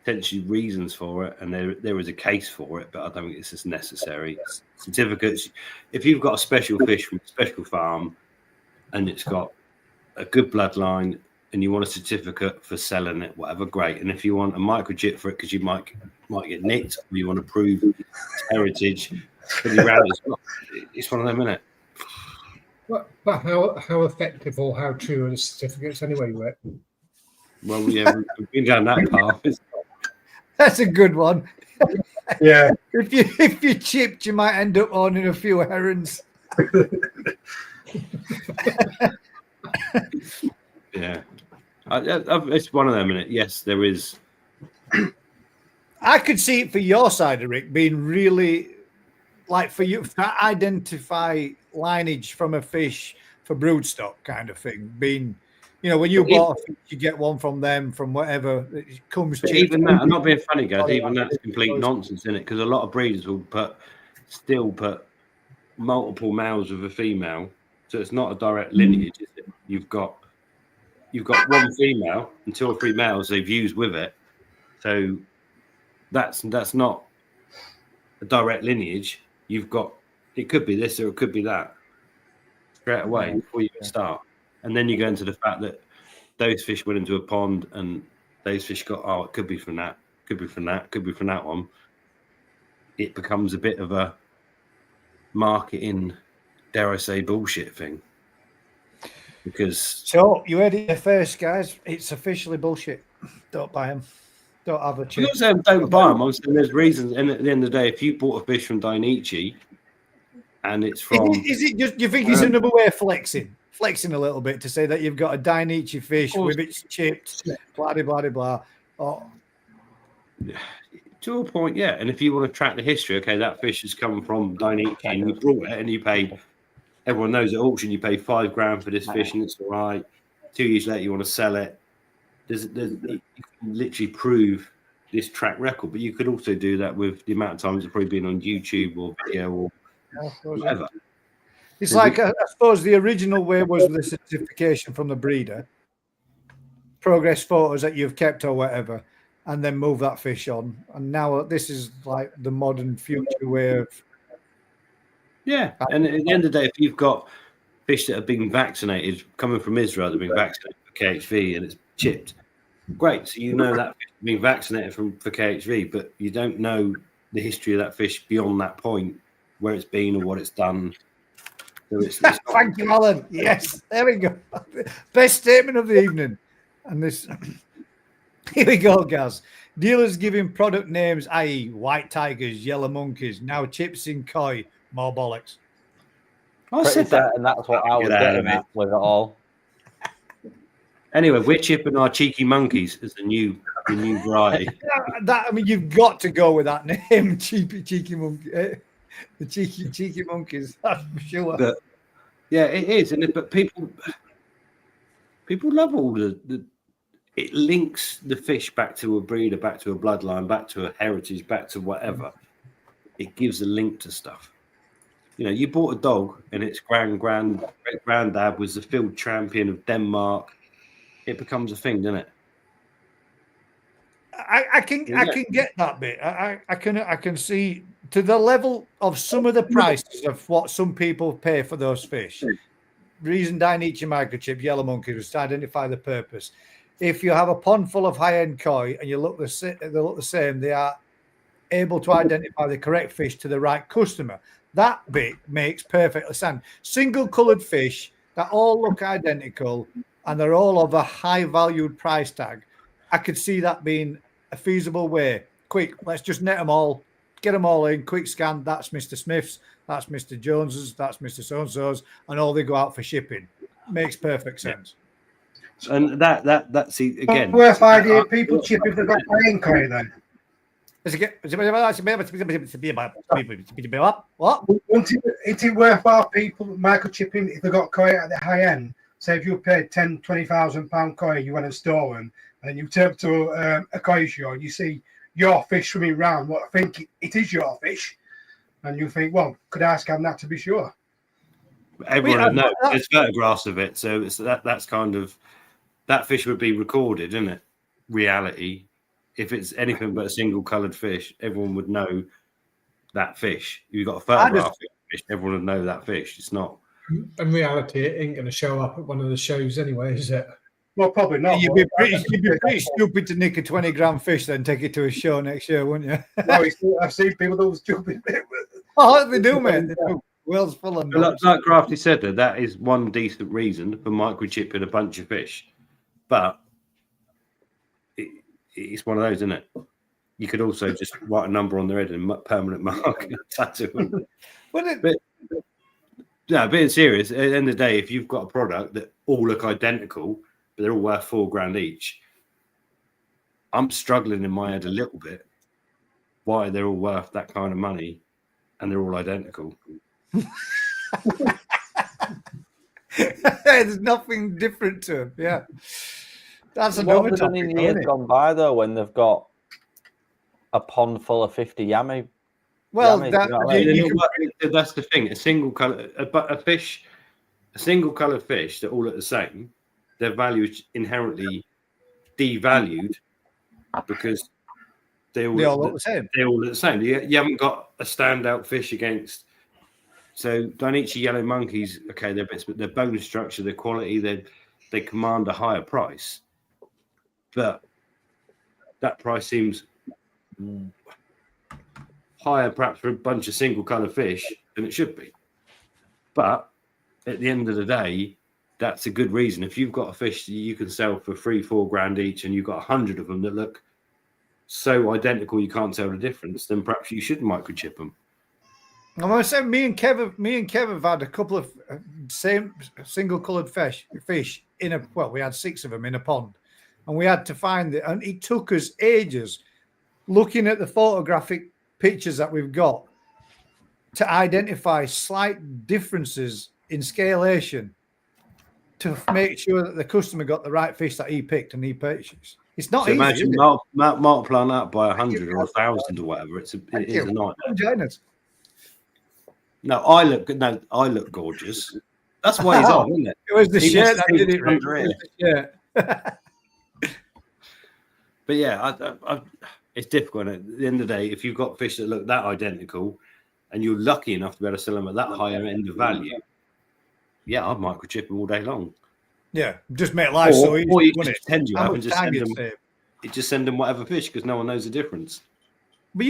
potentially reasons for it, and there is a case for it, but I don't think it's as necessary. Certificates. If you've got a special fish from a special farm, and it's got a good bloodline, and you want a certificate for selling it, whatever, great. And if you want a microchip for it because you might get nicked, or you want to prove its heritage, it's one of them, isn't it? But how effective or how true are the certificates anyway, Rick? Well, yeah, we've been down that path. That's a good one. Yeah. If you're chipped, you might end up owning a few herons. Yeah. It's one of them, isn't it? Yes, there is. I could see it for your side of Rick being really like for you to identify lineage from a fish for broodstock kind of thing. Being, when you bought a fish, you get one from them from whatever it comes cheap. Even that, I'm not being funny, guys. Even that's complete nonsense, isn't it? Because a lot of breeders will still put multiple males with a female, so it's not a direct lineage. Is it? You've got one female and 2 or 3 males they've used with it, so that's not a direct lineage. You've got, it could be this or it could be that straight away before you start, and then you go into the fact that those fish went into a pond and those fish got, it could be from that, could be from that, could be from that one. It becomes a bit of a marketing, dare I say, bullshit thing. Because so you heard it first, guys. It's officially bullshit. Don't buy them. Don't have a chance. Don't buy them. I'm saying there's reasons. And at the end of the day, if you bought a fish from Dainichi and it's from, is it just? Do you think it's another way of flexing a little bit to say that you've got a Dainichi fish with its chipped, blah blah blah blah? Oh. To a point, yeah. And if you want to track the history, okay, that fish has come from Dainichi and you brought it and you paid. Everyone knows at auction you pay $5,000 for this fish and it's all right. 2 years later you want to sell it. You can literally prove this track record, but you could also do that with the amount of times it's probably been on YouTube or video or whatever. It's like I suppose the original way was the certification from the breeder, progress photos that you've kept or whatever, and then move that fish on. And now this is like the modern future way of. Yeah, and at the end of the day, if you've got fish that have been vaccinated coming from Israel, that have been vaccinated for KHV and it's chipped, great. So you know that fish has been vaccinated for KHV, but you don't know the history of that fish beyond that point, where it's been or what it's done. So it's Thank you, Alan. Yes, there we go. Best statement of the evening. And this, here we go, guys. Dealers giving product names, i.e., white tigers, yellow monkeys, now chips in koi. More bollocks. I said that, and that's what I was getting at with it all. Anyway, we're chipping our cheeky monkeys as the new variety. I mean, you've got to go with that name, cheeky monkey. The cheeky monkeys, that's for sure. But yeah, it is, but people love all the. It links the fish back to a breeder, back to a bloodline, back to a heritage, back to whatever. It gives a link to stuff. You bought a dog and its great-granddad was the field champion of Denmark. It becomes a thing, doesn't it? I can get that bit. I can see to the level of some of the prices of what some people pay for those fish. Reason Dainichi microchip, yellow monkey was to identify the purpose. If you have a pond full of high-end koi and they look the same, they are able to identify the correct fish to the right customer. That bit makes perfect sense. Single-coloured fish that all look identical and they're all of a high-valued price tag. I could see that being a feasible way. Quick, let's just net them all, get them all in, quick scan. That's Mr. Smith's, that's Mr. Jones's, that's Mr. So-and-so's, and all they go out for shipping. Makes perfect sense. And that see again. Worth idea. People chip if they've got playing koi then. What? Is it worthwhile people microchipping if they got koi at the high end? Say if you paid £10,000-20,000 koi, you went and stole them, and you turn up to a koi show and you see your fish swimming around. Well, I think it is your fish, and you think, well, could I scan that to be sure? Everyone knows there's photographs of it, so it's that's kind of that fish would be recorded, isn't it? Reality. If it's anything but a single coloured fish, everyone would know that fish. You've got a photograph of fish, everyone would know that fish. It's not. In reality, it ain't going to show up at one of the shows anyway, is it? Well, probably not. You'd be pretty stupid to nick a 20-gram fish, then take it to a show next year, wouldn't you? No, I've seen people do stupid. Oh, they do, man. They do. World's full of like Crafty said, that is one decent reason for microchipping a bunch of fish, but it's one of those, isn't it? You could also just write a number on their head and permanent mark and tattoo them. But being serious, at the end of the day, if you've got a product that all look identical, but they're all worth $4,000 each, I'm struggling in my head a little bit why they're all worth that kind of money, and they're all identical. There's nothing different to them. Yeah, that's What another have they done topic, in isn't years it? gone by though, when they've got a pond full of 50 yammy? Well, Yammies, that, you know what I mean? That's the thing. A single color, a single color fish, they're all at the same. Their value is inherently devalued because they all look the same. They're all at the same. You haven't got a standout fish against. So Dainichi yellow monkeys, okay, they're bits, but their bone structure, their quality, they command a higher price. But that price seems higher perhaps for a bunch of single color fish than it should be. But at the end of the day, that's a good reason. If you've got a fish that you can sell for $3-4 grand each, and you've got 100 of them that look so identical you can't tell the difference, then perhaps you should microchip them. I'm going to say me and Kev have had a couple of same single coloured fish in a, well, we had 6 of them in a pond, and we had to find it, and it took us ages looking at the photographic pictures that we've got to identify slight differences in scalation to make sure that the customer got the right fish that he picked and he purchased. It's not So easy. imagine Is it? multiplying that by 100 or 1,000 or whatever. It is a nightmare. Join us. No, I look gorgeous. That's why he's on, isn't it? It was the He shirt was that did it, Rick. under It was here. the shirt. But yeah, it's difficult. At the end of the day, if you've got fish that look that identical and you're lucky enough to be able to sell them at that higher end of value, yeah, I'd microchip them all day long. Yeah, just make life so easy. Or you wouldn't just pretend you How have much and just time send you'd them. save? You just send them whatever fish because no one knows the difference. But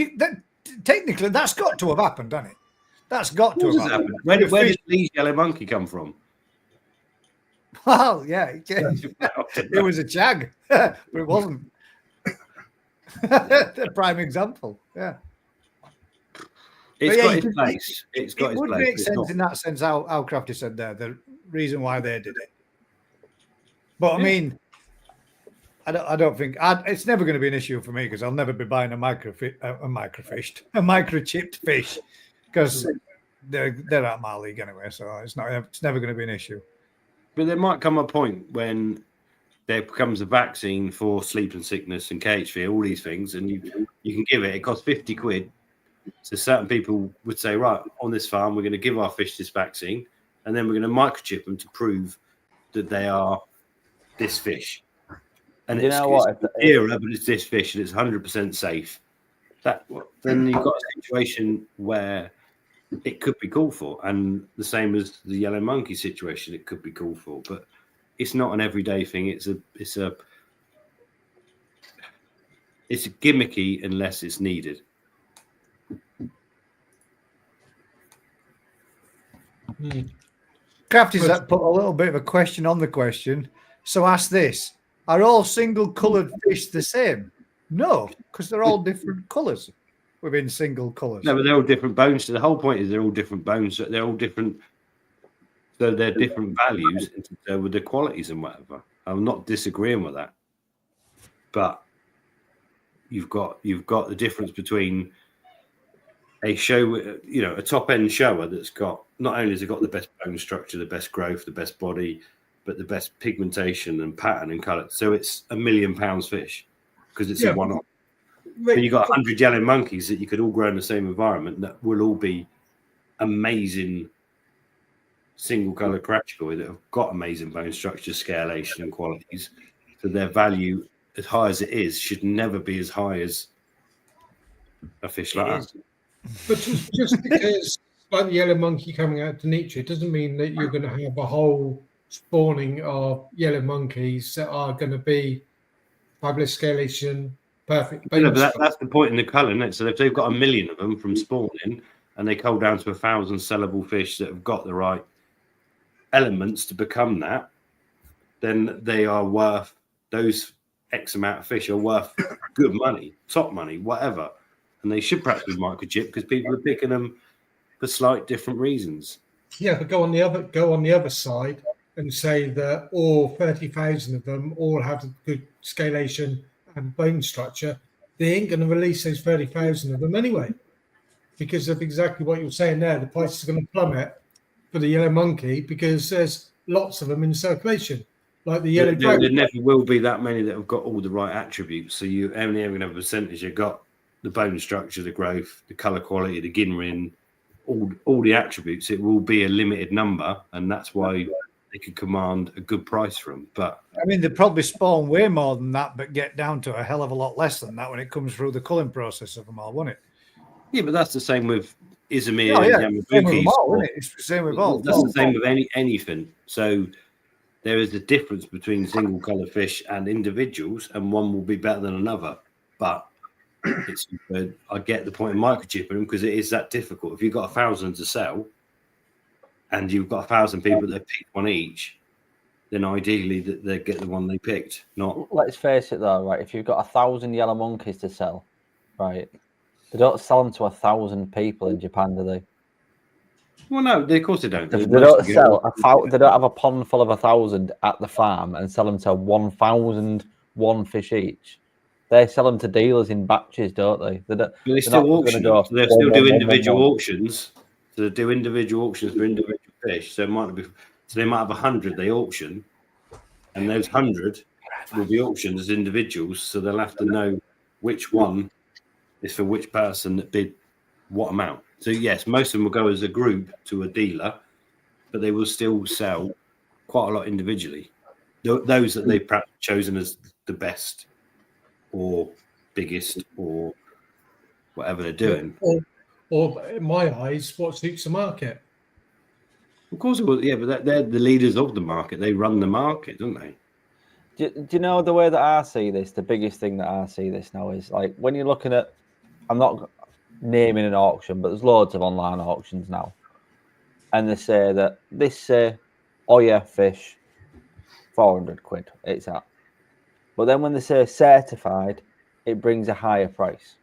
technically, that's got to have happened, hasn't it? That's got to have happened. Where did Lee's yellow monkey come from? Well, yeah, it was a jag, but it wasn't. The prime example, yeah. It's But yeah, got its place. It's got its would place. make It's sense not- in that sense how Crafty said there, the reason why they did it. But I mean, I don't think it's never going to be an issue for me because I'll never be buying a microchipped fish because they're out my league anyway. So it's never going to be an issue. But there might come a point when there becomes a vaccine for sleeping sickness and KHV, all these things, and you can give it. It costs 50 quid. So certain people would say, right, on this farm, we're going to give our fish this vaccine, and then we're going to microchip them to prove that they are this fish. And You know what? It's era, but it's this fish, and it's 100% safe. Then you've got a situation where it could be called for, and the same as the yellow monkey situation, it could be called for, but it's not an everyday thing. It's gimmicky unless it's needed. Crafty's put a little bit of a question on the question. So ask this: are all single coloured fish the same? No, because they're all different colours within single colours. No, but they're all different bones. So the whole point is they're all different bones. They're all different. So they're different values with the qualities and whatever. I'm not disagreeing with that, but you've got the difference between a show, a top end shower that's got not only has it got the best bone structure, the best growth, the best body, but the best pigmentation and pattern and colour. So it's £1 million fish because it's a one-off. But you've got 100 yellow monkeys that you could all grow in the same environment that will all be amazing single colour Karachikoi that have got amazing bone structure, scalation, and qualities. So their value, as high as it is, should never be as high as a fish like that. But just because, like the yellow monkey coming out to nature, it doesn't mean that you're going to have a whole spawning of yellow monkeys that are going to be fabulous scalation, perfect. But that's the point in the colour, isn't it? So if they've got 1 million of them from spawning and they cull down to 1,000 sellable fish that have got the right elements to become that, then they are worth, those X amount of fish are worth good money, top money, whatever. And they should perhaps be microchipped because people are picking them for slight different reasons. Yeah, but go on the other side and say that all 30,000 of them all have good scalation and bone structure. they ain't going to release those 30,000 of them anyway, because of exactly what you're saying there. The price is going to plummet for the yellow monkey because there's lots of them in circulation, like the yellow There dragon. never will be that many that have got all the right attributes. So you only ever have a percentage. You've got the bone structure, the growth, the color quality, the ginrin, all the attributes. It will be a limited number, and that's why they can command a good price for them. But I mean, they probably spawn way more than that, but get down to a hell of a lot less than that when it comes through the culling process of them all, won't it? yeah, but that's the same with Izmir Oh, yeah. and Same with Yamabuki. them all, isn't it? It's the same with all. That's the same with anything. So there is a difference between single color fish and individuals, and one will be better than another. But it's I get the point of microchipping them because it is that difficult. If you've got 1,000 to sell, and you've got 1,000 people that pick one each, then ideally they get the one they picked. Not. Let's face it though, right? If you've got 1,000 yellow monkeys to sell, right? They don't sell them to 1,000 people in Japan, do they? Well, no, of course they don't. They don't sell they don't have a pond full of 1,000 at the farm and sell them to 1,000 one fish each. They sell them to dealers in batches, don't they? But they still auction. They still do individual auctions. So they do individual auctions for individual fish. So it might be. So they might have 100 they auction, and those 100 will be auctioned as individuals. So they'll have to know which one is for which person that bid what amount. So yes, most of them will go as a group to a dealer, but they will still sell quite a lot individually. Those that they've perhaps chosen as the best or biggest or whatever they're doing. Or in my eyes, what suits the market. Of course it will, yeah, but they're the leaders of the market. They run the market, don't they? Do you know the way that I see this? The biggest thing that I see this now is like when you're looking at, I'm not naming an auction, but there's loads of online auctions now, and they say that this Oya fish, 400 quid, it's at. But then when they say certified, it brings a higher price.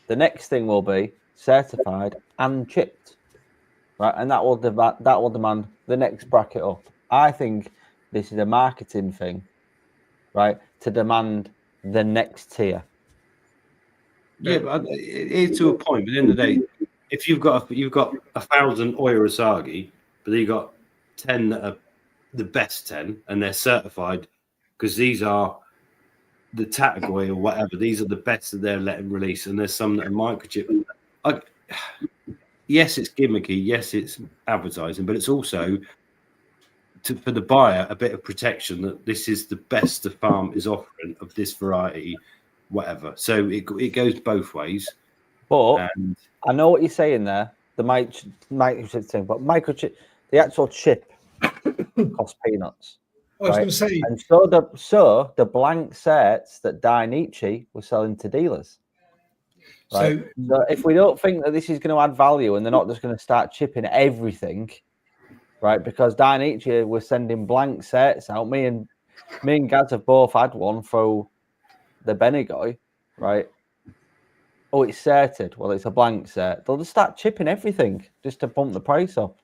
The next thing will be certified and chipped, right? And that will demand the next bracket up. I think this is a marketing thing, right? To demand the next tier. Yeah, but it's to a point. But at the end of the day, if you've got 1,000 Oya Asagi, but you've got 10 that are the best 10, and they're certified because these are the category or whatever. These are the best that they're letting release, and there's some that are microchip. Yes, it's gimmicky. Yes, it's advertising, but it's also for the buyer a bit of protection that this is the best the farm is offering of this variety, whatever. So it goes both ways. But I know what you're saying there. The microchip thing, but microchip, the actual chip costs peanuts. I was going to say, and so the blank sets that Dainichi were selling to dealers. Right? So if we don't think that this is going to add value and they're not just going to start chipping everything, right? Because Dainichi were sending blank sets out. Me and Gaz have both had one through the Benigoi, right? Oh, it's certed. Well, it's a blank set. They'll just start chipping everything just to pump the price up.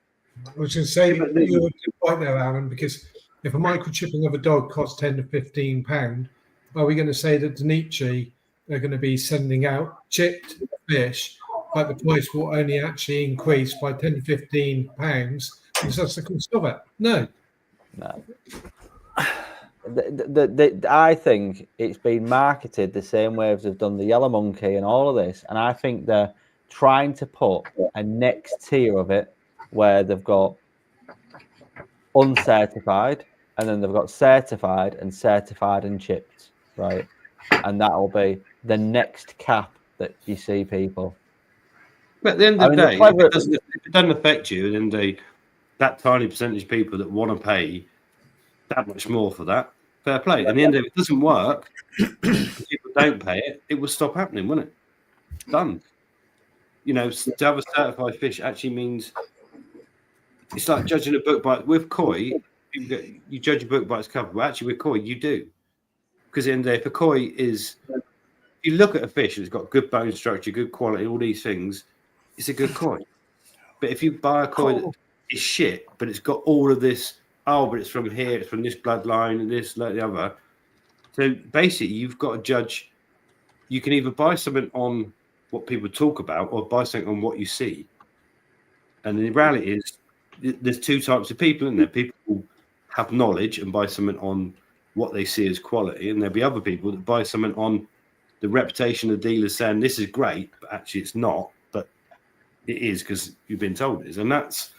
I was going to say, you're right there, Alan, because if a microchipping of a dog costs £10 to £15, are we going to say that Dainichi are going to be sending out chipped fish, but the price will only actually increase by £10 to £15 because that's the cost of it? No. I think it's been marketed the same way as they've done the yellow monkey and all of this, and I think they're trying to put a next tier of it where they've got uncertified, and then they've got certified and chipped, right? And that'll be the next cap that you see people. But at the end of the day, if it doesn't affect you, and then that tiny percentage of people that want to pay that much more for that, fair play. And the end of it, if it doesn't work, if people don't pay it, it will stop happening, wouldn't it? Done. You know, to have a certified fish actually means it's like judging a book with koi. You judge a book by its cover, but actually with koi, you do. Because in there, if a koi is, if you look at a fish and it's got good bone structure, good quality, all these things, it's a good koi. But if you buy a koi that is shit, but it's got all of this, but it's from here, it's from this bloodline and this, like the other. So basically, you've got to judge you can either buy something on what people talk about or buy something on what you see. And the reality is, there's two types of people in there. People who have knowledge and buy something on what they see as quality, and there'll be other people that buy something on the reputation of dealers saying this is great, but actually it's not. But it is because you've been told it is, and that's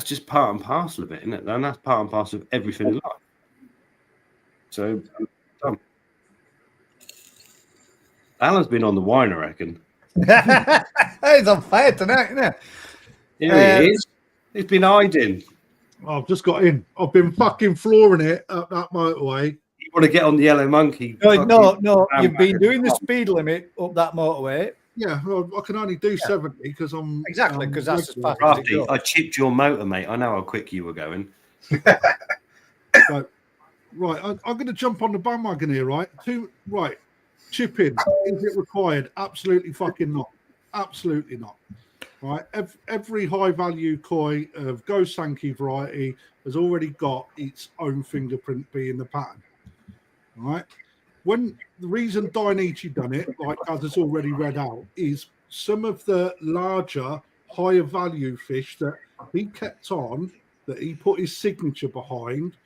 just part and parcel of it, isn't it? And that's part and parcel of everything in life. So, Alan's been on the wine, I reckon. He's on fire tonight, isn't he? Here he is. He's been hiding. I've just got in. I've been fucking flooring it up that motorway. You want to get on the yellow monkey? No. You've been doing the speed limit up that motorway. Yeah, well, I can only do 70 because I'm exactly because that's as fast as it Crafty, goes. I chipped your motor, mate. I know how quick you were going. So, right, I'm going to jump on the bandwagon here, right? Chipping, is it required? Absolutely fucking not. Absolutely not. Right, every high value koi of Go Sankey variety has already got its own fingerprint being the pattern. Right, when the reason Dainichi done it, like as it's already read out, is some of the larger, higher value fish that he kept on, that he put his signature behind,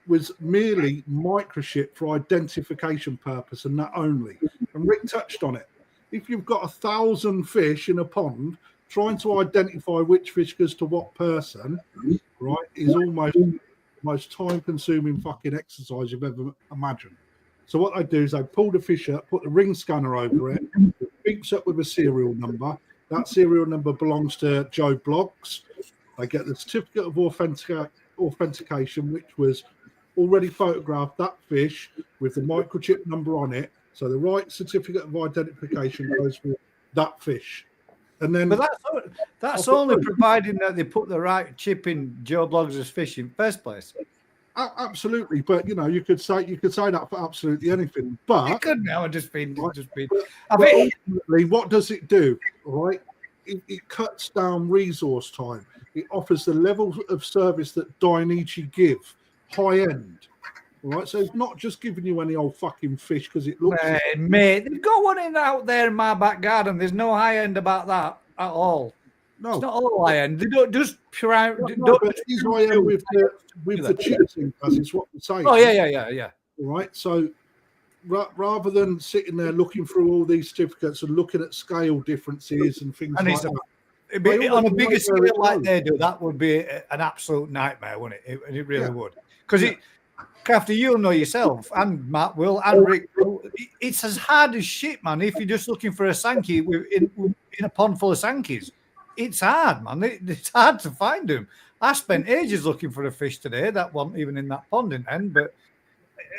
was merely microchip for identification purpose and that only. And Rick touched on it. If you've got 1,000 fish in a pond, trying to identify which fish goes to what person, right, is almost the most time-consuming fucking exercise you've ever imagined. So what they do is they pull the fish up, put the ring scanner over it, it beeps up with a serial number. That serial number belongs to Joe Bloggs. They get the certificate of authentication, which was already photographed that fish with the microchip number on it. So the right certificate of identification goes with that fish. And then, but that's only providing that they put the right chip in Joe Bloggs' fish in first place. Absolutely, but you could say that for absolutely anything. But it could now. Just been. Ultimately, what does it do? Right, it cuts down resource time. It offers the level of service that Dainichi give, high end. Right, so it's not just giving you any old fucking fish because it looks. Mate, they've got one out there in my back garden. There's no high end about that at all. No, it's not all high end. They don't just high end with the chips in, because it's what we're saying. Oh yeah. Right, so rather than sitting there looking through all these certificates and looking at scale differences and things like that. On a bigger scale like they do, that would be an absolute nightmare, wouldn't it? It really would. Because Crafty, you'll know yourself, and Matt will, and Rick will. It's as hard as shit, man. If you're just looking for a Sankey in a pond full of Sankeys, it's hard, man. It's hard to find them. I spent ages looking for a fish today that wasn't even in that pond in the end, but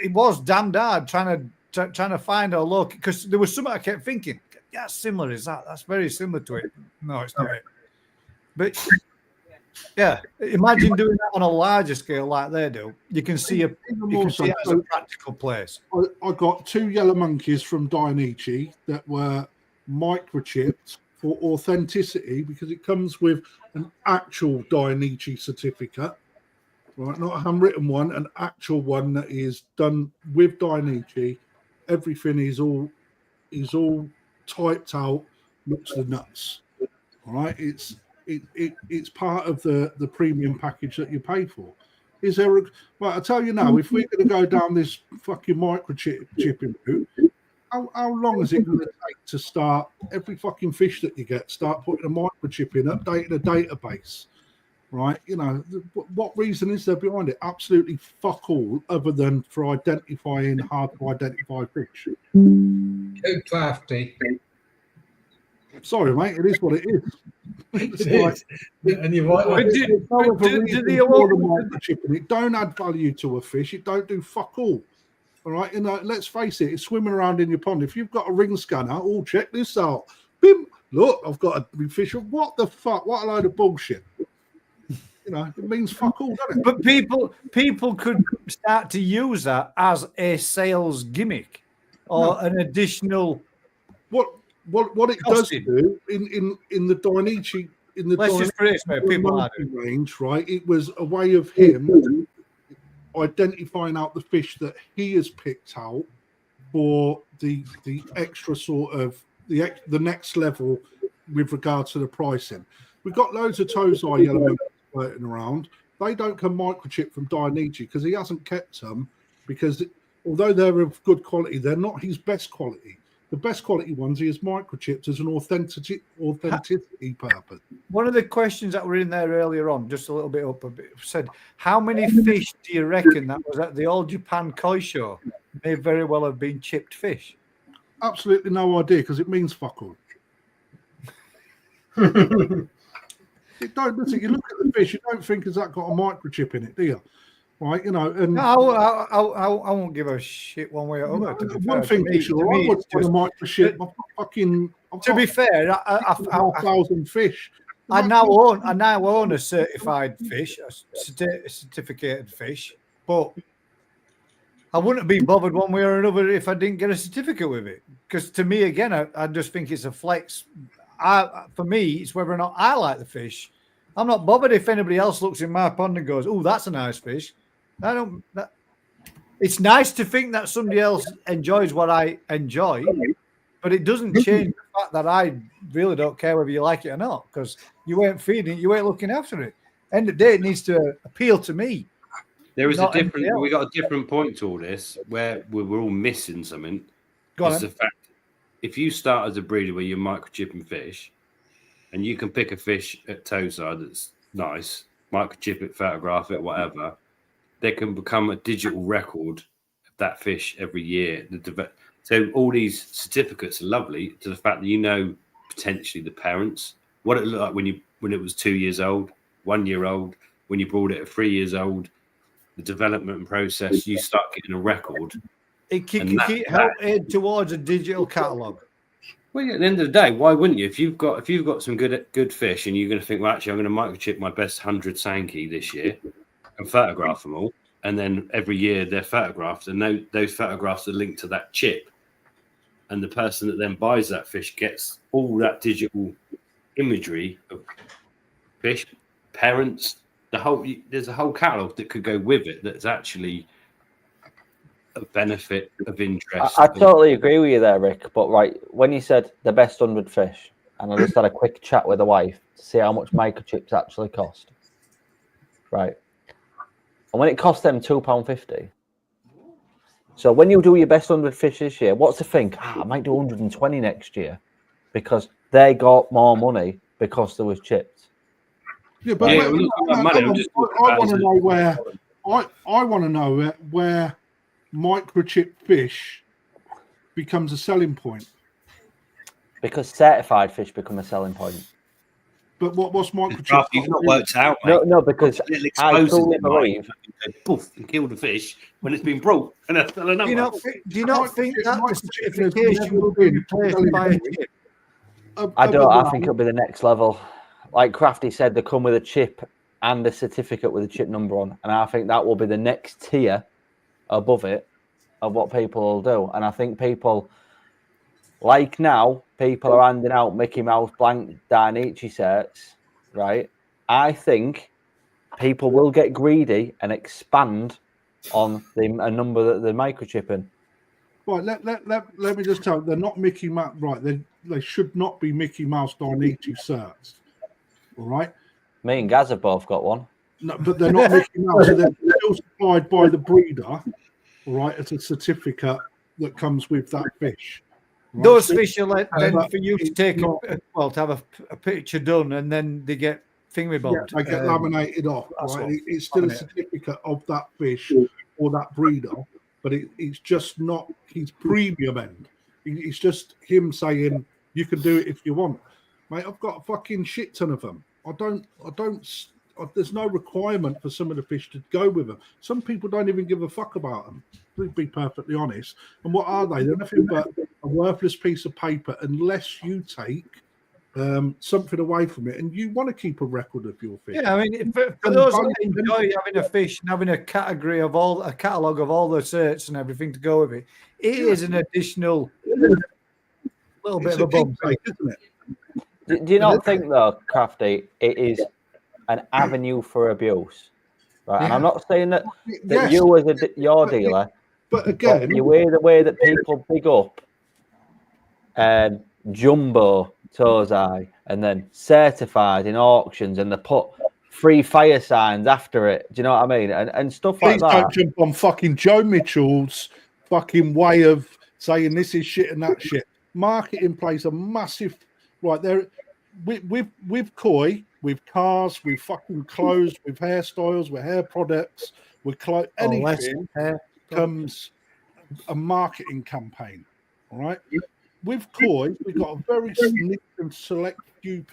it was damned hard trying to find a look, because there was something I kept thinking, yeah, similar is that. That's very similar to it. No, it's not it. But yeah, imagine doing that on a larger scale like they do. You can see it as a practical place. I got 2 yellow monkeys from Dainichi that were microchipped for authenticity, because it comes with an actual Dainichi certificate, right? Not a handwritten one, an actual one that is done with Dainichi. Everything is all typed out, looks the nuts. All right, it's part of the premium package that you pay for. Is there well, I tell you now, if we're going to go down this fucking microchipping route, how long is it going to take to start every fucking fish that you get, start putting a microchip in, updating a database, right? What reason is there behind it? Absolutely fuck all, other than for identifying hard to identify fish. Too crafty. Sorry, mate, it is what it is. And you're right. It don't add value to a fish. It don't do fuck all. All right, let's face it, it's swimming around in your pond. If you've got a ring scanner, check this out. Bim, look, I've got a big fish. What the fuck? What a load of bullshit. It means fuck all, doesn't it? But people could start to use that as a sales gimmick or an additional. What it does do in the Dainichi range, right? It was a way of him identifying out the fish that he has picked out for the extra sort of the next level with regards to the pricing. We've got loads of Tozai yellow moons floating around. They don't come microchip from Dainichi because he hasn't kept them, because although they're of good quality, they're not his best quality. The best quality ones he has microchipped as an authenticity purpose. One of the questions that were in there earlier on, just a little bit up a bit, said, how many fish do you reckon that was at the All Japan Koi Show may very well have been chipped fish? Absolutely no idea, because it means fuck all. It don't, does it? You look at the fish, you don't think has that got a microchip in it, do you? Right, you know, and no, I won't give a shit one way or other. One thing for sure, I would want a microchip. To be fair, I 1,000 fish. I now own a certified fish, a certificated fish, but I wouldn't be bothered one way or another if I didn't get a certificate with it. Because to me, again, I just think it's a flex. For me, it's whether or not I like the fish. I'm not bothered if anybody else looks in my pond and goes, "Oh, that's a nice fish." It's nice to think that somebody else enjoys what I enjoy, but it doesn't change the fact that I really don't care whether you like it or not, because you ain't feeding it, you ain't looking after it. End of the day, it needs to appeal to me. There is we got a different point to all this where we're all missing something. It's the fact, if you start as a breeder where you're microchipping fish, and you can pick a fish at Tozai that's nice, microchip it, photograph it, whatever, there can become a digital record of that fish every year. So all these certificates are lovely to the fact that you know potentially the parents, what it looked like when it was 2 years old, 1 year old, when you brought it at 3 years old, the development process, you start getting a record. It can help aid towards a digital catalogue. Well, yeah, at the end of the day, why wouldn't you? If you've got some good fish and you're going to think, well, actually, I'm going to microchip my best 100 Sankey this year and photograph them all, and then every year they're photographed, and those photographs are linked to that chip, and the person that then buys that fish gets all that digital imagery of fish, parents, there's a whole catalogue that could go with it that's actually a benefit of interest. I totally agree with you there, Rick. But right, when you said the best 100 fish, and I just had a quick chat with the wife to see how much microchips actually cost. Right. And when it cost them £2.50. So when you do your best 100 fish this year, what's the think? I might do 120 next year because they got more money because there was chips. Yeah, but I want to know where I want to know where microchip fish becomes a selling point. Because certified fish become a selling point. But what's microchip? You've not worked out, mate. No, because I truly believe poof and kill the fish when it's been brought. And that's still another. Do you not think that the certification will be replaced by a chip? I don't. I think it'll be the next level. Like Crafty said, they come with a chip and a certificate with a chip number on, and I think that will be the next tier above it of what people will do. And I think people, like now, people are handing out Mickey Mouse blank Dainichi sets, right? I think people will get greedy and expand on a number that they're microchipping. Right, let me just tell you, they're not Mickey Mouse. Right, they should not be Mickey Mouse Dainichi certs. All right. Me and Gaz have both got one. No, but they're not Mickey Mouse. So they're still supplied by the breeder, all right, as a certificate that comes with that fish. Right? Those fish are then for you to take to have a picture done, and then they get thingy-bobbed. Yeah, they get laminated off. Right? It's still a certificate of that fish or that breeder, but it's just not his premium end. It's just him saying you can do it if you want, mate. I've got a fucking shit ton of them. There's no requirement for some of the fish to go with them. Some people don't even give a fuck about them, to be perfectly honest. And what are they? They're nothing but a worthless piece of paper unless you take something away from it and you want to keep a record of your fish. Yeah, I mean, for those who enjoy having a fish and having a category of a catalogue of all the certs and everything to go with it, it is an additional little bit of a bump, isn't it? Do you not think, though, Crafty, it is an avenue for abuse? Right? Yeah. And I'm not saying that you as your dealer But again, the way that people big up jumbo tozai and then certified in auctions, and they put free fire signs after it. Do you know what I mean? And stuff like please that. don't jump on fucking Joe Mitchell's fucking way of saying this is shit and that shit. Marketing plays a massive right there. With koi, with cars, with fucking clothes, with hairstyles, with hair products, with anything comes a marketing campaign. All right. With koi, we've got a very significant select few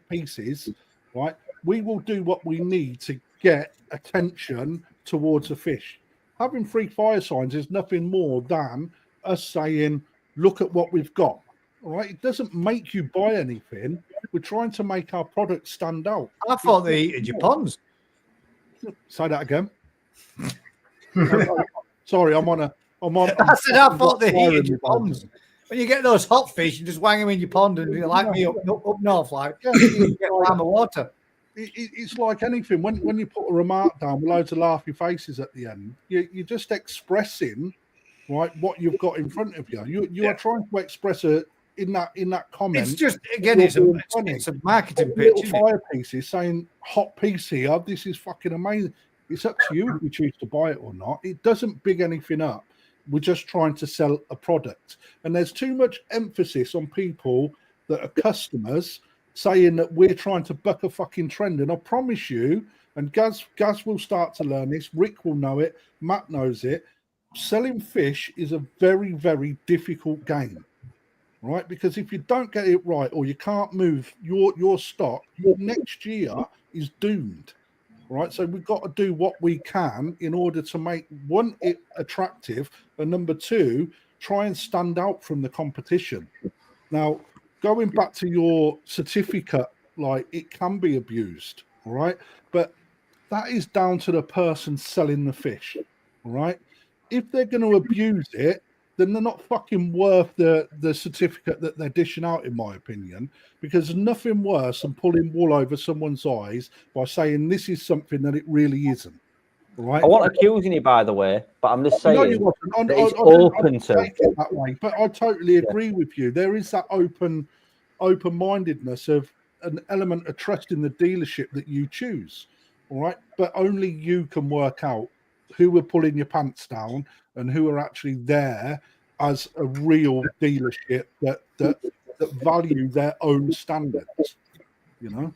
pieces, right? We will do what we need to get attention towards a fish. Having free fire signs is nothing more than us saying, look at what we've got. All right. It doesn't make you buy anything. We're trying to make our product stand out. I thought they eat your ponds. Say that again. Sorry, I'm on. I said I thought they eat your ponds. When you get those hot fish, you just wang them in your pond, and you're like me up north, like you get warmer water. It's like anything. When you put a remark down with loads of laughy faces at the end, you're just expressing right what you've got in front of you. You are trying to express in that comment. It's just again, it's a marketing pitch. Little fire pieces saying hot piece here. This is fucking amazing. It's up to you if you choose to buy it or not. It doesn't big anything up. We're just trying to sell a product, and there's too much emphasis on people that are customers saying that we're trying to buck a fucking trend. And I promise you, and Gaz will start to learn this. Rick will know it. Matt knows it. Selling fish is a very, very difficult game, right? Because if you don't get it right, or you can't move your stock, your next year is doomed. Right, so we've got to do what we can in order to make one, it attractive, and number two, try and stand out from the competition. Now, going back to your certificate, like it can be abused, all right, but that is down to the person selling the fish, all right. If they're going to abuse it, then they're not fucking worth the certificate that they're dishing out, in my opinion, because there's nothing worse than pulling wool over someone's eyes by saying this is something that it really isn't. Right? I wasn't accusing you, by the way, but I'm just saying it's open to it that way. But I totally agree with you. There is that open-mindedness of an element of trust in the dealership that you choose. All right, but only you can work out who are pulling your pants down and who are actually there as a real dealership that value their own standards, you know.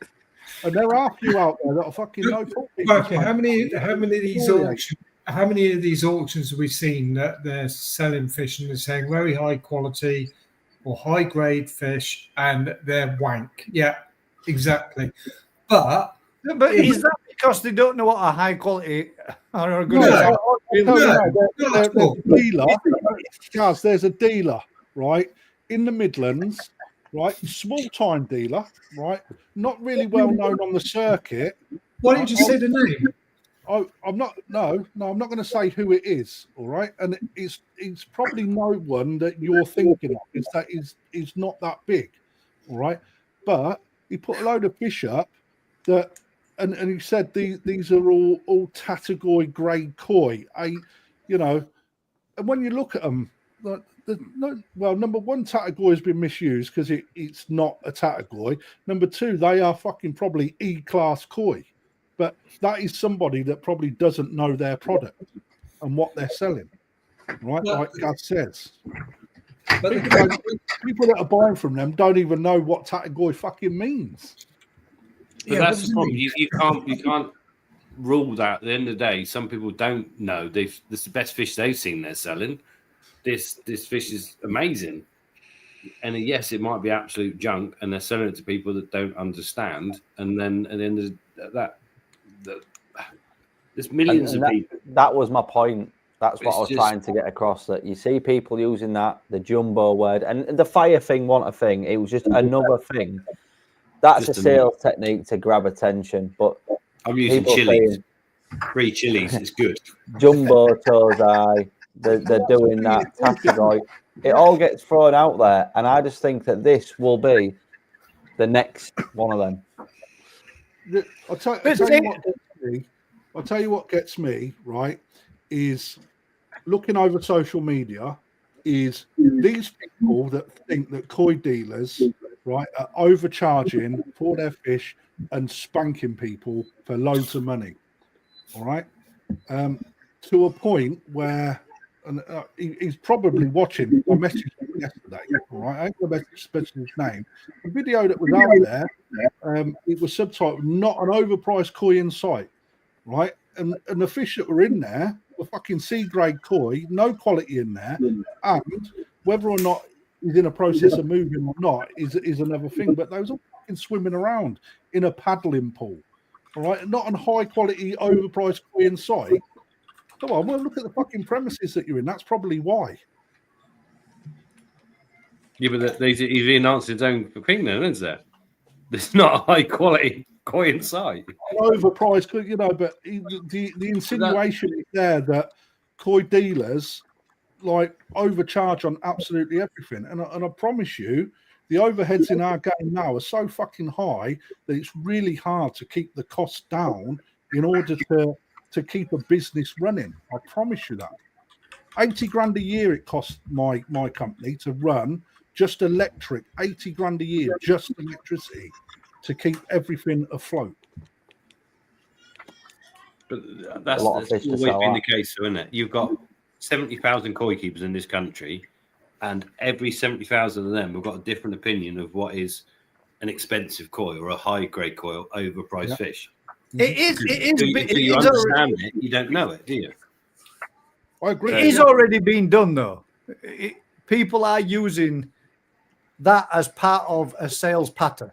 And there are a few out there that are fucking no fault. How many of these auctions have we seen that they're selling fish and they're saying very high quality or high grade fish and they're wank? Yeah, exactly. But is that because they don't know what a high quality or a good there's a dealer, right, in the Midlands, right, small time dealer, right, not really well known on the circuit. Why didn't you say the name? I'm not going to say who it is, all right, and it's probably no one that you're thinking of. It's not that big, all right, but he put a load of fish up that. And he said these are all category grade koi. And when you look at them, number one, category has been misused because it's not a category. Number two, they are fucking probably E-class koi. But that is somebody that probably doesn't know their product and what they're selling, right? Like Gaz says. But people that are buying from them don't even know what category fucking means. But that's the problem. You can't rule that. At the end of the day, some people don't know. This is the best fish they've seen they're selling. This fish is amazing. And yes, it might be absolute junk, and they're selling it to people that don't understand. And then at the end of that there's millions of people. That was my point. That's what I was trying to get across. That you see people using the jumbo word and the fire thing. Wasn't a thing. It was just another thing. That's just a sales technique to grab attention. But I'm using chilies. Free chilies. It's good. Jumbo tozai. They're doing that category. It all gets thrown out there, and I just think that this will be the next one of them. I'll tell you what gets me, right, is looking over social media is these people that think that koi dealers, right, are overcharging for their fish and spanking people for loads of money. All right, to a point where, and he's probably watching. I messaged him yesterday. All right, I ain't gonna message his name. The video that was out there, it was subtitled "Not an overpriced koi in sight." Right, and the fish that were in there were fucking C grade koi, no quality in there, and whether or not he's in a process of moving or not is another thing. But those are fucking swimming around in a paddling pool. All right, not on high quality, overpriced koi in sight. Come on, well, look at the fucking premises that you're in. That's probably why. Yeah, but he's announced his own thing then, isn't there? There's not a high quality koi in sight. Overpriced, but the insinuation is there that koi dealers like overcharge on absolutely everything. And I promise you, the overheads in our game now are so fucking high that it's really hard to keep the costs down in order to keep a business running. I promise you that. 80 grand a year it costs my company to run just electric, 80 grand a year, just electricity to keep everything afloat. But that's always been the case, though, isn't it? You've got 70,000 koi keepers in this country, and every 70,000 of them have got a different opinion of what is an expensive koi or a high grade koi or overpriced fish. It is. Until you understand it, you don't know it, do you? I agree. It is already being done, though. People are using that as part of a sales pattern.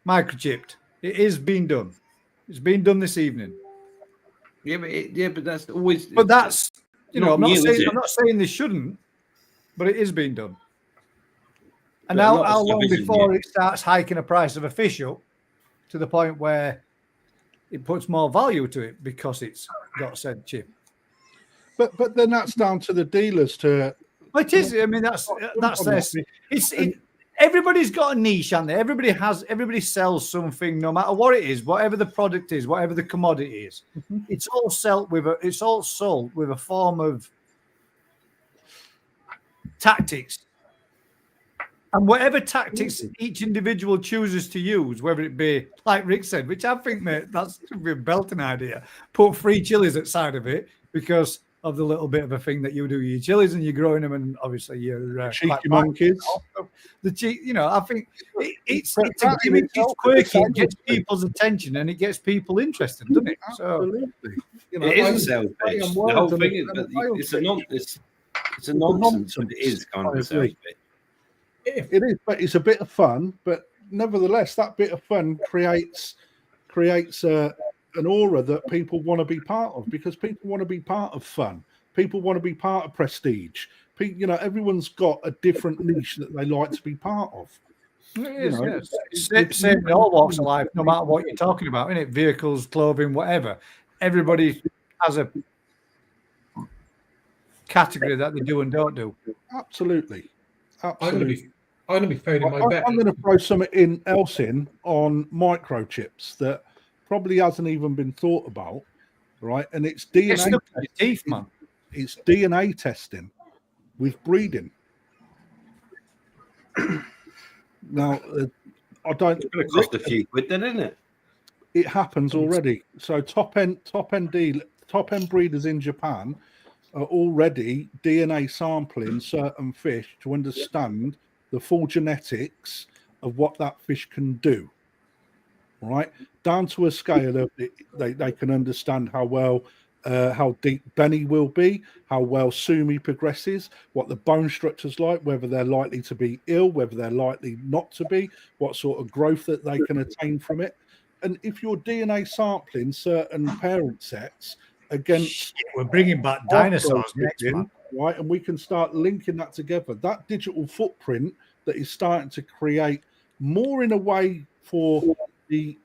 Microchipped. It is being done. It's being done this evening. Yeah, but that's always. But that's I'm not saying they shouldn't, but it is being done. And how long before it starts hiking the price of a fish up to the point where it puts more value to it because it's got said chip? But then that's down to the dealers to. It is. I mean, that's their. Everybody's got a niche, haven't they? Everybody sells something, no matter what it is, whatever the product is, whatever the commodity is. Mm-hmm. It's all sold with a form of tactics. And whatever tactics each individual chooses to use, whether it be, like Rick said, which I think, mate, that's a belting idea, put free chilies outside of it because of the little bit of a thing that you do with your chilies and you're growing them, and obviously you're cheeky monkeys. I think it's a gimmick, it's quirky, it gets people's attention and it gets people interested, doesn't it? Absolutely. It is a sales pitch. The whole thing is, it's a nonsense, but it is kind of a sales pitch. It is, but it's a bit of fun. But nevertheless, that bit of fun creates an aura that people want to be part of, because people want to be part of fun. People want to be part of prestige. Everyone's got a different niche that they like to be part of. It is, same in all walks of life, no matter what you're talking about, isn't it? Vehicles, clothing, whatever. Everybody has a category that they do and don't do. Absolutely. I'm going to be phoning my bet. I'm going to throw something else in on microchips that probably hasn't even been thought about, right? And it's DNA teeth, man. It's DNA testing with breeding. Now, I don't. It's going to cost a few quid, then, isn't it? It happens already. So top end breeders in Japan are already DNA sampling certain fish to understand the full genetics of what that fish can do. Right, down to a scale of they can understand how deep Benny will be, how well Sumi progresses, what the bone structure's like, whether they're likely to be ill, whether they're likely not to be, what sort of growth that they can attain from it. And if you're DNA sampling certain parent sets against, we're bringing back dinosaurs next month, right? And we can start linking that together. That digital footprint that is starting to create more in a way for the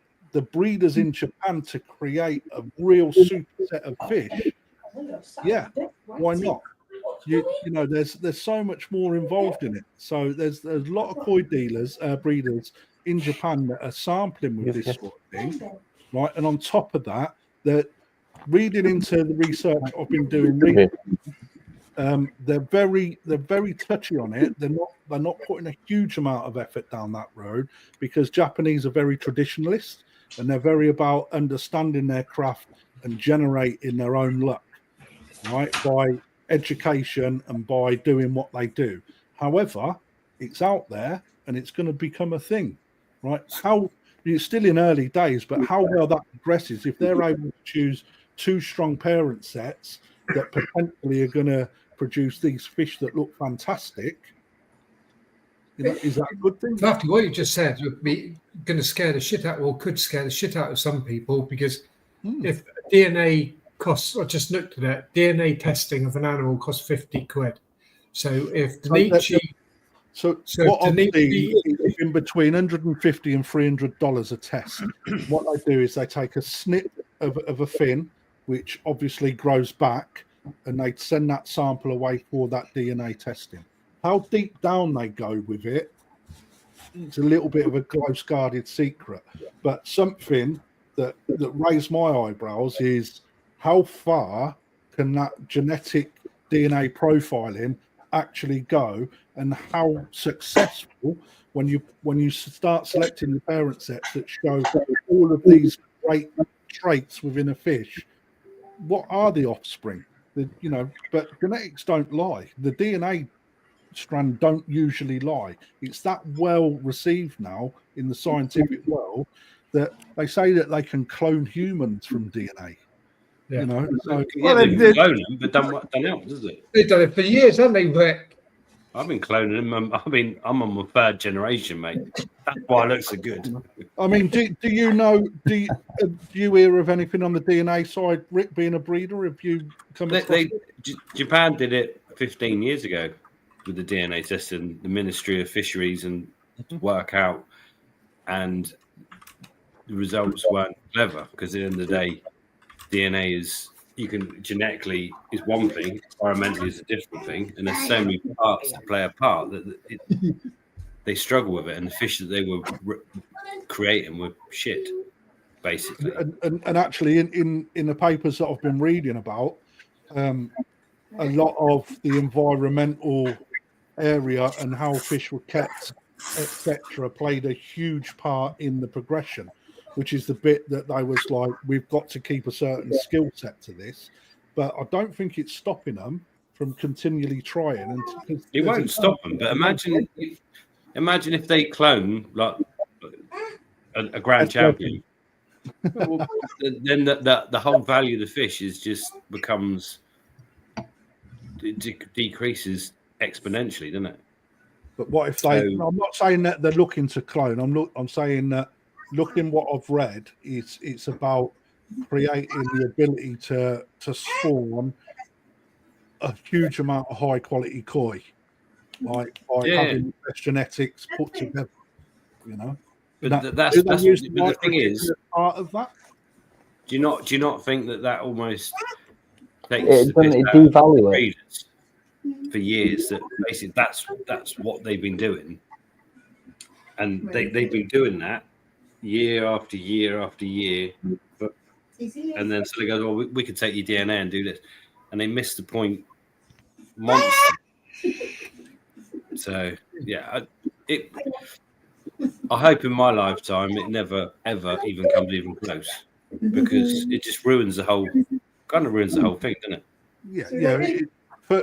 breeders in Japan to create a real super set of fish. Yeah, why not? There's so much more involved in it. So there's a lot of koi dealers, breeders in Japan that are sampling with this sort of thing, right? And on top of that, that reading into the research I've been doing, they're very touchy on it. They're not putting a huge amount of effort down that road because Japanese are very traditionalist and they're very about understanding their craft and generating their own luck, right, by education and by doing what they do. However, it's out there and it's going to become a thing, right? How it's still in early days, but how well that progresses if they're able to choose two strong parent sets that potentially are going to produce these fish that look fantastic. You know, is that a good thing? After what you just said would be going to scare the shit out, or could scare the shit out of some people, because if DNA costs, I just looked at it, DNA testing of an animal costs 50 quid. So if Danichi... So what I've seen is in between $150 and $300 a test. What they do is they take a snip of a fin, which obviously grows back, and they send that sample away for that DNA testing. How deep down they go with it, it's a little bit of a close guarded secret. But something that raised my eyebrows is how far can that genetic DNA profiling actually go, and how successful when you start selecting the parent sets that show all of these great traits within a fish. What are the offspring? But genetics don't lie. The DNA strand don't usually lie. It's that well received now in the scientific world that they say that they can clone humans from DNA. Yeah. You know, so they can clone them, but done else, does it? They've done it for years, haven't they, Rick? I've been cloning them. I'm on my third generation, mate. That's why I look so good. I mean, do you hear of anything on the DNA side, Rick, being a breeder? Have you come across Japan did it 15 years ago with the DNA testing, the Ministry of Fisheries, and work out, and the results weren't clever because at the end of the day, DNA is, you can genetically is one thing, environmentally is a different thing, and there's so many parts to play a part that they struggle with it, and the fish that they were creating were shit, basically. And actually, in the papers that I've been reading about, a lot of the environmental area and how fish were kept, etc., played a huge part in the progression, which is the bit that they was like, we've got to keep a certain skill set to this. But I don't think it's stopping them from continually trying. And it won't stop them. But imagine if they clone like a grand champion. Well, then the whole value of the fish is just becomes decreases exponentially, doesn't it? But what if they? I'm not saying that they're looking to clone. I'm saying that looking what I've read, it's about creating the ability to spawn a huge amount of high quality koi, like by having the best genetics put together. You know, but that's the thing is part of that. Do you not think that almost takes it devalues for years that basically that's what they've been doing, and they've been doing that year after year after year, and then so they go, well, we could take your DNA and do this, and they missed the point months. So yeah, I hope in my lifetime it never ever even comes even close, because it just ruins the whole thing, doesn't it? Yeah.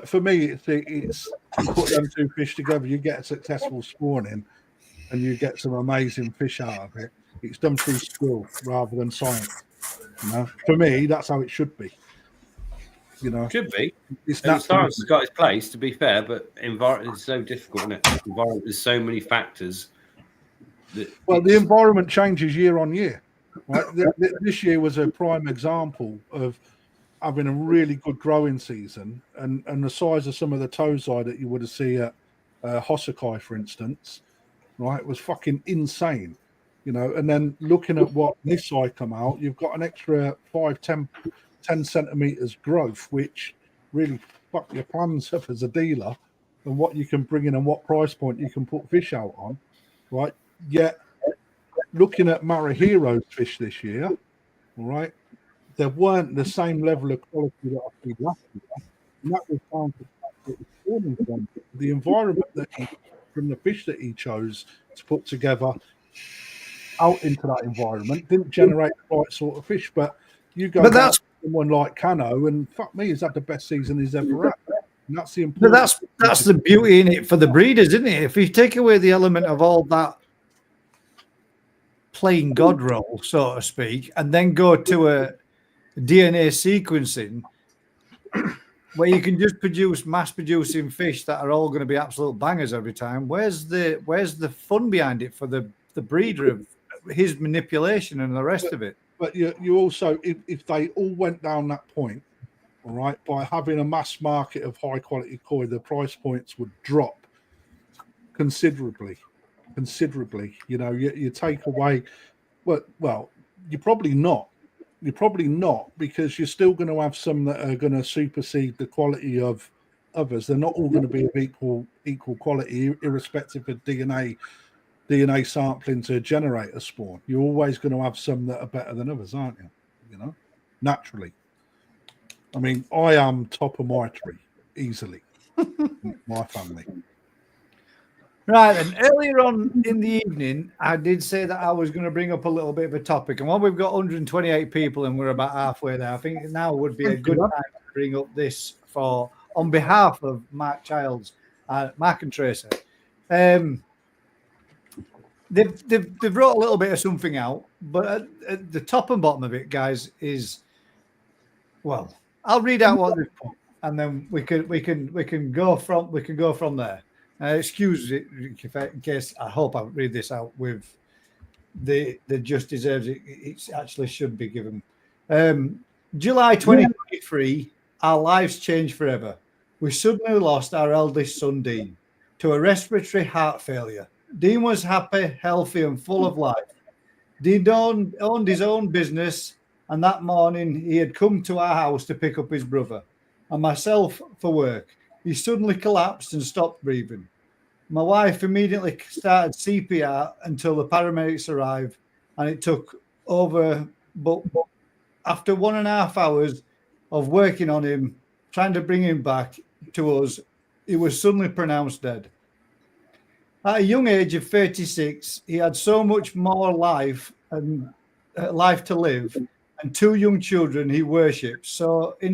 For me, it's put them two fish together, you get a successful spawning, and you get some amazing fish out of it. It's done through skill rather than science. You know, for me, that's how it should be. You know, should be. Science has got its place, to be fair, but environment is so difficult, isn't it? Environment, there's so many factors. Well, the environment changes year on year. Right? This year was a prime example of having a really good growing season, and the size of some of the tozai that you would have seen at Hosakai, for instance, right, was fucking insane. You know, and then looking at what this eye come out, you've got an extra 10 centimeters growth, which really fuck your plans up as a dealer and what you can bring in and what price point you can put fish out on, right? Yet looking at Marahiro's fish this year, all right, there weren't the same level of quality that I see last year, and that was down to it was spawning from. The environment from the fish that he chose to put together out into that environment didn't generate the right sort of fish. But you go But down that's to someone like Cano, and fuck me, he's had the best season he's ever had. And that's the but important. that's the beauty in it for the breeders, isn't it? If you take away the element of all that playing God role, so to speak, and then go to a DNA sequencing where you can just produce mass producing fish that are all going to be absolute bangers every time. Where's the fun behind it for the breeder of his manipulation and the rest of it? But you also, if they all went down that point, all right, by having a mass market of high quality koi, the price points would drop considerably. You know, you take away, well, you're probably not because you're still going to have some that are going to supersede the quality of others. They're not all going to be of equal quality, irrespective of DNA sampling to generate a spawn. You're always going to have some that are better than others, aren't you? You know, naturally. I mean, I am top of my tree easily. My family. Right, and earlier on in the evening, I did say that I was going to bring up a little bit of a topic. And while we've got 128 people and we're about halfway there, I think now would be a good time to bring up this on behalf of Mark Childs, Mark and Tracer. They've wrote a little bit of something out, but at the top and bottom of it, guys, is, well, I'll read out what they've put, and then we can go from there. Excuse it in case I hope I read this out with the just deserves it. It actually should be given. July 2023, our lives changed forever. We suddenly lost our eldest son, Dean, to a respiratory heart failure. Dean was happy, healthy, and full of life. Dean owned his own business, and that morning he had come to our house to pick up his brother and myself for work. He suddenly collapsed and stopped breathing. My wife immediately started CPR until the paramedics arrived, and it took over. But after 1.5 hours of working on him, trying to bring him back to us, he was suddenly pronounced dead. At a young age of 36, he had so much more life and life to live, and 2 young children he worships. So, in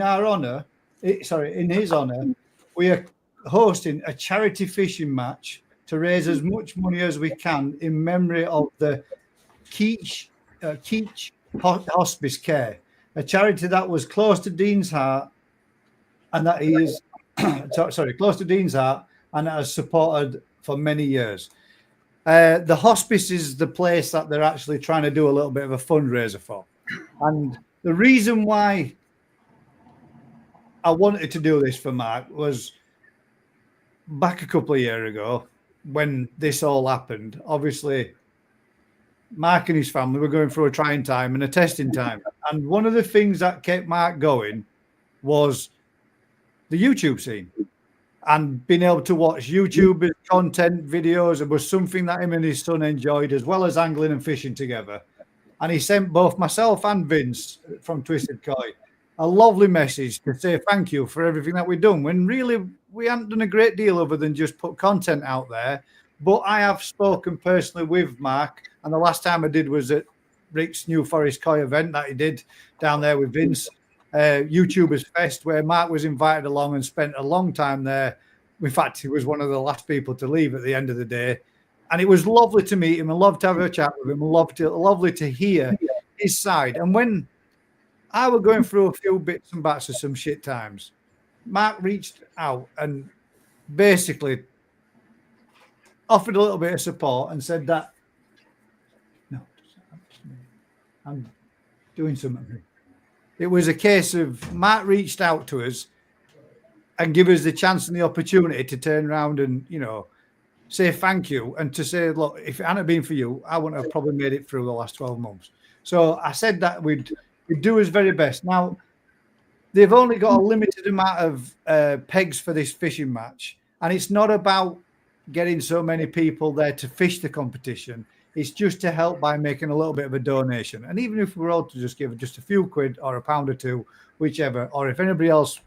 his honor, we are hosting a charity fishing match to raise as much money as we can in memory of the Keach Hospice Care, a charity that was close to Dean's heart, and that he is close to Dean's heart, and has supported for many years. The hospice is the place that they're actually trying to do a little bit of a fundraiser for, and the reason why I wanted to do this for Mark was back a couple of years ago when this all happened. Obviously, Mark and his family were going through a trying time and a testing time. And one of the things that kept Mark going was the YouTube scene and being able to watch YouTube content videos. It was something that him and his son enjoyed, as well as angling and fishing together. And he sent both myself and Vince from Twisted Koi a lovely message to say thank you for everything that we've done, when really we haven't done a great deal other than just put content out there. But I have spoken personally with Mark, and the last time I did was at Rick's New Forest Koi event that he did down there with Vince, YouTubers Fest, where Mark was invited along and spent a long time there. In fact, he was one of the last people to leave at the end of the day. And it was lovely to meet him and lovely to have a chat with him and lovely to hear his side. And when I was going through a few bits and bats of some shit times, Mark reached out and basically offered a little bit of support and said that, no, I'm doing something. It was a case of Mark reached out to us and give us the chance and the opportunity to turn around and, say thank you, and to say, look, if it hadn't been for you, I wouldn't have probably made it through the last 12 months. So I said that we'd do his very best. Now, they've only got a limited amount of pegs for this fishing match, and it's not about getting so many people there to fish the competition. It's just to help by making a little bit of a donation. And even if we're all to just give just a few quid or £1 or £2, whichever, or if anybody else,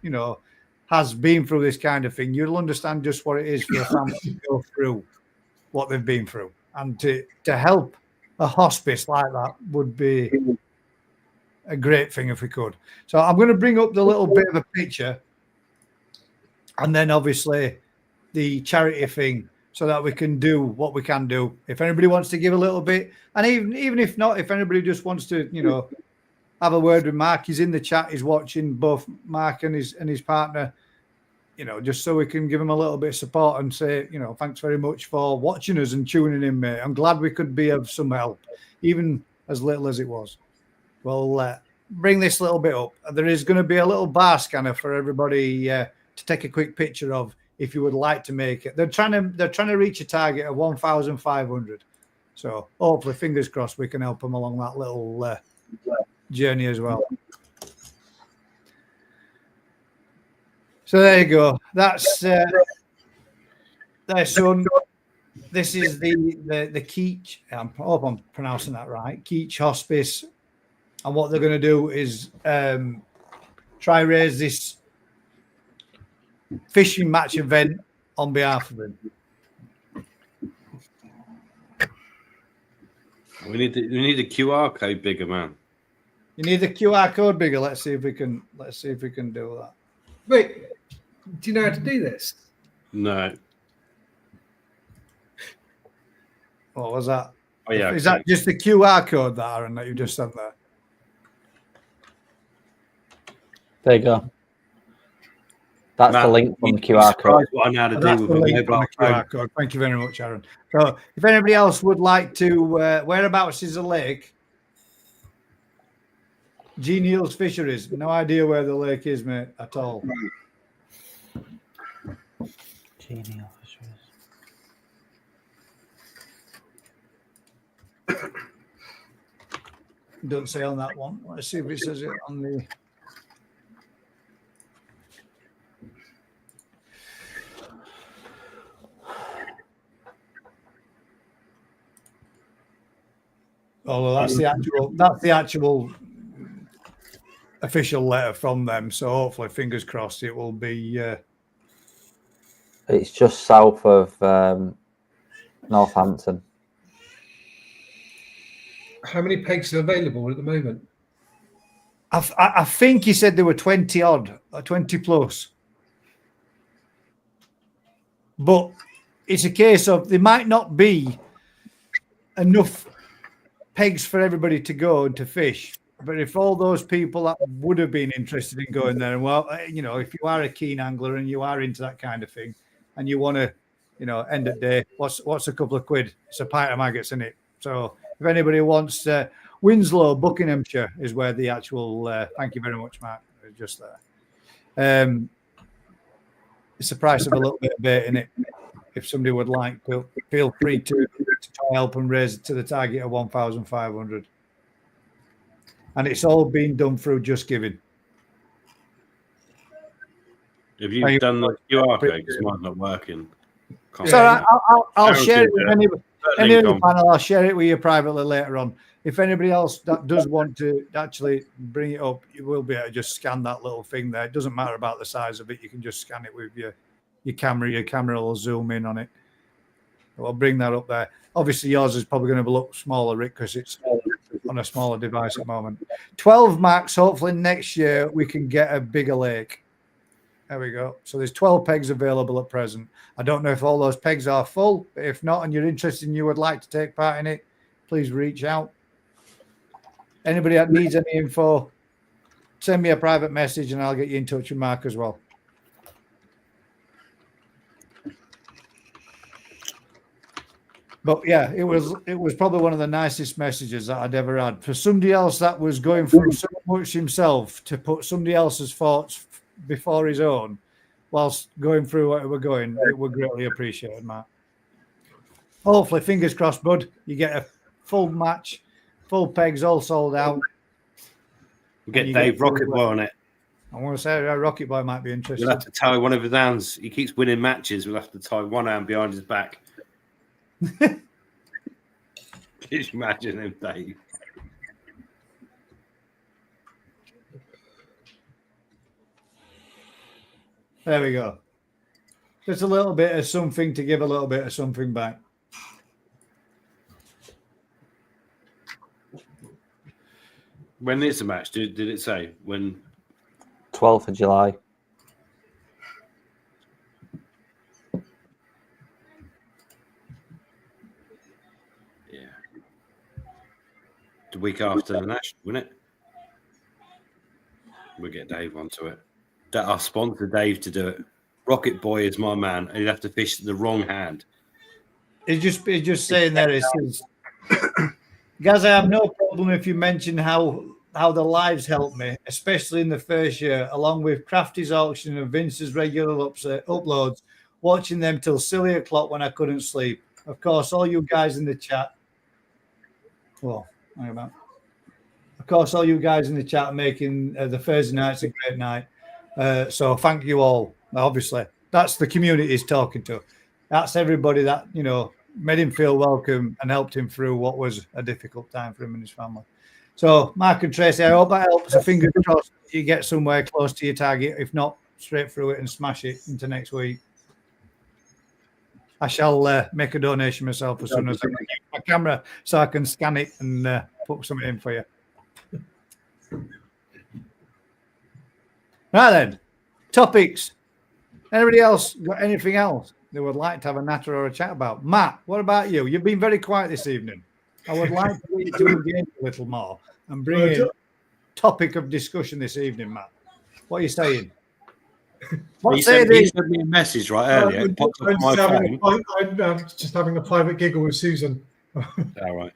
has been through this kind of thing, you'll understand just what it is for a family to go through what they've been through. And to help a hospice like that would be a great thing if we could. So I'm going to bring up the little bit of a picture and then obviously the charity thing so that we can do what we can do. If anybody wants to give a little bit, and even if not, if anybody just wants to, you know, have a word with Mark, he's in the chat, he's watching, both Mark and his partner, you know, just so we can give him a little bit of support and say, you know, thanks very much for watching us and tuning in, mate. I'm glad we could be of some help, even as little as it was. We'll bring this little bit up. There is going to be a little bar scanner for everybody to take a quick picture of if you would like to make it. They're trying to reach a target of 1,500. So hopefully, fingers crossed, we can help them along that little journey as well. So there you go. That's their son. This is the Keach. I hope I'm pronouncing that right. Keach Hospice. And what they're going to do is try raise this fishing match event on behalf of him. We need the QR code bigger, man. You need the QR code bigger. Let's see if we can do that. Wait, do you know how to do this? No. What was that? Oh yeah. Is that just the QR code that Aaron that you just sent there? There you go. That's the link from the QR code. What I know how to That's do the with link a on mobile the QR phone. code. Thank you very much, Aaron. So if anybody else would like to, whereabouts is the lake? G. Neal's Fisheries. No idea where the lake is, mate, at all. G. Neal Fisheries. Don't say on that one. Let's see if it says it on the. Oh, that's the actual official letter from them. So hopefully, fingers crossed, it will be. It's just south of Northampton. How many pegs are available at the moment? I think he said there were 20 odd, 20 plus. But it's a case of there might not be enough pegs for everybody to go and to fish. But if all those people that would have been interested in going there, and well, you know, if you are a keen angler and you are into that kind of thing, and you want to, you know, end of day, what's a couple of quid? It's a pint of maggots, isn't it? So if anybody wants, Winslow, Buckinghamshire is where the actual. Thank you very much, Mark. Just there. It's the price of a little bit of bait in it. If somebody would like to, feel free to try help and raise it to the target of 1,500. And it's all been done through Just Giving. Have you done the QR code? Because mine's not working. So I'll share it with any of the on. panel. I'll share it with you privately later on. If anybody else that does want to actually bring it up, you will be able to just scan that little thing there. It doesn't matter about the size of it. You can just scan it with your camera. Your camera will zoom in on it. I'll bring that up there. Obviously, yours is probably going to look smaller, Rick, because it's on a smaller device at the moment. 12 max. Hopefully next year we can get a bigger lake. There we go. So there's 12 pegs available at present. I don't know if all those pegs are full, but if not, and you're interested and you would like to take part in it, please reach out. Anybody that needs any info, send me a private message and I'll get you in touch with Mark as well. But yeah, it was probably one of the nicest messages that I'd ever had. For somebody else that was going through so much himself, to put somebody else's thoughts before his own whilst going through what we're going, it would greatly appreciated, Matt. Hopefully, fingers crossed, bud, you get a full match, full pegs all sold out. We'll get Dave Rocket Boy on it. I want to say Rocket Boy might be interested. We'll have to tie one of his hands. He keeps winning matches. We'll have to tie one hand behind his back. Just imagine him, Dave. There we go. Just a little bit of something to give a little bit of something back. When is the match? Did it say when? 12th of July. Yeah. The week after the national, wouldn't it? We'll get Dave onto it. That our sponsor Dave to do it. Rocket Boy is my man, and he'd have to fish the wrong hand. He's just saying there. It says, guys, I have no problem if you mention how the lives helped me, especially in the first year, along with Crafty's auction and Vince's regular uploads, watching them till silly o'clock when I couldn't sleep. Of course, all you guys in the chat. Well, hang about. Of course, all you guys in the chat are making the Thursday nights a great night. So thank you all. Obviously, that's the community he's talking to. That's everybody that, you know, made him feel welcome and helped him through what was a difficult time for him and his family. So, Mark and Tracy, I hope that helps. A fingers crossed you get somewhere close to your target. If not, straight through it and smash it into next week. I shall make a donation myself as soon as I can get my camera so I can scan it and put something in for you. Right then, topics. Anybody else got anything else they would like to have a natter or a chat about? Matt, what about you? You've been very quiet this evening. I would like to engage a little more and bring in a topic of discussion this evening, Matt. What are you saying? You sent me a message right earlier. It popped up on my phone. I'm just having a private giggle with Susan. All right.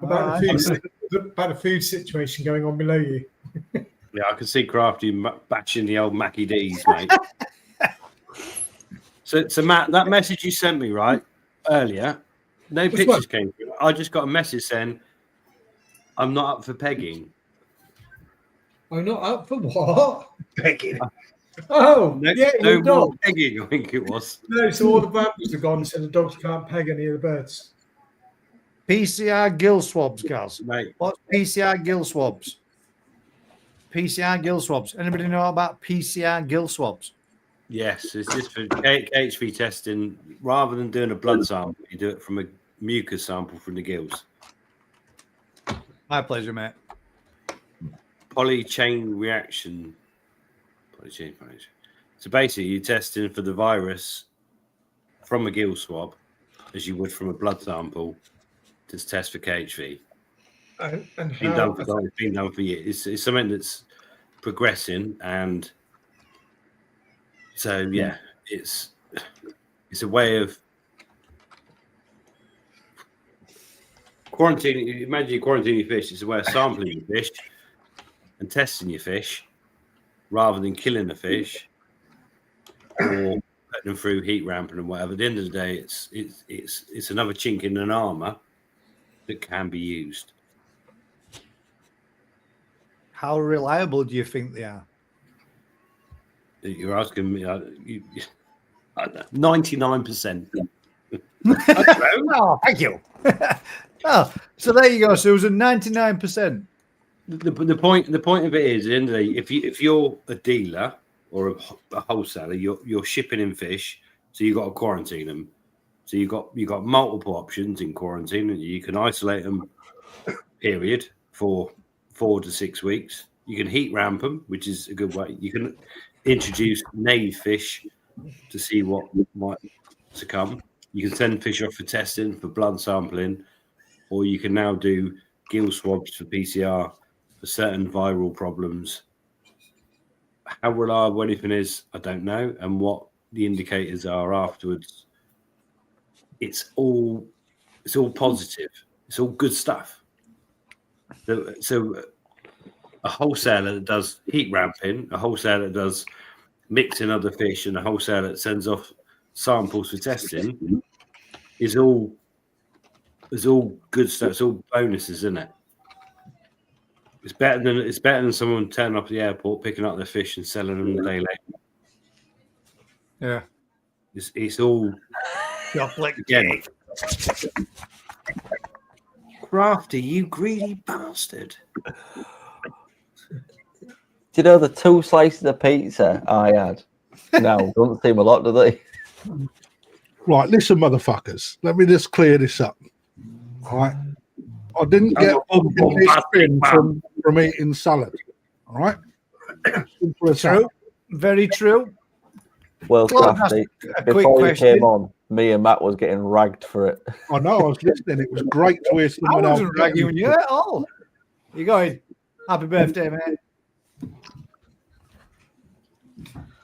About the food situation going on below you. Yeah, I can see Crafty batching the old Mackie D's, mate. So Matt, that message you sent me right earlier, no pictures came through. I just got a message saying I'm not up for pegging. I'm not up for what? Pegging. Oh, no more pegging, I think it was. No, so all the brambles are gone, so the dogs can't peg any of the birds. PCR gill swabs, guys. Mate. What's PCR gill swabs? PCR gill swabs. Anybody know about PCR gill swabs? Yes, it's just for KHV testing. Rather than doing a blood sample, you do it from a mucus sample from the gills. My pleasure, mate. Polychain reaction. So basically, you're testing for the virus from a gill swab, as you would from a blood sample, to test for KHV. And It's been done for years. It's something that's progressing, and so yeah, it's a way of quarantining. Imagine you quarantine your fish. It's a way of sampling your fish and testing your fish, rather than killing the fish or putting them through heat ramping and whatever. At the end of the day, it's another chink in an armor that can be used. How reliable do you think they are? You're asking me. 99%. Oh, thank you. Oh, so there you go, Susan. 99%. The point of it is, at the end of the day, if you're a dealer or a wholesaler, you're shipping in fish, so you've got to quarantine them. So you've got multiple options in quarantine. You can isolate them, period, for 4 to 6 weeks. You can heat ramp them, which is a good way. You can introduce nave fish to see what might succumb. You can send fish off for testing, for blood sampling, or you can now do gill swabs for PCR for certain viral problems. How reliable anything is, I don't know, and what the indicators are afterwards. It's all positive. It's all good stuff. So a wholesaler that does heat ramping, a wholesaler that does mixing other fish, and a wholesaler that sends off samples for testing is all good stuff. It's all bonuses, isn't it? It's better than someone turning up at the airport, picking up their fish and selling them the day later. Yeah. It's all again. Crafty, you greedy bastard. Do you know the 2 slices of pizza I had No, don't seem a lot, do they? Right, listen, motherfuckers. Let me just clear this up. All right. I didn't get pumpkin spin from eating salad. All right. Simple as True. that. Very true. Well, Claude, Crafty, a quick before you question. came on, me and Matt was getting ragged for it. I know. I was listening. It was great to hear I someone else. wasn't ragging you at all. You going? Happy birthday, mate.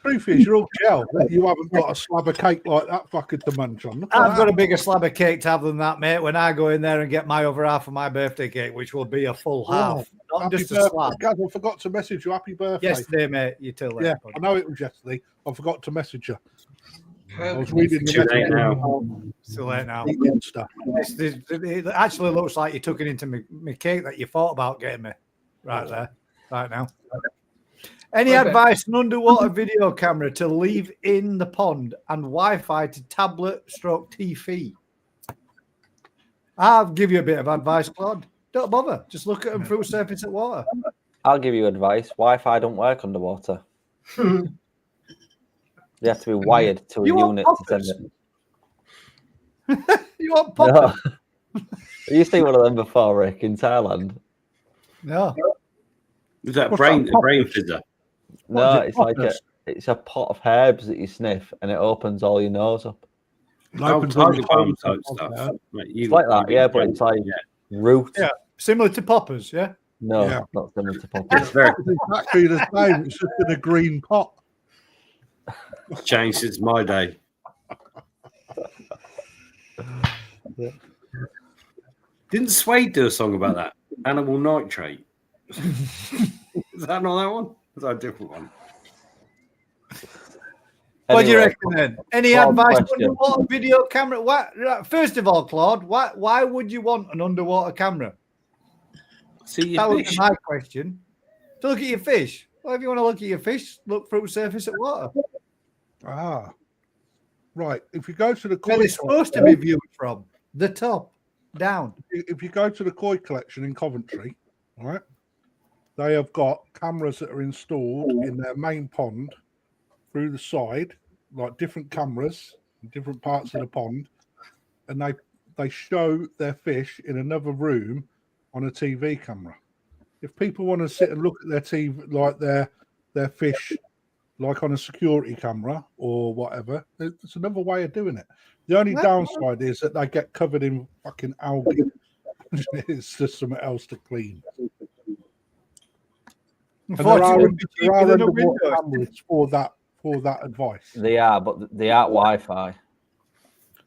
Truth is, you're all gel that you haven't got a slab of cake like that fucker to munch on. Look at I've got a that. bigger slab of cake to have than that, mate. When I go in there and get my other half of my birthday cake, which will be a full half, not Happy just a birthday. slab. Guys, I forgot to message you. Happy birthday. Yesterday, mate. You too late. Yeah, bud. I know it was yesterday. I forgot to message you. I How was can you reading the Too late message now. It's too late now. and stuff. It actually looks like you took it into my cake that you thought about getting me right there, right now. Any Okay. advice on underwater video camera to leave in the pond and Wi-Fi to tablet stroke TV? I'll give you a bit of advice, Claude. Don't bother. Just look at them through surface at water. I'll give you advice. Wi-Fi don't work underwater. You have to be wired to a You want unit to send poppers? it. You want No. poppers? You seen one of them before, Rick, in Thailand? No. Was that a What's brain that, fizzer? No, is it, it's like poppers? it's a pot of herbs that you sniff, and it opens all your nose up. It Oh, opens on tiger the balm phone. type stuff. Mate, It's like that, yeah, but it's like root. Yeah. Similar to poppers, yeah? No, Yeah. not similar to It's poppers. very It's exactly the same. It's just in a green pot. changed since my day. Didn't Suede do a song about that? Animal nitrate. Is that not that one? Is that a different one? What do you Anyway, reckon then? Any Claude, advice on question. underwater video camera? First of all, Claude, why would you want an underwater camera? See your That would fish. be my question. To look at your fish. Well, if you want to look at your fish, look through surface at water. Ah, right. If you go to the Where koi, they're supposed to be viewed from. The top, down. if you go to the koi collection in Coventry, all right, they have got cameras that are installed in their main pond through the side, like different cameras in different parts of the pond, and they show their fish in another room on a TV camera. If people want to sit and look at their TV, like their fish, like on a security camera or whatever, it's another way of doing it. The only downside is that they get covered in fucking algae. It's just something else to clean. And there are Unfortunately, it'd be cheaper than a underwater window. cameras for that advice. They are, but they aren't Wi-Fi.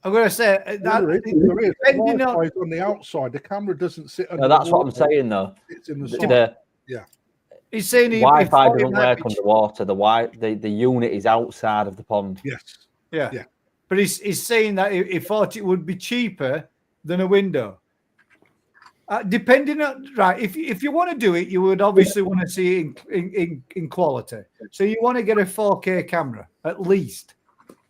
I'm going to say There is. depending on- Wi-Fi is on the outside. The camera doesn't sit under No, that's the what I'm water. saying though. It's in the The, side. the he's saying he Wi-Fi thought it doesn't might work be underwater. The unit is outside of the pond. Yes. Yeah. Yeah. But he's saying that he thought it would be cheaper than a window. Depending on, right, if you want to do it, you would obviously want to see it in quality. So you want to get a 4K camera, at least.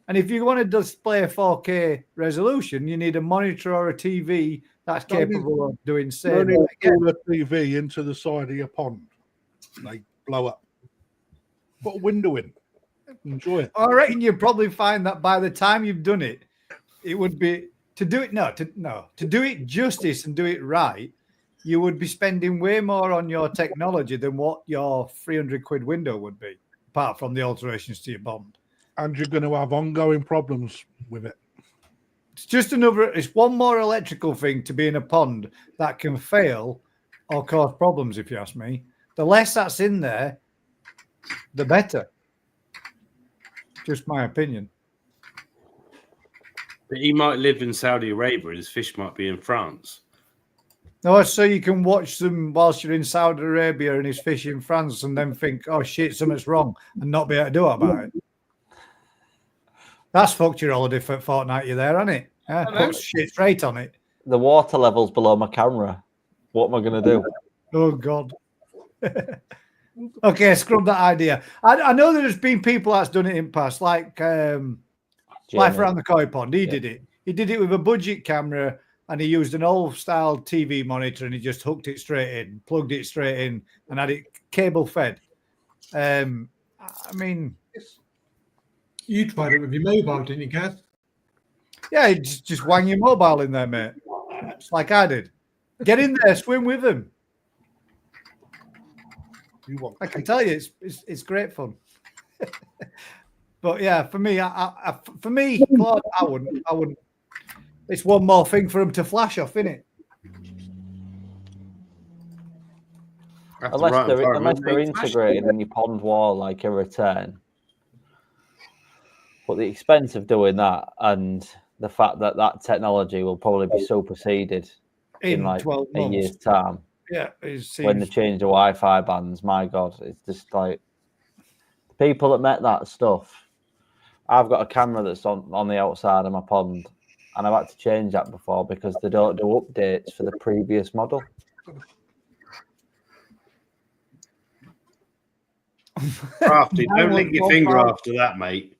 And if you want to display a 4K resolution, you need a monitor or a TV that's capable of doing same. Running Again, all the TV into the side of your pond. They blow up. Put a window in. Enjoy it. I reckon you'll probably find that by the time you've done it, it would be to do it justice and do it right. You would be spending way more on your technology than what your 300 quid window would be, apart from the alterations to your bond. And you're going to have ongoing problems with it. It's one more electrical thing to be in a pond that can fail or cause problems, if you ask me. The less that's in there, the better. Just my opinion. But he might live in Saudi Arabia and his fish might be in France. No, so you can watch them whilst you're in Saudi Arabia and he's fishing in France and then think, oh shit, something's wrong, and not be able to do about it. That's fucked your holiday for a fortnight you're there, hasn't it? Yeah, put shit straight on it. The water level's below my camera. What am I going to do? Oh, God. Okay, scrub that idea. I know there's been people that's done it in past, like Life Around the Koi Pond. He did it. He did it with a budget camera and he used an old style TV monitor and he just hooked it straight in, plugged it straight in and had it cable fed. I mean, You tried it with your mobile, didn't you, Gaz? Yeah, you just wang your mobile in there, mate. It's like I did. Get in there, swim with them. I can tell you, it's great fun. But yeah, for me, Claude, I wouldn't. It's one more thing for him to flash off, isn't it? Unless they're integrated in your pond wall like a return. But the expense of doing that and the fact that that technology will probably be superseded in like 12 a months. year's time. Yeah, when they change the Wi-Fi bands, my God, it's just like the people that make that stuff. I've got a camera that's on the outside of my pond, and I've had to change that before because they don't do updates for the previous model. Crafty, don't lick your finger after that, mate.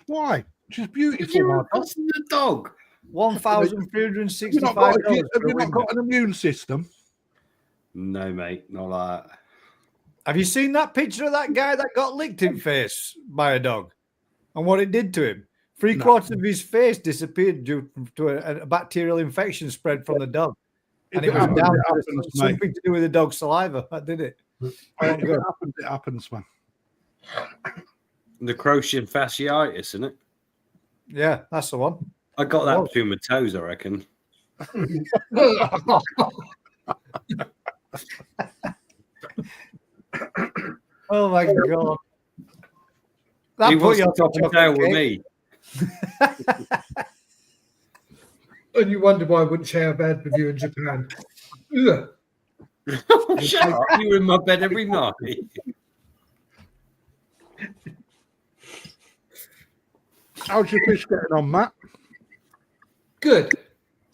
Why? She's beautiful. What's in the dog? $1,365. Have you not got an immune system? No, mate, not like that. Have you seen that picture of that guy that got licked in face by a dog and what it did to him? Three-quarters of his face disappeared due to a bacterial infection spread from the dog. And it was down to something to do with the dog's saliva. That did it. It happens, man. The Croatian fasciitis, isn't it? Yeah, that's the one. I got that between my toes, I reckon. Oh my God. He wants to top and tail with me. And you wonder why I wouldn't share a bed with you in Japan. Shut up. You were in my bed every night. How's your fish getting on, Matt? Good.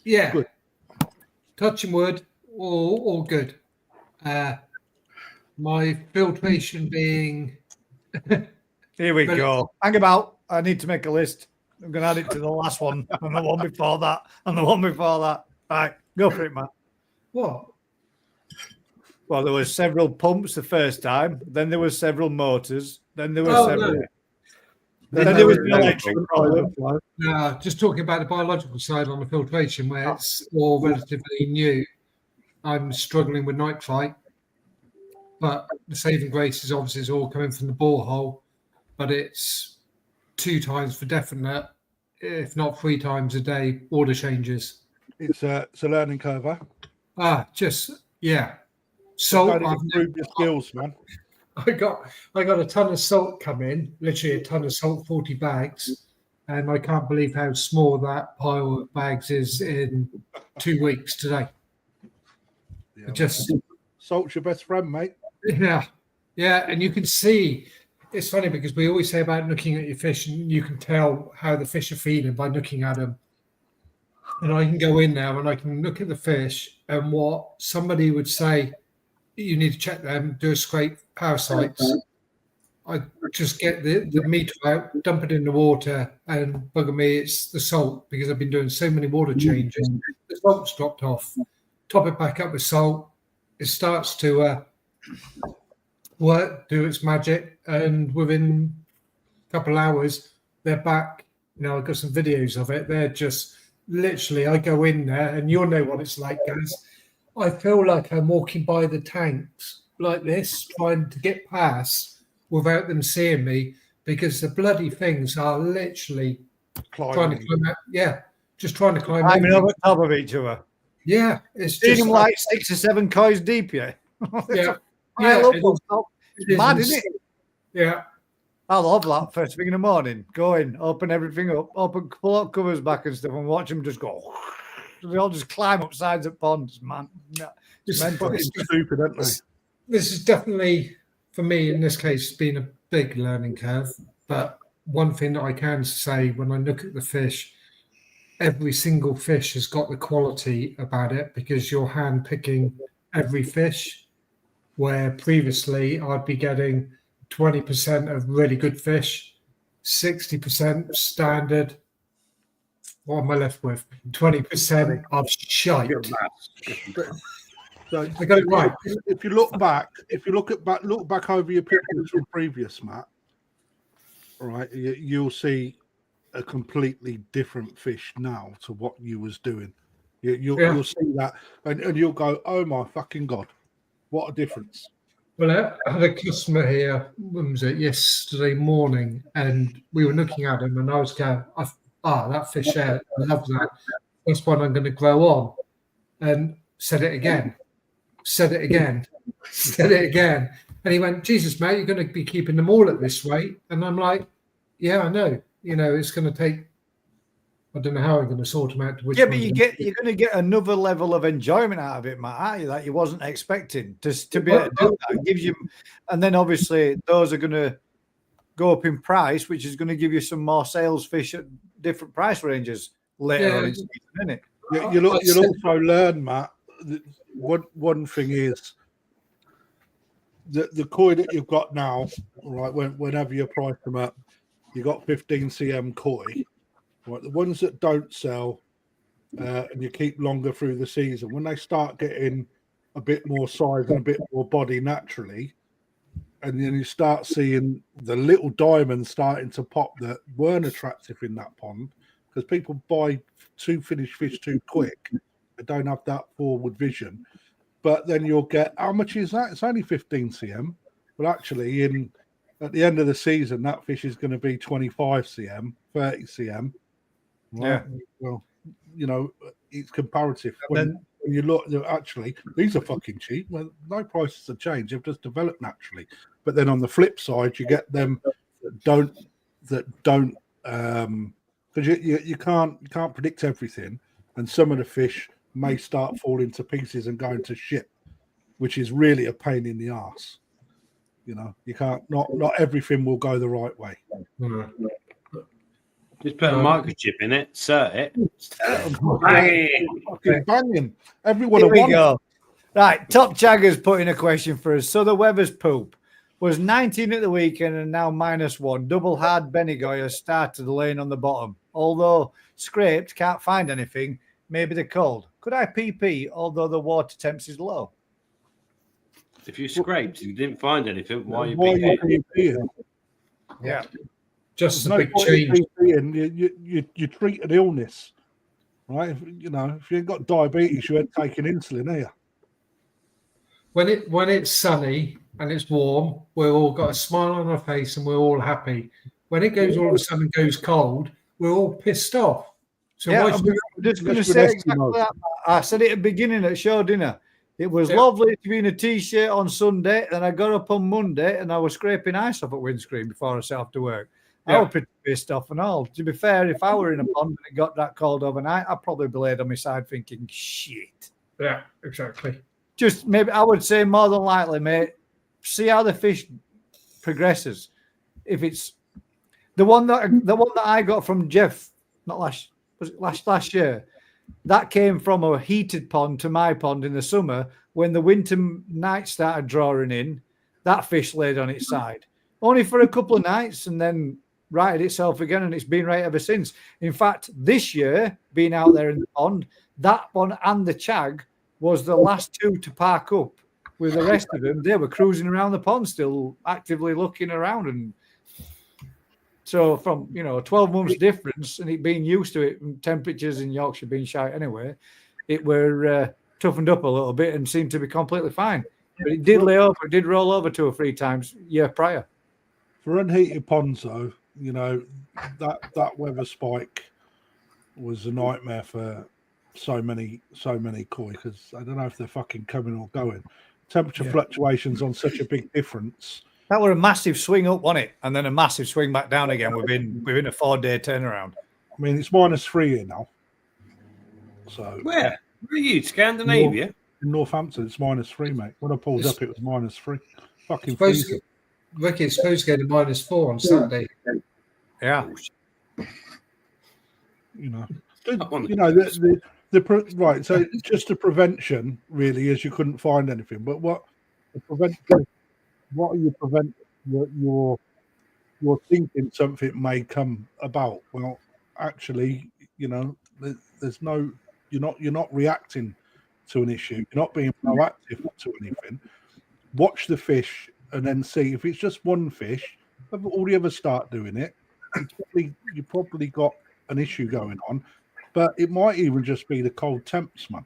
Yeah. Good. Touching wood, all good. My filtration being... Here we go. Hang about. I need to make a list. I'm going to add it to the last one and the one before that and the one before that. All right, go for it, Matt. What? Well, there were several pumps the first time. Then there were several motors. Then there were several... No. Then there was an electric problem. No, just talking about the biological side on the filtration where it's all relatively new. I'm struggling with nitrite. But the saving grace is obviously it's all coming from the borehole. But it's 2 times for definite, if not 3 times a day, order changes. It's a learning curve, huh? Yeah. Salt. Improve your skills, man. I got a ton of salt come in, literally a ton of salt, 40 bags, and I can't believe how small that pile of bags is in 2 weeks today. Yeah, salt's your best friend, mate. Yeah, and you can see. It's funny because we always say about looking at your fish, and you can tell how the fish are feeling by looking at them. And I can go in now and I can look at the fish, and what somebody would say, you need to check them, do a scrape, parasites. I just get the meter out, dump it in the water, and bugger me, it's the salt because I've been doing so many water changes. The salt's dropped off. Top it back up with salt. It starts to work, do its magic, and within a couple of hours, they're back. I've got some videos of it. They're just literally, I go in there, and you'll know what it's like, guys. I feel like I'm walking by the tanks like this, trying to get past without them seeing me because the bloody things are literally trying to climb out. Yeah, just trying to climb over the top of each other. Yeah, it's just like 6 or 7 coins deep, yeah. Yeah, it's mad, isn't it? Yeah. I love that first thing in the morning. Go in, open everything up, pull up covers back and stuff, and watch them just go. They all just climb up sides of ponds, man. It's stupid, aren't they? This is definitely, for me, in this case, been a big learning curve. But one thing that I can say when I look at the fish, every single fish has got the quality about it because you're hand picking every fish, where previously I'd be getting 20% of really good fish, 60% standard. What am I left with? 20% of shite. So I got it right. If you look back, look back over your pictures from previous, Matt, right, you'll see a completely different fish now to what you was doing. You'll see that, and you'll go, "Oh my fucking god, what a difference!" Well, I had a customer here, when was it, yesterday morning, and we were looking at him, and I was going, that fish there, I love that. That's one I'm going to grow on. And said it again. And he went, Jesus, mate, you're going to be keeping them all at this rate. And I'm like, yeah, I know. You know, it's going to take, I don't know how I'm going to sort them out. But you're going to get another level of enjoyment out of it, Matt, aren't you? That you wasn't expecting to be able to do that. It gives you, and then obviously those are going to go up in price, which is going to give you some more sales fish at different price ranges later on in season, isn't it? You'll also learn, Matt. One thing is the koi that you've got now, right? Whenever you price them up, you got 15 cm koi. Right, the ones that don't sell and you keep longer through the season, when they start getting a bit more size and a bit more body naturally, and then you start seeing the little diamonds starting to pop that weren't attractive in that pond, because people buy too finished fish too quick. They don't have that forward vision. But then you'll get, how much is that? It's only 15 cm. But actually, at the end of the season, that fish is going to be 25 cm, 30 cm. Right? Yeah. Well, you know, it's comparative. When you look, actually, these are fucking cheap. Well, no prices have changed. They've just developed naturally. But then on the flip side, you get them that don't, because you can't predict everything, and some of the fish may start falling to pieces and going to shit, which is really a pain in the arse. You know, you can't, not everything will go the right way. Just put a microchip in it, cert it. Banging. Everyone. Here we go. Right, Top Chagger's put in a question for us. So the weather's poop was 19 at the weekend and now -1. Double hard Benigoy has started laying on the bottom. Although scraped, can't find anything. Maybe they're cold. Could I PP although the water temps is low? If you scraped and you didn't find anything, why are you PPing? Yeah. Just a No big point change. You treat an illness, right? If you ain't got diabetes, you ain't taking insulin, are you? When it's sunny and it's warm, we've all got a smile on our face and we're all happy. When it goes all of a sudden goes cold, we're all pissed off. So yeah, why I'm should just going to say exactly that. I said it at the beginning at show dinner. It was lovely to be in a t-shirt on Sunday, and I got up on Monday and I was scraping ice off at windscreen before I set off to work. I was pretty pissed off and all. To be fair, if I were in a pond and it got that cold overnight, I'd probably be laid on my side thinking, shit. Yeah, exactly. Just maybe I would say more than likely, mate, see how the fish progresses. If it's the one that I got from Jeff, not last year, that came from a heated pond to my pond in the summer. When the winter nights started drawing in, that fish laid on its side. Only for a couple of nights and then righted itself again, and it's been right ever since. In fact, this year, being out there in the pond, that one and the chag was the last two to park up. With the rest of them, they were cruising around the pond, still actively looking around. And so from, 12 months difference and it being used to it, and temperatures in Yorkshire being shite anyway, it were toughened up a little bit and seemed to be completely fine. But it did roll over 2 or 3 times year prior. For unheated ponds, though, that weather spike was a nightmare for so many koi, because I don't know if they're fucking coming or going. Temperature fluctuations on such a big difference. That were a massive swing up, wasn't it? And then a massive swing back down again within a 4-day turnaround. I mean, it's -3 here now. So where are you? Scandinavia? In Northampton, it's -3, mate. When I pulled up, it was -3. Fucking Ricky, freezing. it's supposed to go to -4 on Saturday. Yeah. Right. So just the prevention really is you couldn't find anything. But what are you preventing? You're thinking something may come about. Well, actually, there's no. You're not reacting to an issue. You're not being proactive to anything. Watch the fish and then see if it's just one fish. all you ever start doing it, you probably got an issue going on, but it might even just be the cold temps, man.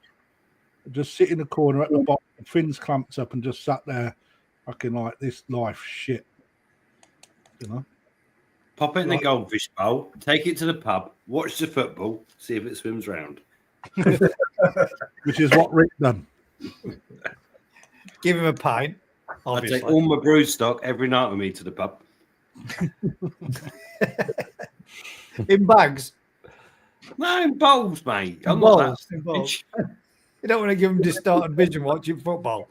Just sit in the corner at the bottom, fins clamped up, and just sat there, fucking like this life shit, you know. Pop it in the goldfish bowl, take it to the pub, watch the football, see if it swims round. Which is what Rick done. Give him a pint. I take all my brew stock every night with me to the pub. In bags. No, in bowls, mate. I'm Bowls, not that in bowls. savage. You don't want to give him distorted vision watching football.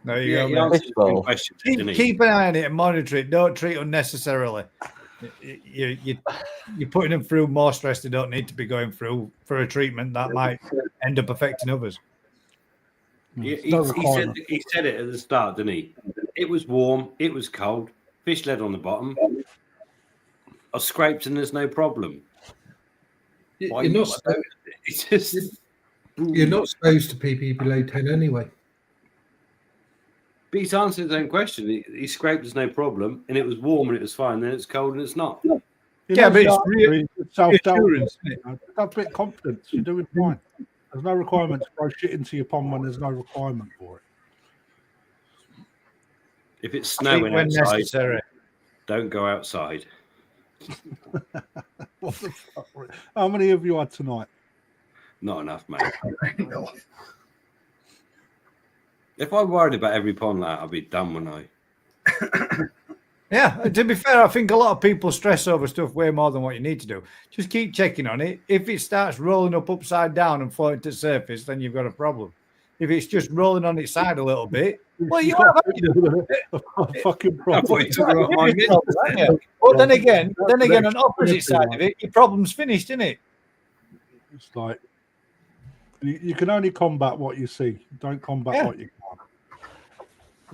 There you Yeah, go. he mate. answered the good question, didn't he? Keep an eye on it and monitor it. Don't treat unnecessarily. You're putting them through more stress they don't need to be going through for a treatment that might end up affecting others. He said it at the start, didn't he? It was warm, it was cold, fish lead on the bottom. I scraped and there's no problem. You're not supposed to PP below 10 anyway. But he's answered his own question. He scraped, there's no problem, and it was warm and it was fine. Then it's cold and it's not. Yeah, but it's self-assurance. Have a bit of confidence. You're doing fine. There's no requirement to throw shit into your pond when there's no requirement for it. If it's snowing when outside, necessary. don't go outside. What the fuck? How many have you had tonight? Not enough, mate. If I worried about every pond like that, I'd be done, wouldn't I? Yeah, to be fair, I think a lot of people stress over stuff way more than what you need to do. Just keep checking on it. If it starts rolling up upside down and floating to the surface, then you've got a problem. If it's just rolling on its side a little bit, well, you have a fucking I problem. thought you took it off my minute. But then again, on opposite side of it, your problem's finished, isn't it? It's like you can only combat what you see. Don't combat what you can't.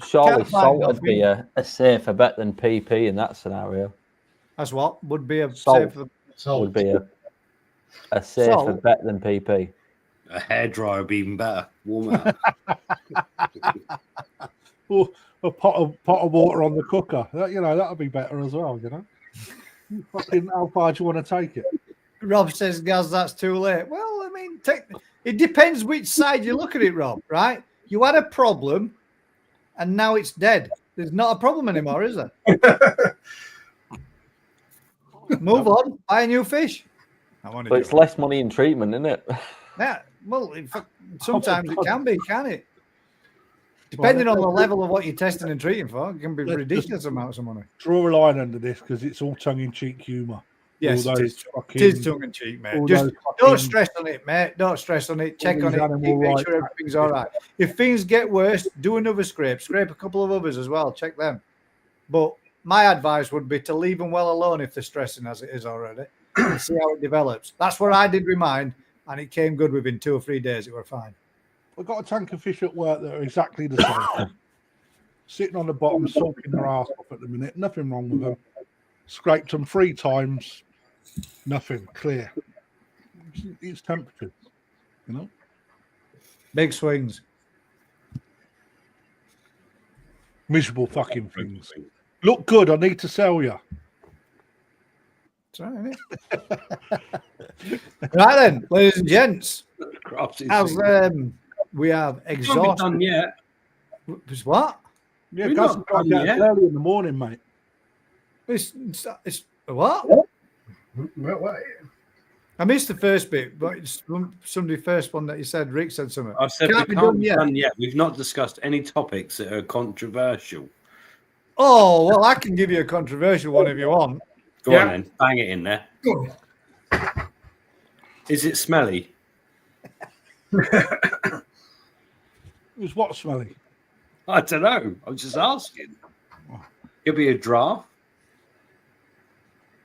Surely Can't find salt would nothing. be a safer bet than PP in that scenario. That's what would be a Salt. safer. Would be a safer Salt? bet than PP. A hairdryer would be even better. Warm it up. Or a pot of water on the cooker. That'll be better as well. Fucking, how far do you want to take it? Rob says, "Gaz, that's too late." Well, I mean, it depends which side you look at it, Rob. Right? You had a problem, and now it's dead. There's not a problem anymore, is there? Move on. Buy a new fish. But it's less money in treatment, isn't it? Yeah. Well, sometimes it can be, can't it? Depending on the level of what you're testing and treating for, it can be ridiculous amounts of money. Draw a line under this because it's all tongue-in-cheek humour. Yes, All it those is. fucking- It is tongue in cheek, mate. all Just those don't fucking- stress on it, mate. Don't stress on it. Check these on it. animal Make rights sure everything's all right. If things get worse, do another scrape. Scrape a couple of others as well. Check them. But my advice would be to leave them well alone if they're stressing as it is already. And see how it develops. That's what I did with mine, and it came good within 2 or 3 days. It were fine. We've got a tank of fish at work that are exactly the same. Sitting on the bottom, sulking their ass off at the minute. Nothing wrong with them. Scraped them 3 times. Nothing. Clear. It's temperature. Big swings. Miserable fucking things. Look good. I need to sell you. That's right, isn't it? Right then, ladies and gents. As we have It's not been done exhausted. yet. What? Yeah, We're guys, not got to done get yet. early in the morning, mate. It's what? Well, I missed the first bit, but it's somebody first one that you said. Rick said something. I said Can't we be can't done be yet. done yet. We've not discussed any topics that are controversial. Oh well, I can give you a controversial one if you want. Go on then, bang it in there. Go on. Is it smelly? It was what smelly? I don't know. I'm just asking. Could be a draft.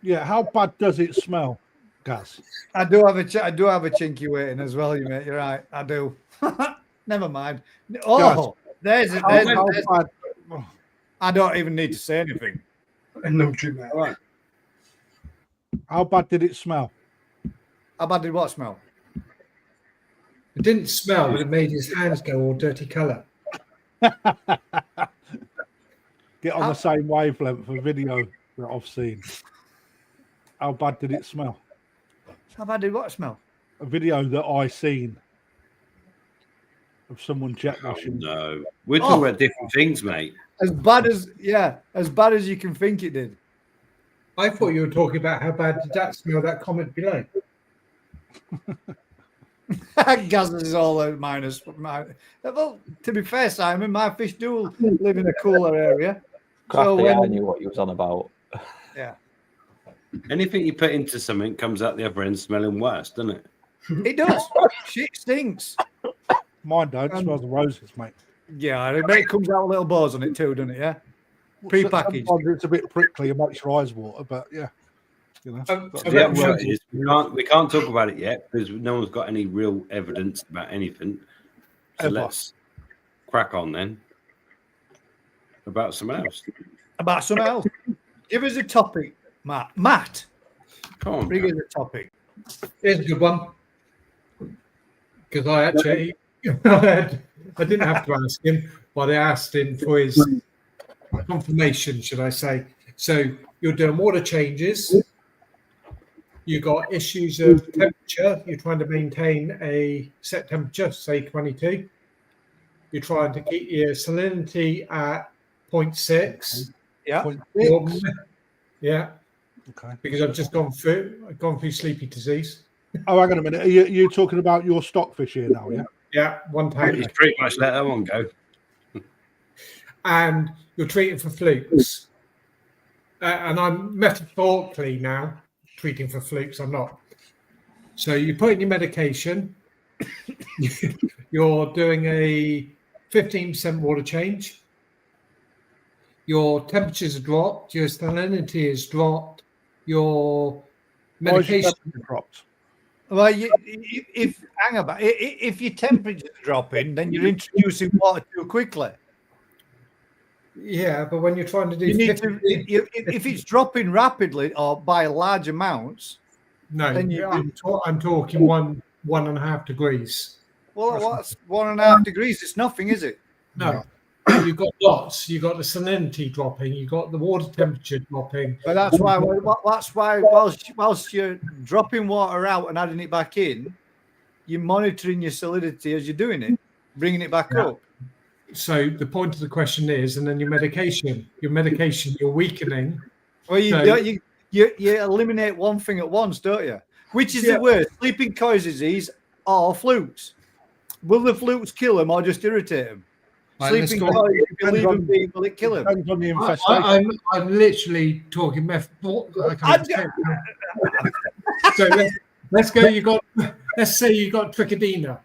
Yeah, how bad does it smell, Gaz? I do have a chinky waiting as well, you mate. You're right. I do. Never mind. Oh, there's it. How bad? I don't even need to say anything. no treatment. All right. How bad did it smell? How bad did what smell? It didn't smell, but it made his hands go all dirty colour. get on the same wavelength of video that I've seen. How bad did it smell? How bad did what smell? A video that I seen of someone jet washing. No, we're talking about different things, mate. As bad as you can think it did. I thought you were talking about how bad did that smell, that comment below. Gaz is all out minus. Well, to be fair, Simon, my fish do live in a cooler area. Crafty, I knew what you was on about. Yeah. Anything you put into something comes out the other end smelling worse, doesn't it? It does. Shit stinks. Mine don't. Smells the roses, mate. Yeah, I bet it comes out with little bars on it too, doesn't it? Yeah. Pre-packaged. Sometimes it's a bit prickly and makes your eyes water, but yeah. You know, The upshot is we can't talk about it yet because no one's got any real evidence about anything. So let's crack on then. About something else. About something else. Give us a topic, Matt. Matt, Come on. bring us a topic. Here's a good one. Because I actually, I didn't have to ask him, but I asked him for his confirmation, should I say. So you're doing water changes. You've got issues of temperature. You're trying to maintain a set temperature, say 22. You're trying to keep your salinity at 0.6. Yeah. Yeah. Okay. Because I've just gone through sleepy disease. Oh, hang on a minute. Are you talking about your stockfish here now, yeah? Yeah, one time. He's pretty much let that one go. And you're treating for flukes. And I'm metaphorically now treating for flukes. I'm not. So you put in your medication. You're doing a 15% water change. Your temperatures have dropped. Your salinity has dropped. Your medication dropped. Well, if your temperature's dropping, then you're introducing water too quickly. Yeah, but when you're trying to do if it's dropping rapidly or by large amounts, no, then I'm talking 1.5 degrees. Well, what's 1.5 degrees? It's nothing, is it? No. You've got lots. You've got the salinity dropping. You've got the water temperature dropping. But that's why whilst you're dropping water out and adding it back in, you're monitoring your salinity as you're doing it, bringing it back up. So the point of the question is, and then your medication, you're weakening. Well, you eliminate one thing at once, don't you? Which is the worst, sleeping cause disease or flukes? Will the flukes kill him or just irritate him? Sleeping cause, if you leave him be, will it kill him? Depends on the infestation. I'm literally talking metaphor. So let's go. Let's say you got trichodina.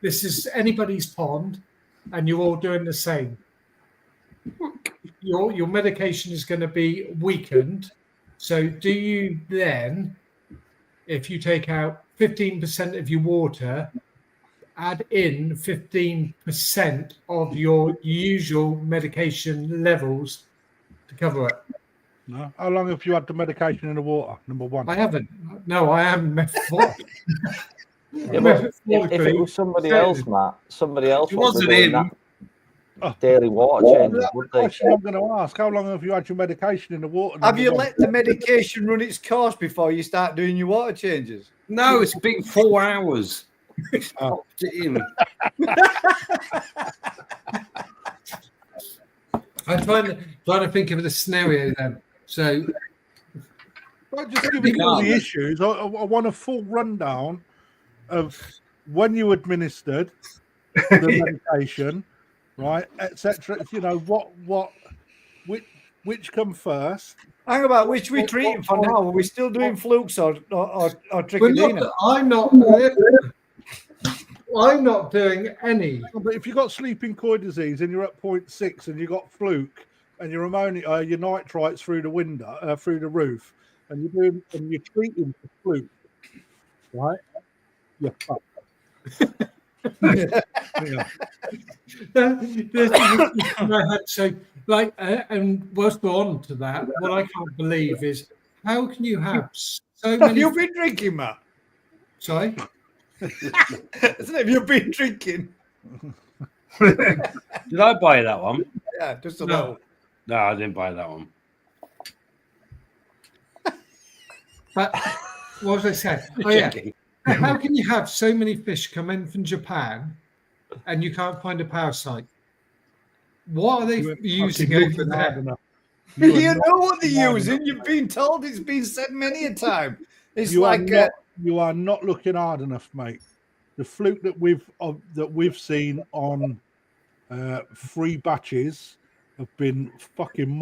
This is anybody's pond, and you're all doing the same. Your medication is going to be weakened. So do you then, if you take out 15% of your water, add in 15% of your usual medication levels to cover it? No. How long have you had the medication in the water? Number one. I haven't. No, I haven't. Yeah, but if it was somebody else, Matt, somebody else wasn't doing that daily water changes, would they? Question I'm going to ask: how long have you had your medication in the water? Have you let the medication run its course before you start doing your water changes? No, it's been 4 hours. Popped it in. I'm trying to think of the scenario then. So, just give me all the issues. I want a full rundown of when you administered the medication, right, etc. You know which come first. Hang about which we're treating for now. Are we still doing flukes or trichodina? I'm not doing any. But if you've got sleeping coy disease and you're at 0.6 and you've got fluke and your ammonia, your nitrites through the window, through the roof, and you're treating for fluke, right? You're fucked. So, and whilst we're on to that, what I can't believe is how can you have so many? Have you been drinking, Matt? Sorry. Have you been drinking? Did I buy that one? Yeah, just a little. No, I didn't buy that one. But what was I saying? Oh yeah. How can you have so many fish come in from Japan and you can't find a parasite? What are they using over there? You know what they're using. You've been told. It's been said many a time. It's You like are not looking hard enough, mate. The fluke that we've seen on 3 batches have been fucking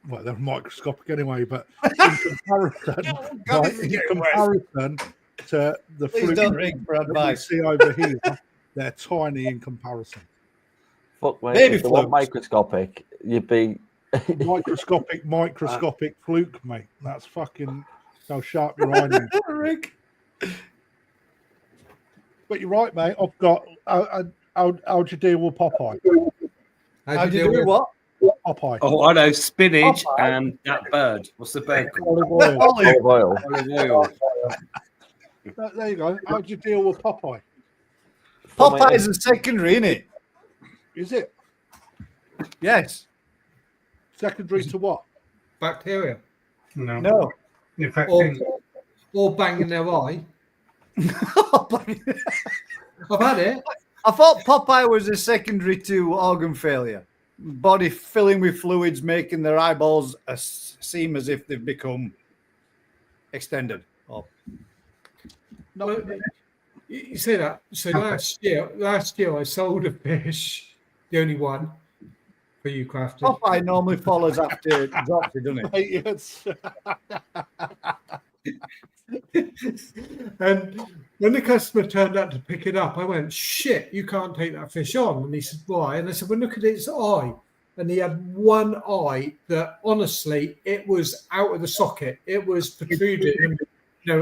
well, they're microscopic anyway, but in comparison, to the Please fluke don't ring for that we advice. see over here, they're tiny in comparison. Fuck, mate. Baby If they want flukes. microscopic, you'd be microscopic fluke, mate. That's fucking how sharp your eye is. Rick. But you're right, mate. I've got. How'd you deal with Popeye? How'd you do what? Popeye. Oh, I know, spinach Popeye? and that bird. What's the bird called? Olive oil. olive oil. Olive oil. There you go. How'd you deal with Popeye? Popeye's a secondary, isn't it? Is it Yes. secondary to what? Bacteria. No. No. In fact, Or banging their eye. I've had it. I thought Popeye was a secondary to organ failure. Body filling with fluids, making their eyeballs seem as if they've become extended. Oh. No, you say that. So last year I sold a fish, the only one for you, Crafty. Popeye normally follows after Dropsy, doesn't he? Yes. And when the customer turned up to pick it up, I went, shit, you can't take that fish on. And he said, why? And I said, well, look at its eye. And he had one eye that, honestly, it was out of the socket. It was protruding. And,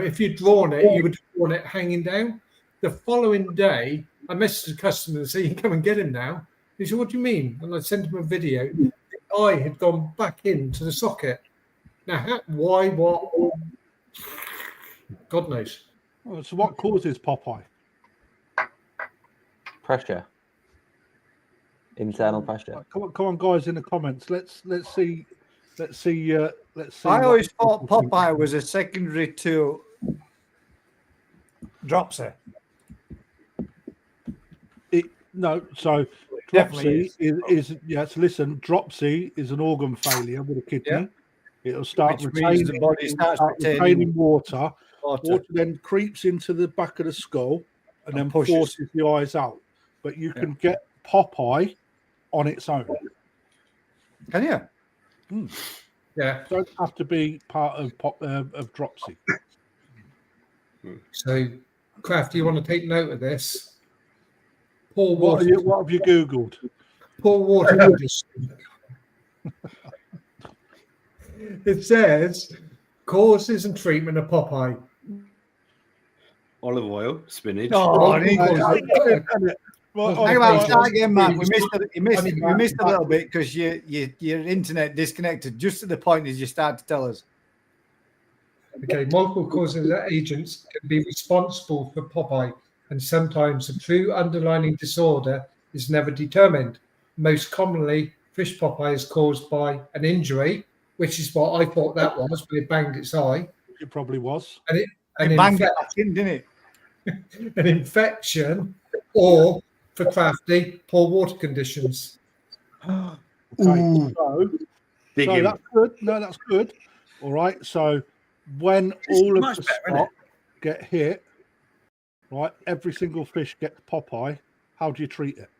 if you'd drawn it, you would have drawn it hanging down. The following day, I messaged the customer and said, you can come and get him now. He said, what do you mean? And I sent him a video. The eye had gone back into the socket. Now, why, what? God knows. Oh, so what causes Popeye? Pressure. Internal pressure. Come on, guys, in the comments. Let's see. I always thought Popeye was a secondary to Dropsy. No, so Dropsy is yes. Listen, Dropsy is an organ failure with a kidney. Yeah. It'll start Which means the body starts retaining water. Water then creeps into the back of the skull and then forces the eyes out. But you can get Popeye on its own. Can you? Yeah. Don't have to be part of Dropsy. So, Craft, you want to take note of this? Poor What water. have you Googled? Poor water condition. It says causes and treatment of Popeye. Olive oil, spinach. Oh, hang on, start again, Matt. We missed a little bit because your internet disconnected just at the point as you start to tell us. Okay, multiple causes and agents can be responsible for Popeye, and sometimes the true underlying disorder is never determined. Most commonly, fish Popeye is caused by an injury, which is what I thought that was, but it banged its eye. It probably was. And it banged it back in, didn't it? An infection, or for Crafty, poor water conditions. Okay, so that's good. No, that's good. All right. So when all of the stock get hit, right, every single fish gets Popeye. How do you treat it?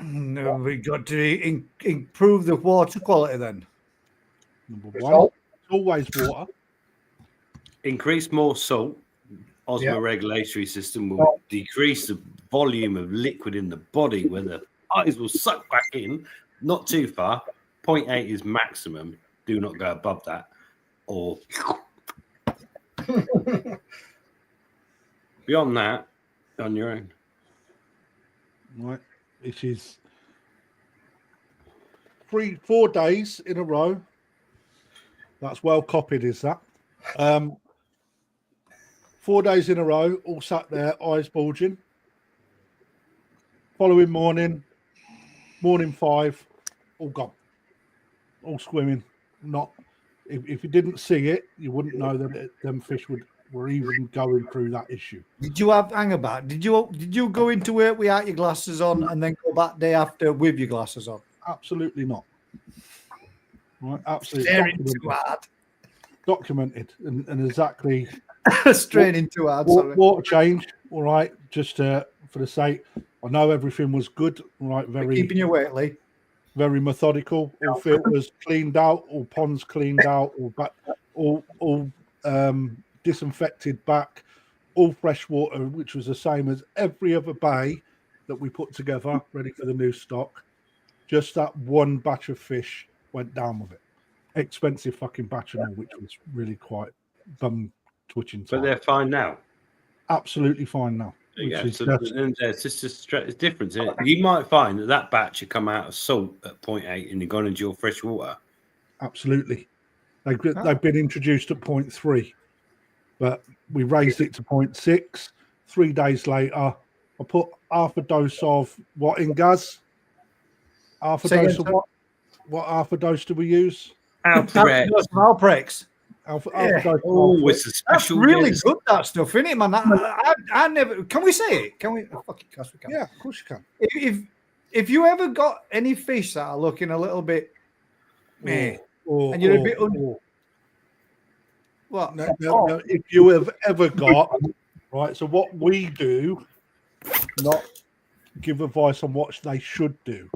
No, we got to improve the water quality then. Number one, it's always water. Increase more salt. Osmoregulatory system will decrease the volume of liquid in the body where the eyes will suck back in, not too far. 0.8 is maximum. Do not go above that. Or beyond that, on your own. Right. It is 3-4 days in a row. That's well copied, is that? 4 days in a row, all sat there, eyes bulging. Following morning 5, all gone. all swimming. Not if you didn't see it, you wouldn't know that them fish were even going through that issue. Did you hang about? Did you go into work without your glasses on and then go back day after with your glasses on? Absolutely not. Right, absolutely. Staring too hard. Documented and exactly. Straining too hard. Sorry. Water change. All right, just for the sake. I know everything was good. All right, very keeping you awake, Lee. Very methodical. All filters cleaned out. All ponds cleaned out. All disinfected back. All fresh water, which was the same as every other bay that we put together, ready for the new stock. Just that one batch of fish went down with it. Expensive fucking batch and all, which was really quite bum twitching. But they're fine now. Absolutely fine now. It's just it's different. Isn't it? You might find that batch had come out of salt at 0.8 and you've gone into your fresh water. Absolutely. They've been introduced at 0.3, but we raised it to 0.6. 3 days later, I put half a dose of what in gas? Half a dose of what? What half a dose do we use? Alprex. Oh, it's a special. That's really good, that stuff, isn't it, man? I never. Can we say it? Can we? Oh, fucking course we can. Yeah, of course you can. If you ever got any fish that are looking a little bit meh, and you're a bit what? No, if you have ever got right, so what we do, not give advice on what they should do.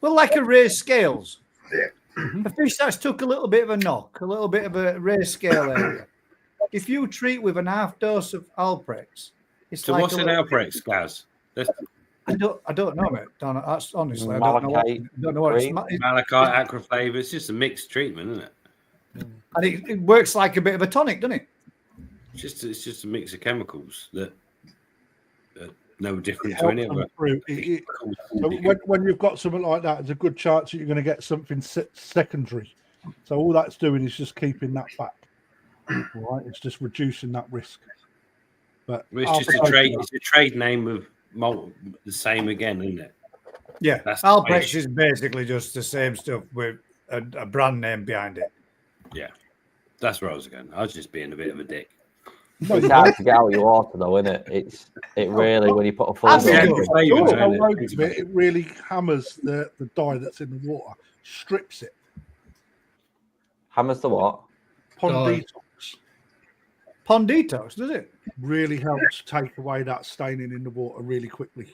Well, like a raised scales. A fish that's took a little bit of a knock, a little bit of a raised scale area. If you treat with an half dose of Alprex, it's so like what's an Alprex, Gaz? I don't know, mate. That's honestly, I don't know what it's. Malachite, Aquaflavor. It's just a mixed treatment, isn't it? And it works like a bit of a tonic, doesn't it? It's just a mix of chemicals that are no different to any other. So when you've got something like that, there's a good chance that you're going to get something secondary. So all that's doing is just keeping that back. Right, it's just reducing that risk. But it's just a trade. It's a trade name of the same again, isn't it? Yeah, Alprex is basically just the same stuff with a brand name behind it. Yeah, that's where I was going. I was just being a bit of a dick. It's hard to get out your water, though, isn't it? It really, when you put a full it really hammers the dye that's in the water, strips it. Hammers the what? Pond detox. Pond detox, does it? Really helps take away that staining in the water really quickly.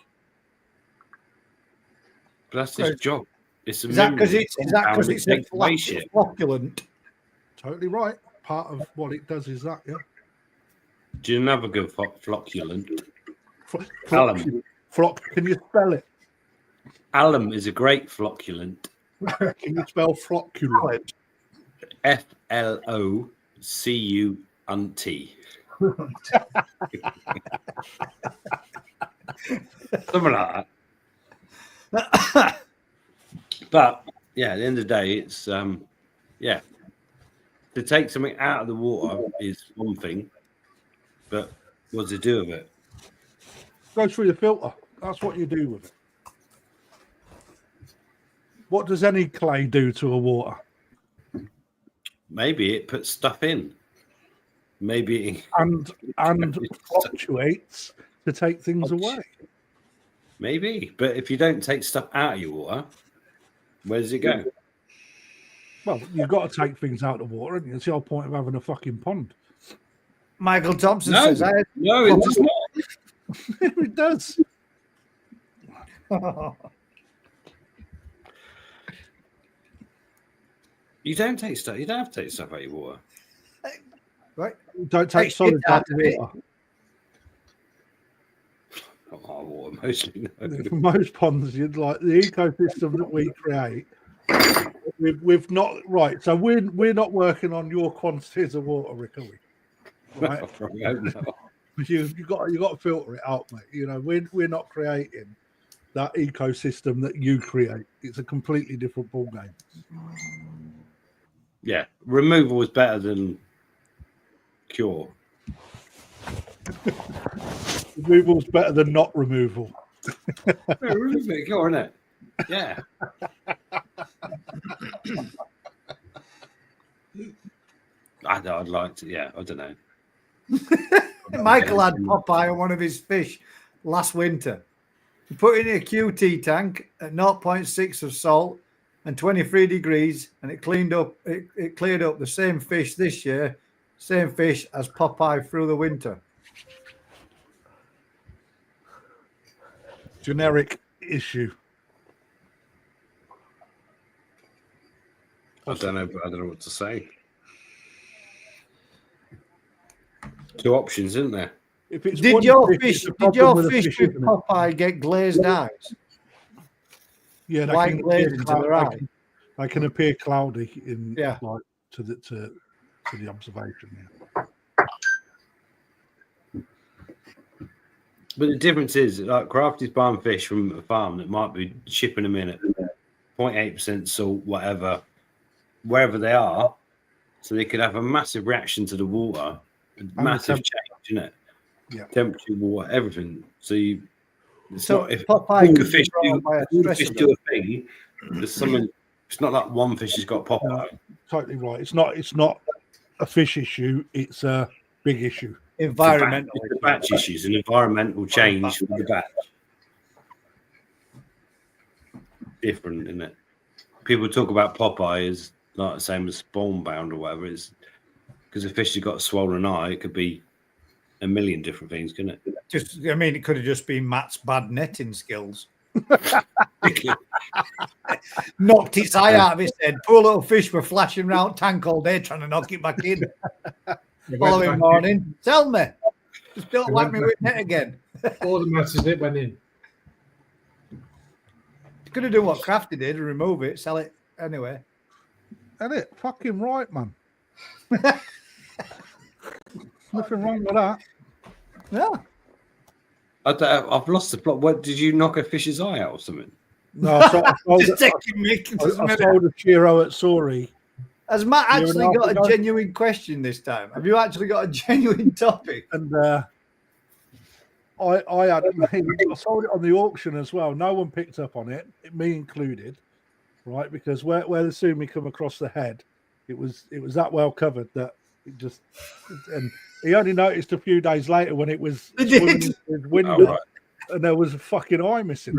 But that's his job. It's is that because it's a flocculent? Totally right. Part of what it does is that, yeah. Do you have a good flocculent? Alum. Can you spell it? Alum is a great flocculent. Can you spell flocculent? FLOCUNT. Something like that. But yeah, at the end of the day, it's to take something out of the water is one thing, but what to do with it? Goes through the filter. That's what you do with it. What does any clay do to a water? Maybe it puts stuff in. Maybe and fluctuates to take things away. Maybe, but if you don't take stuff out of your water, where does it go? Well, you've got to take things out of the water, and it's the whole point of having a fucking pond. Michael Thompson says, "No, it does not. It does." You don't take stuff. You don't have to take stuff out of your water. Right? Don't take solids out of the water. Our water mostly. No. Most ponds, you'd like the ecosystem that we create. We've not right. So we're not working on your quantities of water, Rick, are we? Right? You got to filter it out, mate. You know, we're not creating that ecosystem that you create. It's a completely different ball game. Yeah, removal is better than cure. Removal's better than not removal. Removal, isn't it? Yeah. I'd like to. Yeah, I don't know. Michael had Popeye on one of his fish last winter. He put it in a QT tank at 0.6 of salt and 23 degrees, and it cleaned up. It cleared up the same fish this year, same fish as Popeye through the winter. Generic issue. I don't know what to say. Two options, isn't there? If it's Did one your fish, fish? it's a Did problem your with the fish with isn't it? Popeye get glazed eyes? Yeah, they white can, glazed appear into their eye? they can appear cloudy in Yeah. like to the observation. Yeah. But the difference is, like, Crafty's buying fish from a farm that might be shipping them in at 0.8% salt, whatever, wherever they are, so they could have a massive reaction to the water, a massive change, isn't it? Yeah. Temperature, water, everything. So it's So not if Popeye all the could be fish brought by a all the stress fish event. do a thing. There's something. It's not like one fish has got Popeye. Totally right. It's not a fish issue. It's a big issue. Environmental. It's a batch issues, an environmental change with the batch. Different, isn't it? People talk about Popeye as like the same as spawn bound or whatever. It's because a fish has got a swollen eye. It could be a million different things, couldn't it? Just, I mean, it could have just been Matt's bad netting skills. Knocked its eye out of his head. Poor little fish were flashing around tank all day trying to knock it back in. Following morning, tell me, just don't whack me with net again. All the matters it went in. You could have done what Crafty did and remove it, sell it anyway. Isn't it? Fucking right, man. Nothing wrong with that. Yeah. I've lost the plot. What did you knock a fish's eye out or something? No, I sold Just taking me. a Chiro at Sori. Has Matt Year and a actually half got ago. a genuine question this time? Have you actually got a genuine topic? And I sold it on the auction as well. No one picked up on it, me included, right? Because where the sumi come across the head, it was that well covered that it just. And he only noticed a few days later when it was swimming in his window, Oh, right. and there was a fucking eye missing.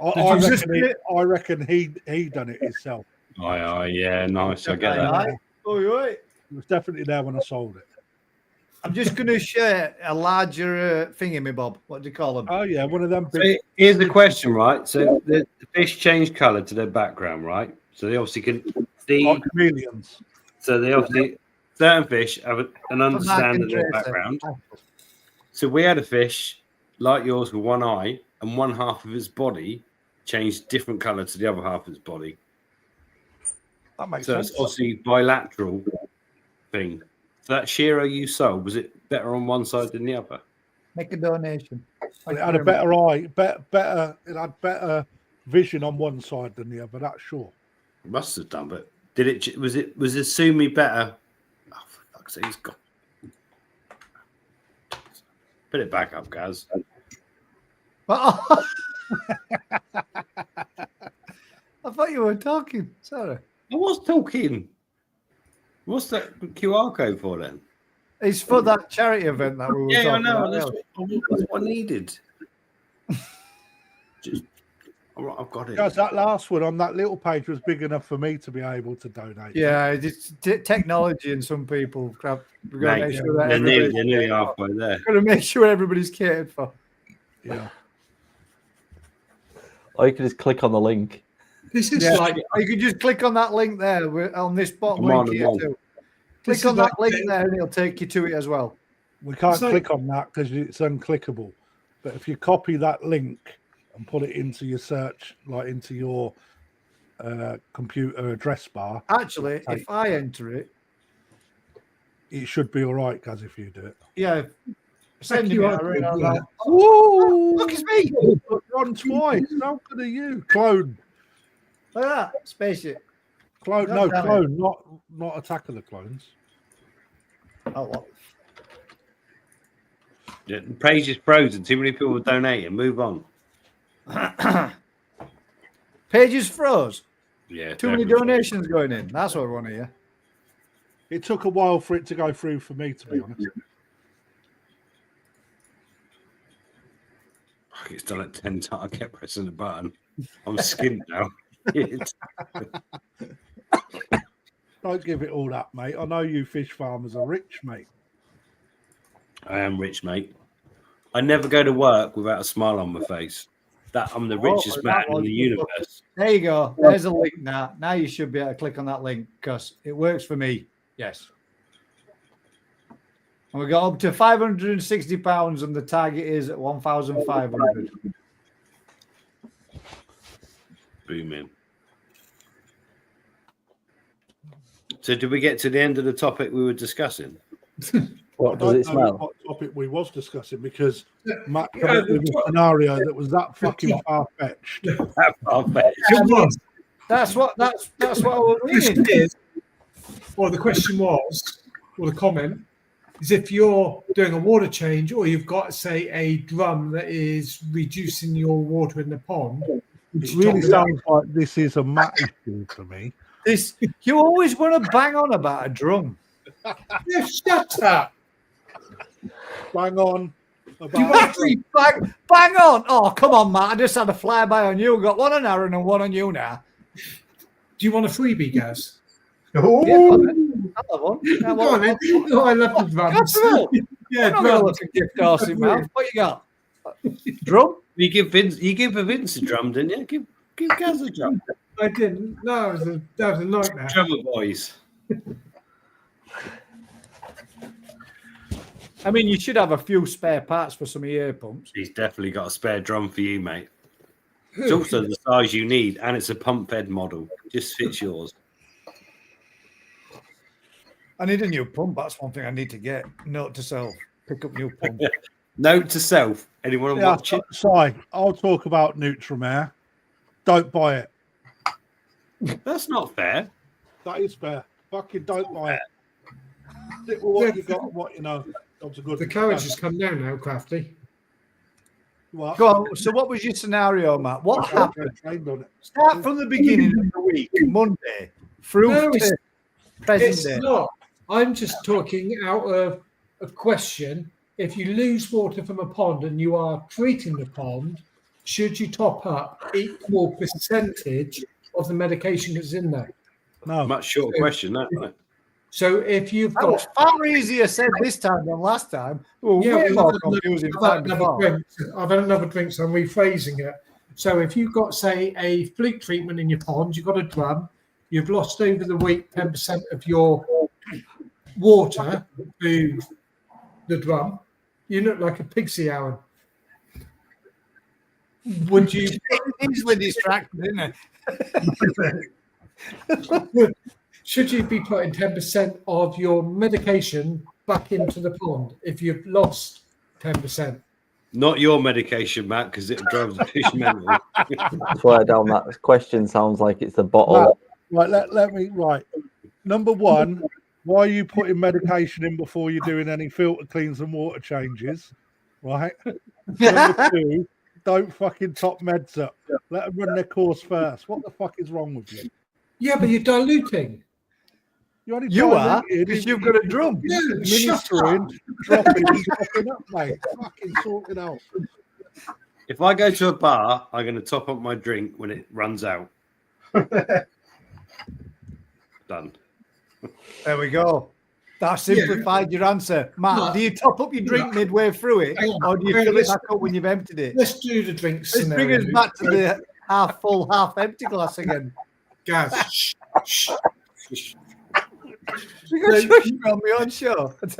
I reckon he done it himself. Yeah, nice. I get that. Right. It was definitely there when I sold it. I'm just going to share a larger thingy, Bob. What do you call them? Oh yeah, one of them. So Big, here's the question, right? So the fish change colour to their background, right? So they obviously can see. like chameleons. So they obviously certain fish have an understanding of their background. So we had a fish like yours with one eye, and one half of his body changed different colour to the other half of his body. That makes So sense. it's obviously bilateral thing. So that Shiro you sold, was it better on one side than the other? Make a donation. It had a better eye, better. It had better vision on one side than the other. That's sure. It must have done, but did it? Was the sumi better? Oh, for fuck's sake, he's got. Put it back up, guys. I thought you were talking. Sorry. I was talking. What's that QR code for then? It's for that charity event that we were Yeah, I talking know. about. That's what I needed. Just, all right, I've got it. Guys, that last one on that little page was big enough for me to be able to donate. Yeah, it's technology and some people crap. We've got to Mate, make sure that they're nearly everybody's halfway there. got to make sure everybody's catered for. Yeah. Or you can just click on the link. This is Yeah, like you can just click on that link there on this bottom I'm link on, here I'm on. too. This Click on is that like link the- there and it'll take you to it as well. We can't So- click on that because it's unclickable. But if you copy that link and put it into your search, like into your computer address bar, Actually, if I enter it, it should be all right, guys, if you do it. yeah, send you me out, a ring yeah. on that. Whoa! Look, it's me. Run twice. How good are you? Clone. Look at that spaceship. Clone. God No, damn it. clone. Not Attack of the Clones. Oh, what? Yeah, the page is frozen. Too many people are donating. Move on. Pages froze. Yeah. Too many definitely. donations going in. That's what I want to hear. It took a while for it to go through for me, to be honest. Fuck, it's done at 10 times. I kept pressing the button. I'm skint now. Don't give it all that, mate. I know you fish farmers are rich, mate. I am rich, mate. I never go to work without a smile on my face. That I'm the richest man in the universe. There you go. There's a link now. Now you should be able to click on that link because it works for me. Yes. And we got up to £560 and the target is at 1,500. Booming. So did we get to the end of the topic we were discussing? What does it I don't know smell? what topic we was discussing because Matt came up with a scenario that was that fucking far-fetched. That's what I was reading. The question was, or the comment, is if you're doing a water change or you've got, say, a drum that is reducing your water in the pond. It really sounds like this is a Matt issue for me. You always want to bang on about a drum. Yeah, shut up. Bang on. You actually bang on. Oh, come on, Matt. I just had a flyby on you. Got one on Aaron and one on you now. Do you want a freebie, Gaz? Oh, Yeah, another one. Go on, then. Oh, I love the drums. Yeah, I'm not gonna drums. look at gift horse in mouth. What you got? Drum? You give Vince a drum, didn't you? Give Gaz a drum. I didn't. No, that was a nightmare. Drummer boys. I mean, you should have a few spare parts for some of your pumps. He's definitely got a spare drum for you, mate. It's also the size you need, and it's a pump-fed model. Just fits yours. I need a new pump. That's one thing I need to get. Note to self. Pick up new pump. Note to self. Anyone watching? Sorry, I'll talk about Nutrimare. Don't buy it. That's not fair. That is fair. Fucking don't buy it. Stick with what you got, what you know. That's a good. The carriage has come down now, Crafty. What? Go on. So, what was your scenario, Matt? What happened? Trained on it. Start from the beginning of the week, Monday, through No, to present It's day. not. I'm just talking out of a question. If you lose water from a pond and you are treating the pond, should you top up equal percentage of the medication that's in there? No. Much shorter question, that, isn't it? So if you've That was got far easier said this time than last time. Well, Yeah, way well, more confusing. I've had another drink, so I'm rephrasing it. So if you've got, say, a fleet treatment in your pond, you've got a drum, you've lost over the week 10% of your water to the drum, you look like a pixie, Aaron. Would you Easily distracted, isn't it? should you be putting 10% of your medication back into the pond if you've lost 10%? Not your medication, Matt, because it drives the fish mental. I swear down that question sounds like it's the bottle. Right, let me. Right. Number one, why are you putting medication in before you're doing any filter cleans and water changes? Right. Number two, don't fucking top meds up. Let them run their course first. What the fuck is wrong with you? Yeah, but you're diluting. You only You are, diluted, because you've got a drum. Yeah, shut up. ministering, dropping up, mate. Fucking sort it out. If I go to a bar, I'm going to top up my drink when it runs out. Done. There we go. That simplified your answer. Matt, do you top up your drink midway through it, or do you fill it back up when you've emptied it? Let's do the drinks. Let's bring us back to the half full, half empty glass again. Gaz. Shh. You got shush me on my own show. That's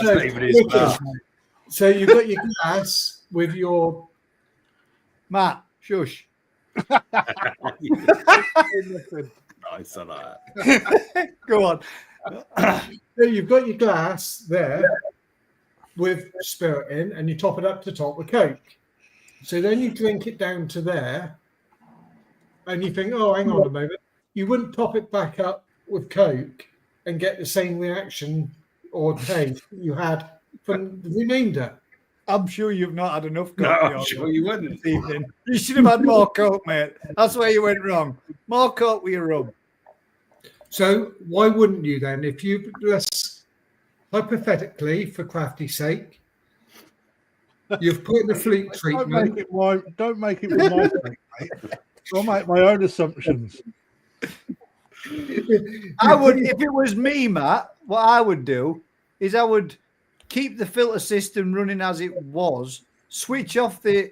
not even his bar. So you've got your glass with your Matt, shush. Nice, I like that. Go on. so you've got your glass there with spirit in, and you top it up to top with Coke. So then you drink it down to there, and you think, "Oh, hang on a moment." You wouldn't top it back up with Coke and get the same reaction or taste you had from the remainder. I'm sure you've not had enough No, coke. I'm sure you wouldn't. this evening. You should have had more coke, mate. That's where you went wrong. More coke with your rum. So why wouldn't you then? If you, let's hypothetically, for crafty's sake, you've put in the fleet Don't treatment. make it with my sake, mate. I'll make my own assumptions. I would, if it was me, Matt, what I would do is I would keep the filter system running as it was, switch off the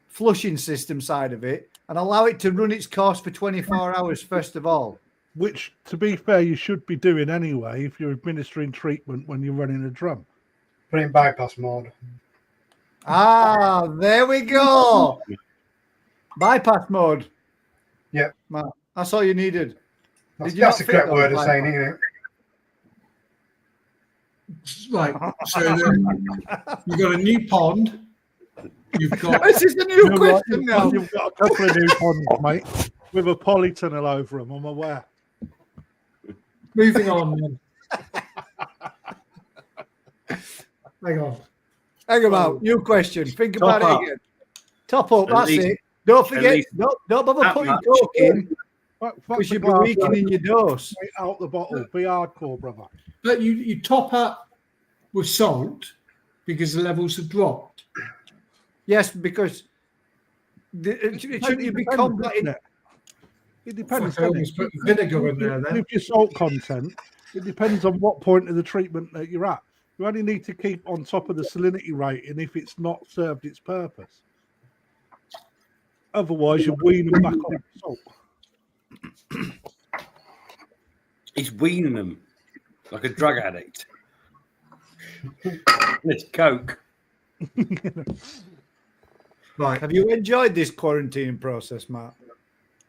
flushing system side of it, and allow it to run its course for 24 hours first of all. Which, to be fair, you should be doing anyway if you're administering treatment when you're running a drum. Put it in bypass mode. Ah, there we go. Bypass mode. Yep. Matt, that's all you needed. That's, Did you that's the not think correct word of bypass? saying, isn't it? Right. So then you've got a new pond. You've got This is a new You're right, question now. You've got a couple of new ponds, mate, with a polytunnel over them, I'm aware. moving on then. Hang on. Hang about. New question. Think Top about up. it again. Top up. At That's least- it. Don't forget. least Don't bother that putting much. coke in Fuck because the you'll be glass, weakening your dose. straight out the bottle. Be hardcore, brother. But you top up with salt because the levels have dropped. Yes, because shouldn't you be Depends, combating? doesn't it? It depends. I almost put vinegar in there then. With your salt content, it depends on what point of the treatment that you're at. You only need to keep on top of the salinity rating if it's not served its purpose. Otherwise, you're weaning back on the salt. He's weaning them like a drug addict. It's coke. Right. Have you enjoyed this quarantine process, Matt?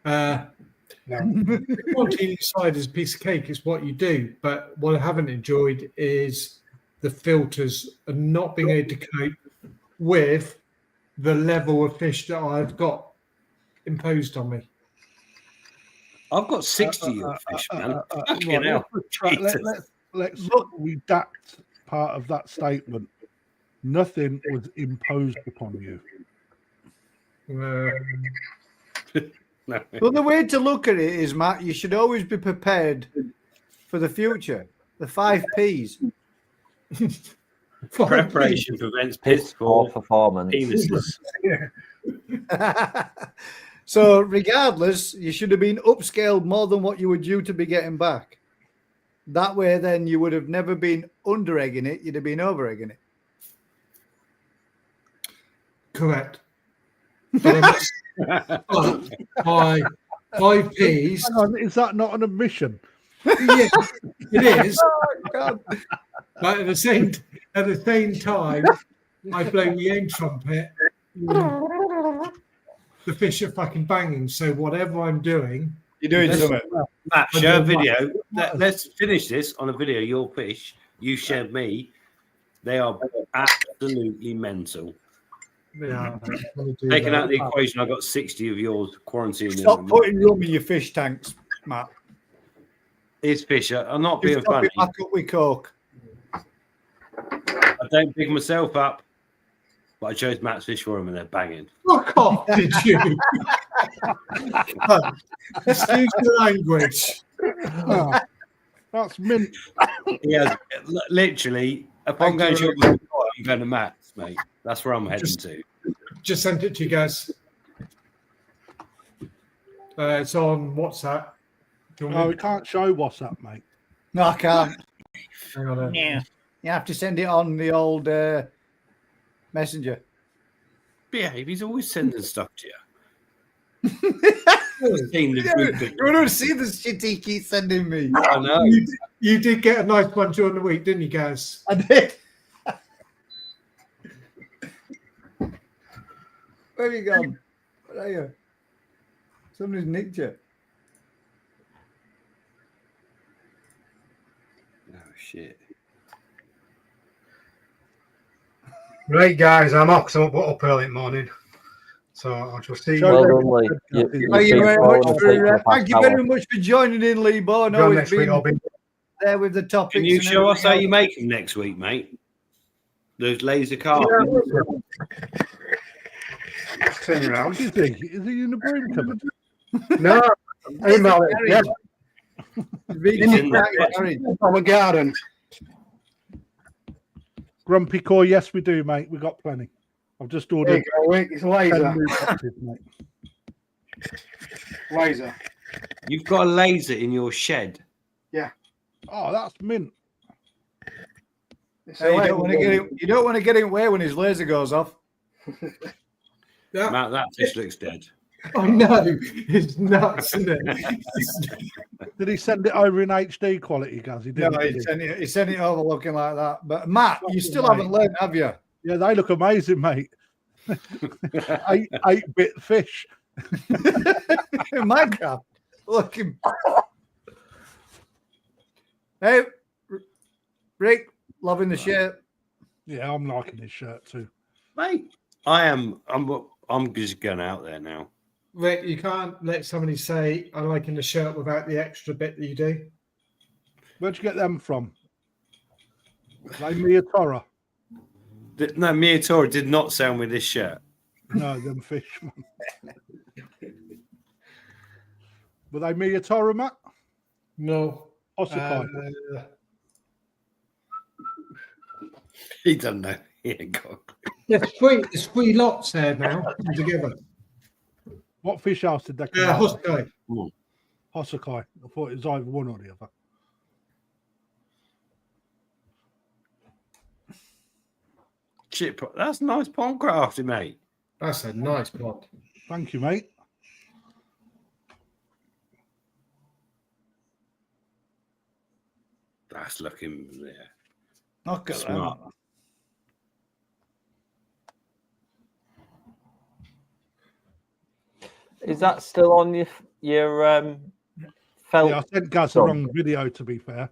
Uh, No. Quarantine inside is a piece of cake. It's what you do. But what I haven't enjoyed is the filters and not being able to cope with the level of fish that I've got imposed on me. I've got 60 of your fish, man. Fucking Right, hell. let's redact part of that statement. Nothing was imposed upon you. No. Well, the way to look at it is, Matt, you should always be prepared for the future. The 5 Ps. Preparation prevents piss Poor for performance. penises. So, regardless, you should have been upscaled more than what you were due to be getting back. That way, then you would have never been under egging it; you'd have been over egging it. Correct. But I must- by 5 Ps. Hang on, is that not an admission? Yeah, it is. Oh, God. But at the same time, I blow my own trumpet. The fish are fucking banging. So whatever I'm doing, You're doing Let's- something. Matt, share a video. Let's finish this on a video. Your fish, you shared me. They are absolutely mental. yeah, I'm gonna do Taking that. out the equation, I got 60 of yours quarantined. Stop putting rum in your fish tanks, Matt. It's fish. I'm not You being stop funny. it back up with coke. I don't big myself up, but I chose Matt's fish for him, and they're banging. Fuck off, did you? Excuse the language. Oh, that's mint. He has literally. Upon going short, I'm going to Matt's, mate. That's where I'm heading to. Just sent it to you guys. It's on WhatsApp. Do you No, want we can't show WhatsApp, mate. No, I can't. hang on then. Yeah. You have to send it on the old messenger. Behave. He's always sending stuff to you. Really? Seen the good thing. You don't see the shit he keeps sending me. I know. You did get a nice one during the week, didn't you, guys? I did. Where have you gone? Where are you? Somebody's nicked you. Oh shit. Right, guys, I'm off 'cause I'm up early in the morning. So I shall see you. Well done, Lee. Thank you been very falling much asleep for the past thank you hour. very much for joining in, Lee Bo. I know Go it's next week. been I'll be there with the topics. Can you and show us how everything you make them next week, mate? Those laser cars. Turn around. Is he? Is he in the broom cupboard? No, email it. Yeah, It's in the from a garden. Grumpy Core, yes, we do, mate. We got plenty. I've just There ordered you go, Wick. It's 10 laser. new boxes, mate. Laser. You've got a laser in your shed. Oh, that's mint. It's Hey, a you don't want to get him away when his laser goes off. Yeah. Matt, that fish looks dead. I know. It's nuts, isn't it? Did he send it over in HD quality, Gaz? He No, didn't. he sent it over looking like that. But Matt, you still Mate. haven't learned, have you? Yeah, they look amazing, mate. 8-bit fish. In Minecraft. Looking. Hey, Rick, loving the shirt. Yeah, I'm liking his shirt too. Mate, I'm just going out there now. Rick, you can't let somebody say, I like in the shirt without the extra bit that you do. Where'd you get them from? Like Miyatora? No, Miyatora did not sell me this shirt. No, them fish. Were they Miyatora, Matt? No. Osakai. He doesn't know. He ain't got. There's three lots there now together. What fish house did they come out of? Hosakai. Hosakai. I thought it was either one or the other. Chip, that's nice pond crafting, mate. That's a nice pond. Thank you, mate. That's looking there. Look at Smart. that. Is that still on your felt? Yeah, I sent Gaz the wrong video, to be fair.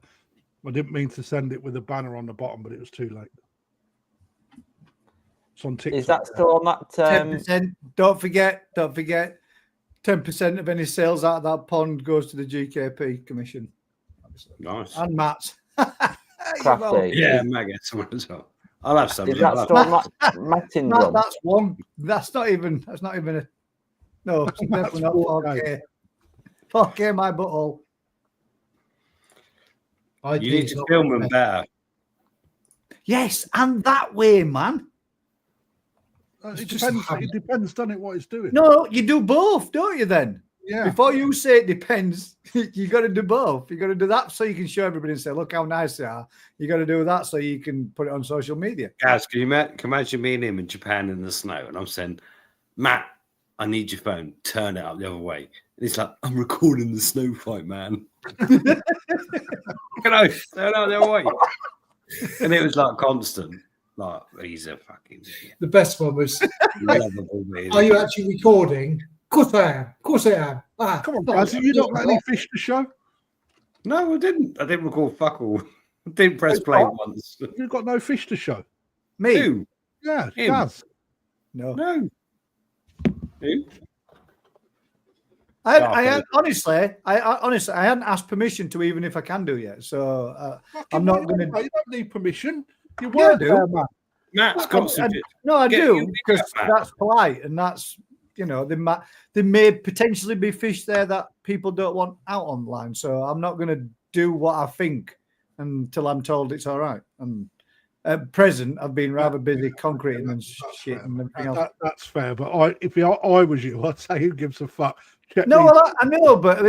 I didn't mean to send it with a banner on the bottom, but it was too late. It's on TikTok. Is that still on that? 10%. Don't forget. 10% of any sales out of that pond goes to the GKP Commission. Nice. And Matt's. Crafty. Yeah, Matt gets one as well. I'll have some. Is that still on that matting Matt, drum? that's one. That's not even a. No, it's definitely not 4K. 4K, my butthole. You need to film them better. Yes, and that way, man. It depends, doesn't it, what it's doing? No, you do both, don't you then? Yeah. Before you say it depends, you got to do both. You got to do that so you can show everybody and say, look how nice they are. You got to do that so you can put it on social media. Guys, can you imagine me and him in Japan in the snow? And I'm saying, Matt, I need your phone. Turn it up the other way. And he's like, I'm recording the snow fight, man. Can I turn out the other way? And it was like constant. Like, he's a fucking idiot. The best one was, Lovable, man. are you actually recording? Of course I am. Of course I am. Come on, guys. Have you not got any fish to show? No, I didn't. I didn't record fuck all. I didn't press play once. You've got no fish to show. Me? Who? Yeah, Him. Gaz. No. No. Who? I honestly, I hadn't asked permission to even if I can do yet. So I'm not going to. You don't need permission. You Yeah, I work do. there, man. Matt's constantly. No, I Get do your because picture, Matt. that's polite and that's there may potentially be fish there that people don't want out online. So I'm not going to do what I think until I'm told it's all right. And at present, I've been rather busy concreting and shit and everything else. That's fair. But if I was you, I'd say who gives a fuck. Check No, these- well, I know, but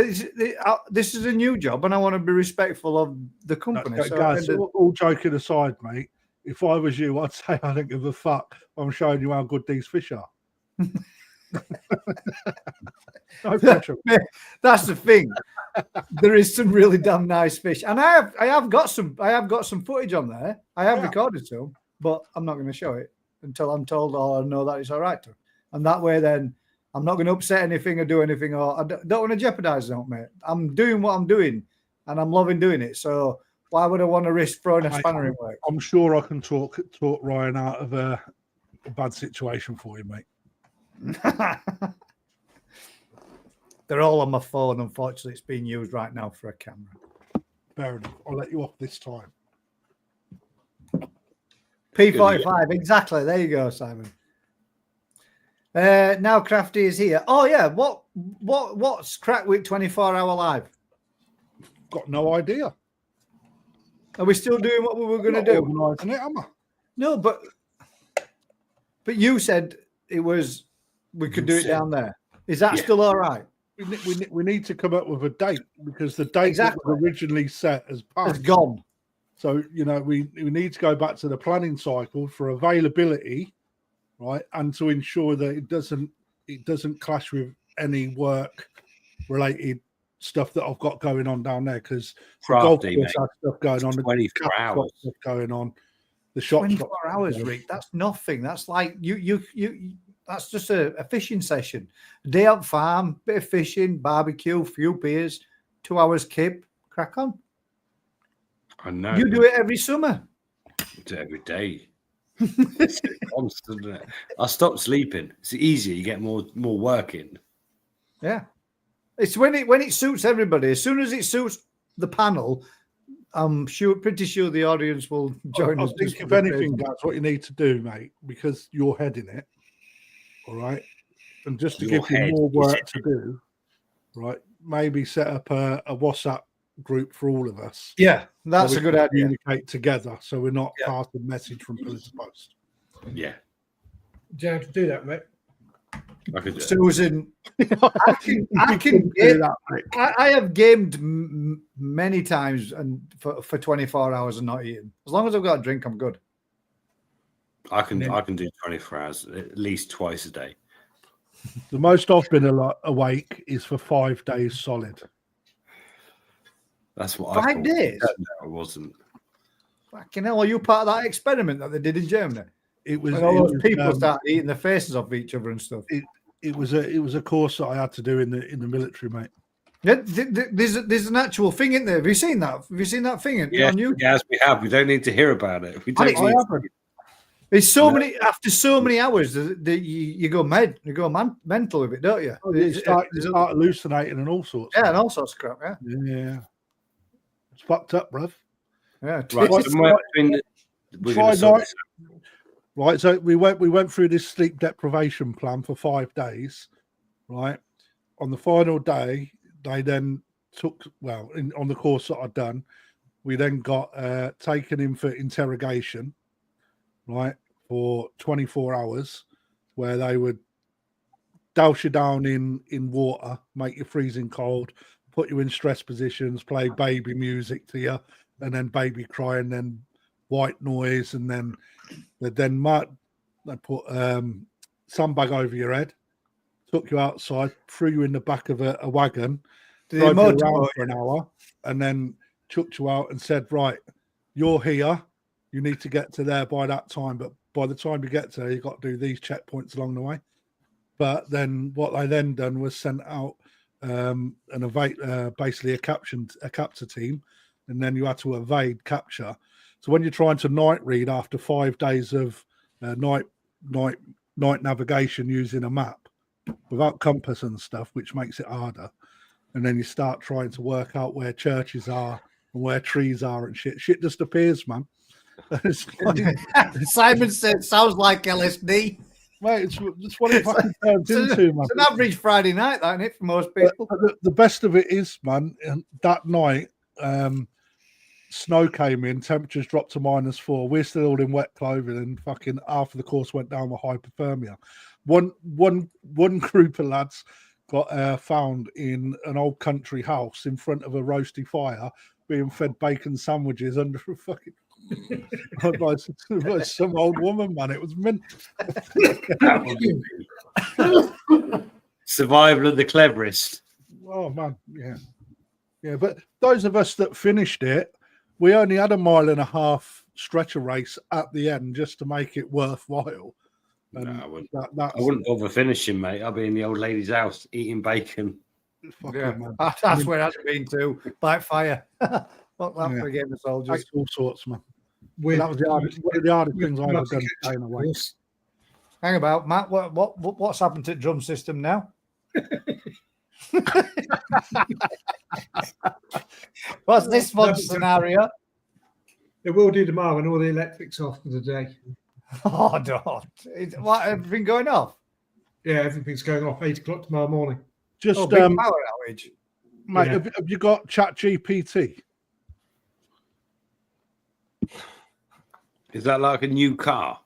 this is a new job, and I want to be respectful of the company. Okay, So guys, all joking aside, mate. If I was you, I'd say I don't give a fuck. I'm showing you how good these fish are. No pressure. that's the thing. There is some really damn nice fish, and I have got some footage on there. I have recorded some, but I'm not going to show it until I'm told or I know that it's all right to. And that way, then I'm not going to upset anything or do anything, or I don't want to jeopardize it, mate. I'm doing what I'm doing, and I'm loving doing it. So why would I want to risk throwing a spanner in work? I'm sure I can talk Ryan out of a bad situation for you, mate. They're all on my phone. Unfortunately, it's being used right now for a camera. Fair enough. I'll let you off this time. P45, exactly. There you go, Simon. Now Crafty is here. Oh yeah, what's crack with 24-hour live? Got no idea. Are we still doing what we were going to do? Organising it, am I? No, but you said it was we could do it down there. Is that still all right? We need to come up with a date because the date that was originally set has passed. It's gone. So we need to go back to the planning cycle for availability, right, and to ensure that it doesn't clash with any work related stuff that I've got going on down there because the golf course has stuff going on, 24 hours stuff going on, the shop 24 hours, Rick. That's nothing. That's like you. That's just a fishing session. A day out farm, bit of fishing, barbecue, few beers, 2 hours kip, crack on. I know. You do it every summer. I do it every day. It's constant, isn't it? I stop sleeping. It's easier. You get more work in. Yeah. It's when it suits everybody. As soon as it suits the panel, I'm pretty sure the audience will join us. I think if anything, that's what you need to do, mate, because you're heading it. All right. And just to give you more work to do, right, maybe set up a WhatsApp group for all of us. Yeah, that's a good idea. Communicate together so we're not passing message from pillar to post. Yeah. Do you have to do that, mate? I could do it. Susan, I can do that. I have gamed many times and for 24 hours and not eating. As long as I've got a drink, I'm good. I can do 24 hours at least twice a day. The most I've been awake is for 5 days solid. That's what 5 days? No, it wasn't. Fucking hell, are you part of that experiment that they did in Germany? It was when all those people started eating the faces off each other and stuff. It was a course that I had to do in the military, mate. Yeah, there's an actual thing in there. Have you seen that? Have you seen that thing on YouTube? Yes, we have. We don't need to hear about it. We don't need It's so many after so many hours that you go mental with it, don't you? You start hallucinating and all sorts. Yeah, and all sorts of crap. Yeah. It's fucked up, bruv. Yeah. Right, so we went through this sleep deprivation plan for 5 days, right? On the final day, they then took on the course that I'd done, we then got taken in for interrogation, right, for 24 hours, where they would douse you down in water, make you freezing cold, put you in stress positions, play baby music to you, and then baby cry, and then white noise, and then they put sandbag over your head, took you outside, threw you in the back of a wagon, drove you around for an hour, and then chucked you out and said, right, you're here, you need to get to there by that time, but by the time you get to there, you've got to do these checkpoints along the way. But then what they then done was sent out basically a capture team, and then you had to evade capture. So when you're trying to night read after 5 days of night navigation using a map without compass and stuff, which makes it harder, and then you start trying to work out where churches are and where trees are and shit just appears, man. Simon said, "Sounds like LSD." Mate, it's what it fucking turns into, man. It's an average Friday night, that, isn't it, for most people? The best of it is, man, that night, snow came in, temperatures dropped to -4. We're still all in wet clothing, and fucking half of the course went down with hypothermia. One group of lads got found in an old country house in front of a roasty fire, being fed bacon sandwiches under a fucking by some old woman, man. It was mint. Survival of the cleverest. Oh man, yeah. But those of us that finished it, we only had a 1.5-mile stretcher race at the end just to make it worthwhile. And no, I wouldn't bother finishing, mate. I'll be in the old lady's house eating bacon. That's where I've been to. By fire. What that for a game of soldiers? All sorts, man. That was one of the hardest things I've ever done. Staying awake. Hang about, Matt. What's happened to the drum system now? What's this one scenario? It will do tomorrow when all the electric's off for the day. Oh, don't. What, everything going off? Yeah, everything's going off 8 o'clock tomorrow morning. Just Oh, big power outage. mate, Yeah. have you got Chat GPT? Is that like a new car?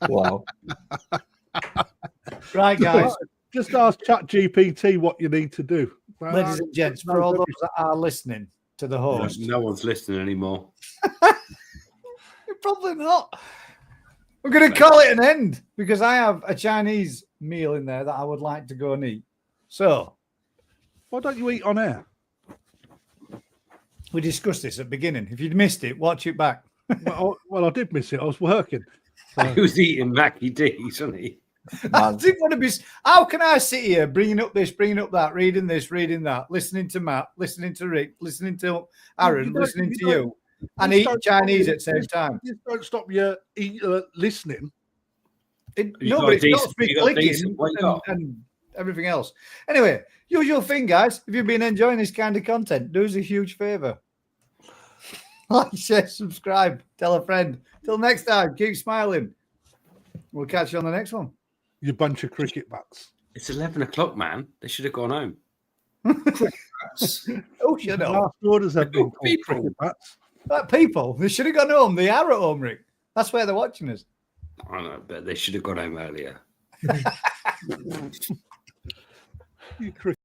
Wow. Right, guys, Just ask Chat GPT what you need to do. ladies and gents, for all those that are listening to the host, No one's listening anymore. probably not. We're going to call it an end because I have a Chinese meal in there that I would like to go and eat. So Why don't you eat on air? we discussed this at the beginning. If you'd missed it, watch it back. Well, I did miss it. I was working. He was eating Mackie D's, wasn't he? I didn't want to be. How can I sit here bringing up this, bringing up that, reading this, reading that, listening to Matt, listening to Rick, listening to Aaron, listening to you, and eat Chinese at the same time? Just don't stop you listening. You No, got but a it's not decent- to be you got a clicking decent- what you got? and everything else. Anyway, usual thing, guys. If you've been enjoying this kind of content, do us a huge favor. Like, share, subscribe, tell a friend. Till next time, keep smiling. We'll catch you on the next one. You bunch of cricket bats. It's 11 o'clock, man. They should have gone home. Oh, shut up. Last orders have been called People. cricket bats. That people, they should have gone home. They are at home, Rick. That's where they're watching us. I don't know, but they should have gone home earlier. You cricket